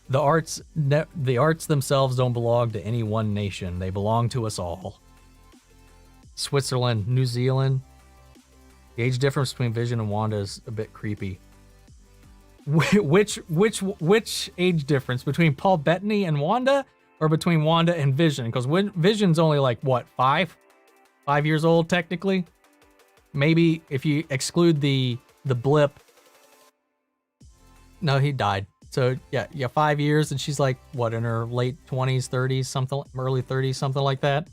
The arts themselves don't belong to any one nation. They belong to us all. Switzerland, New Zealand. The age difference between Vision and Wanda is a bit creepy. Which age difference between Paul Bettany and Wanda, or between Wanda and Vision? Because Vision's only like what, 5 years old technically. Maybe if you exclude the blip. No, he died. So yeah, 5 years, and she's like what, in her late 20s, 30s, something, early 30s, something like that.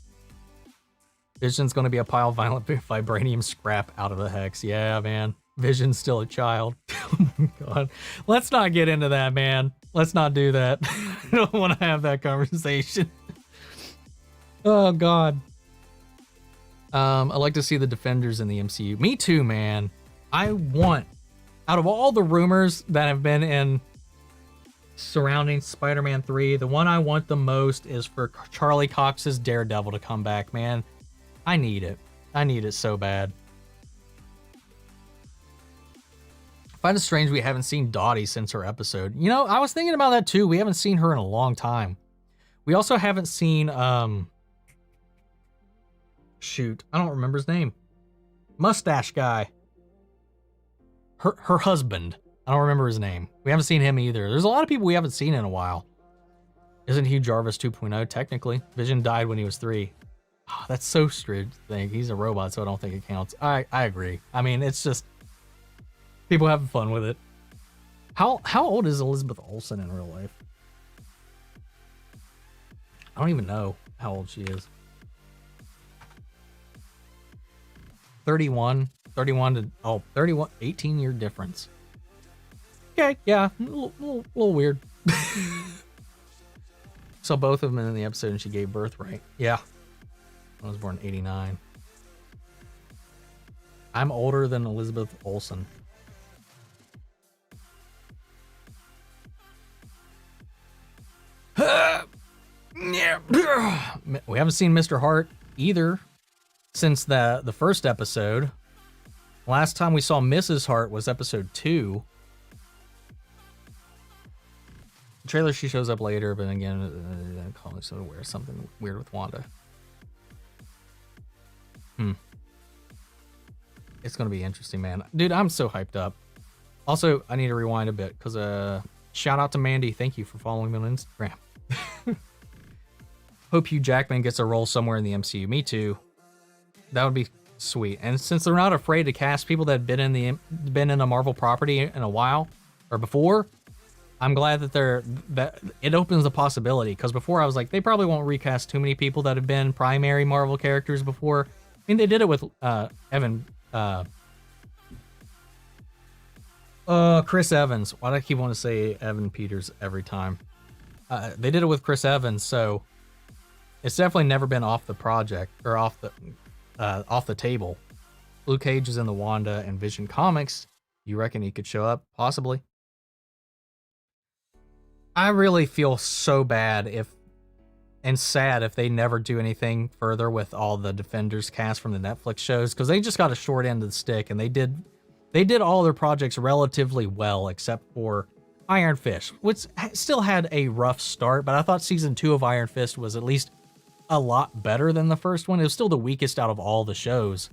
Vision's gonna be a pile of violent vibranium scrap out of the hex. Yeah, man. Vision's still a child. Oh my god. Let's not get into that, man. Let's not do that. I don't want to have that conversation. Oh god. I'd like to see the Defenders in the MCU. Me too, man. I want, out of all the rumors that have been in surrounding Spider-Man 3, the one I want the most is for Charlie Cox's Daredevil to come back, man. I need it. I need it so bad. I find it strange we haven't seen Dottie since her episode. You know, I was thinking about that too. We haven't seen her in a long time. We also haven't seen, shoot, I don't remember his name. Mustache guy. Her husband. I don't remember his name. We haven't seen him either. There's a lot of people we haven't seen in a while. Isn't Hugh Jarvis 2.0? Technically. Vision died when he was 3. Oh, that's so strange. He's a robot, so I don't think it counts. I agree. I mean, it's just people having fun with it. How old is Elizabeth Olsen in real life? I don't even know how old she is. 31 to 31, 18-year difference. Okay, yeah, a little weird. Saw both of them in the episode and she gave birth, right? Yeah. I was born in 89. I'm older than Elizabeth Olsen. Yeah. We haven't seen Mr. Hart either since the first episode. Last time we saw Mrs. Hart was episode 2. The trailer, she shows up later, but again, calling so aware something weird with Wanda. It's gonna be interesting, man. Dude, I'm so hyped up. Also, I need to rewind a bit because shout out to Mandy. Thank you for following me on Instagram. Hope Hugh Jackman gets a role somewhere in the MCU. Me too. That would be sweet. And since they're not afraid to cast people that have been in a Marvel property in a while or before, I'm glad that it opens the possibility. Because before I was like, they probably won't recast too many people that have been primary Marvel characters before. I mean, they did it with Chris Evans. Why do I keep wanting to say Evan Peters every time? They did it with Chris Evans, so it's definitely never been off the project or off the table. Luke Cage is in the Wanda and Vision comics. You reckon he could show up? Possibly. I really feel so bad and sad if they never do anything further with all the Defenders cast from the Netflix shows, because they just got a short end of the stick, and they did all their projects relatively well except for Iron Fist, which still had a rough start, but I thought season 2 of Iron Fist was at least a lot better than the first one. It was still the weakest out of all the shows.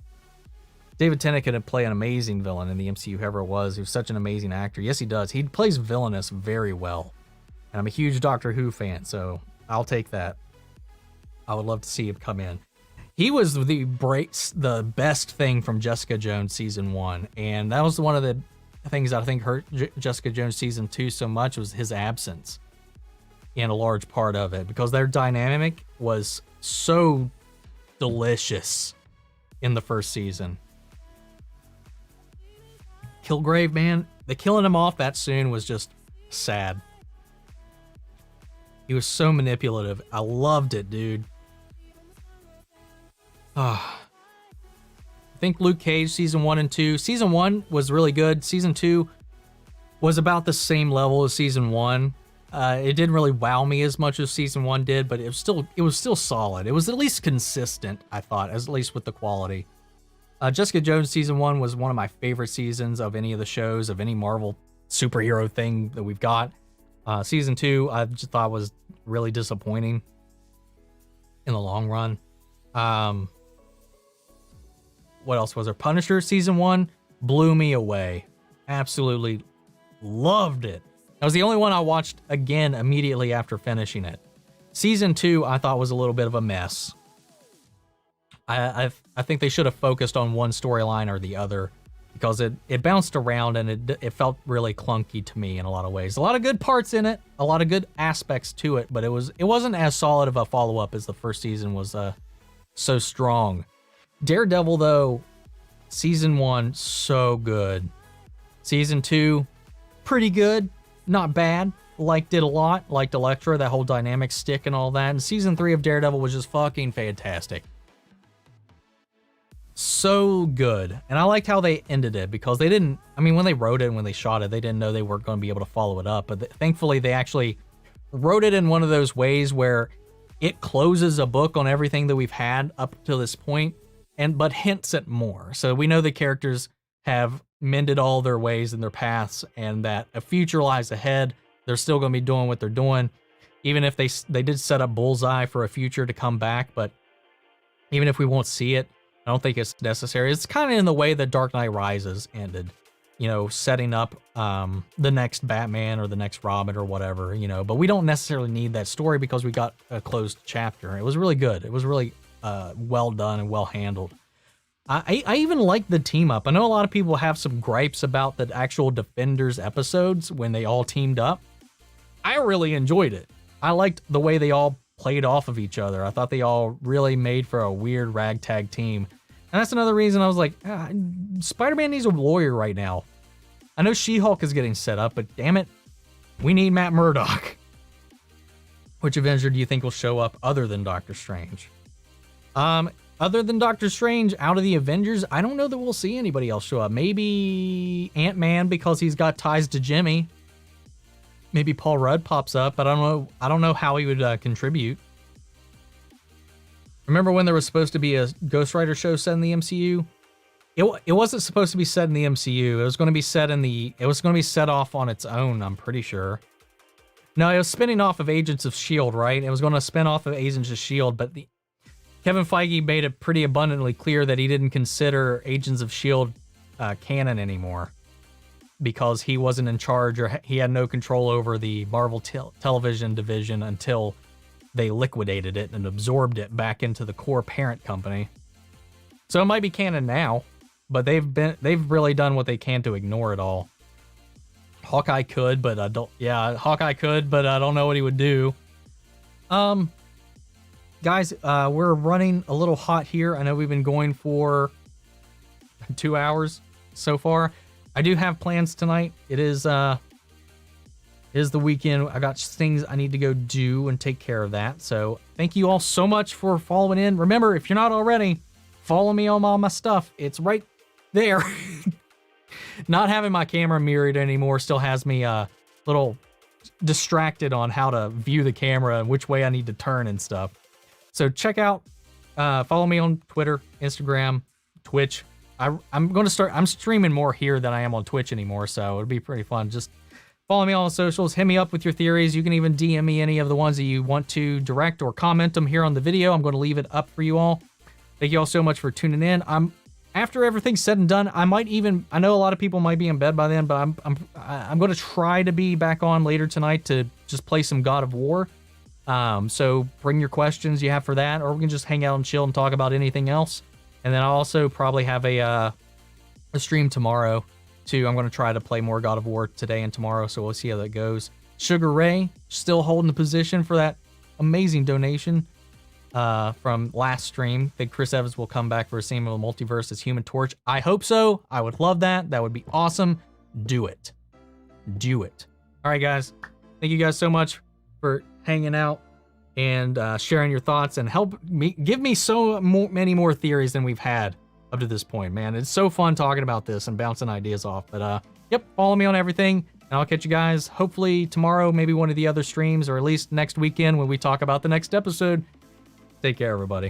David Tennant could play an amazing villain in the MCU, whoever it was. He was such an amazing actor. Yes, he does. He plays villainous very well. And I'm a huge Doctor Who fan, so I'll take that. I would love to see him come in. He was the best thing from Jessica Jones season 1, and that was one of the things I think hurt Jessica Jones season 2 so much was his absence in a large part of it, because their dynamic was so delicious in the first season. Kilgrave, man, the killing him off that soon was just sad. He was so manipulative. I loved it, dude. I think Luke Cage season 1 and 2. Season 1 was really good. Season 2 was about the same level as season 1. It didn't really wow me as much as season 1 did, but it was still solid. It was at least consistent, I thought, at least with the quality. Jessica Jones season 1 was one of my favorite seasons of any of the shows, of any Marvel superhero thing that we've got. Season 2 I just thought was really disappointing in the long run. What else was there? Punisher season 1 blew me away. Absolutely loved it. That was the only one I watched again immediately after finishing it. Season 2 I thought was a little bit of a mess. I think they should have focused on one storyline or the other, because it bounced around and it felt really clunky to me in a lot of ways. A lot of good parts in it, a lot of good aspects to it, but it wasn't as solid of a follow-up as the first season was so strong. Daredevil, though, season 1, so good. Season 2, pretty good, not bad. Liked it a lot, liked Elektra, that whole dynamic stick and all that. And season 3 of Daredevil was just fucking fantastic. So good. And I liked how they ended it, because they didn't, I mean, when they wrote it and when they shot it, they didn't know they weren't going to be able to follow it up. But thankfully, they actually wrote it in one of those ways where it closes a book on everything that we've had up to this point, but hints at more. So we know the characters have mended all their ways and their paths, and that a future lies ahead. They're still going to be doing what they're doing, even if they did set up Bullseye for a future to come back. But even if we won't see it, I don't think it's necessary. It's kind of in the way that Dark Knight Rises ended, setting up the next Batman or the next Robin or whatever, but we don't necessarily need that story because we got a closed chapter. It was really good. It was really well done and well handled. I even like the team up. I know a lot of people have some gripes about the actual Defenders episodes when they all teamed up. I really enjoyed it. I liked the way they all played off of each other. I thought they all really made for a weird ragtag team. And that's another reason I was like, Spider-Man needs a lawyer right now. I know She-Hulk is getting set up, but damn it, we need Matt Murdock. Which Avenger do you think will show up other than Doctor Strange? Other than Doctor Strange, out of the Avengers, I don't know that we'll see anybody else show up. Maybe Ant-Man, because he's got ties to Jimmy. Maybe Paul Rudd pops up, but I don't know how he would contribute. Remember when there was supposed to be a Ghost Rider show set in the MCU? It wasn't supposed to be set in the MCU. It was going to be set off on its own, I'm pretty sure. No, it was spinning off of Agents of S.W.O.R.D, right? It was going to spin off of Agents of S.W.O.R.D, but Kevin Feige made it pretty abundantly clear that he didn't consider Agents of S.W.O.R.D canon anymore, because he wasn't in charge, or he had no control over the Marvel television division until they liquidated it and absorbed it back into the core parent company. So it might be canon now, but they've really done what they can to ignore it all. Hawkeye could, but I don't know what he would do. Guys, we're running a little hot here. I know we've been going for 2 hours so far. I do have plans tonight. It is the weekend. I got things I need to go do and take care of that. So thank you all so much for following in. Remember, if you're not already, follow me on all my stuff. It's right there. Not having my camera mirrored anymore still has me a little distracted on how to view the camera and which way I need to turn and stuff. So check out, follow me on Twitter, Instagram, Twitch. I'm streaming more here than I am on Twitch anymore, so it'll be pretty fun. Just Follow me on all the socials. Hit me up with your theories. You can even DM me any of the ones that you want to direct or comment them here on the video. I'm going to leave it up for you all. Thank you all so much for tuning in. After everything's said and done, I know a lot of people might be in bed by then, but I'm going to try to be back on later tonight to just play some God of War. So bring your questions you have for that, or we can just hang out and chill and talk about anything else. And then I'll also probably have a stream tomorrow too. I'm going to try to play more God of War today and tomorrow, so we'll see how that goes. Sugar Ray still holding the position for that amazing donation from last stream. Think Chris Evans will come back for a scene of the multiverse as Human Torch. I hope so. I would love that. That would be awesome. Do it. Do it. All right, guys. Thank you guys so much for hanging out and sharing your thoughts and give me so many more theories than we've had up to this point, man. It's so fun talking about this and bouncing ideas off. But yep, follow me on everything, and I'll catch you guys hopefully tomorrow, maybe one of the other streams, or at least next weekend when we talk about the next episode. Take care, everybody.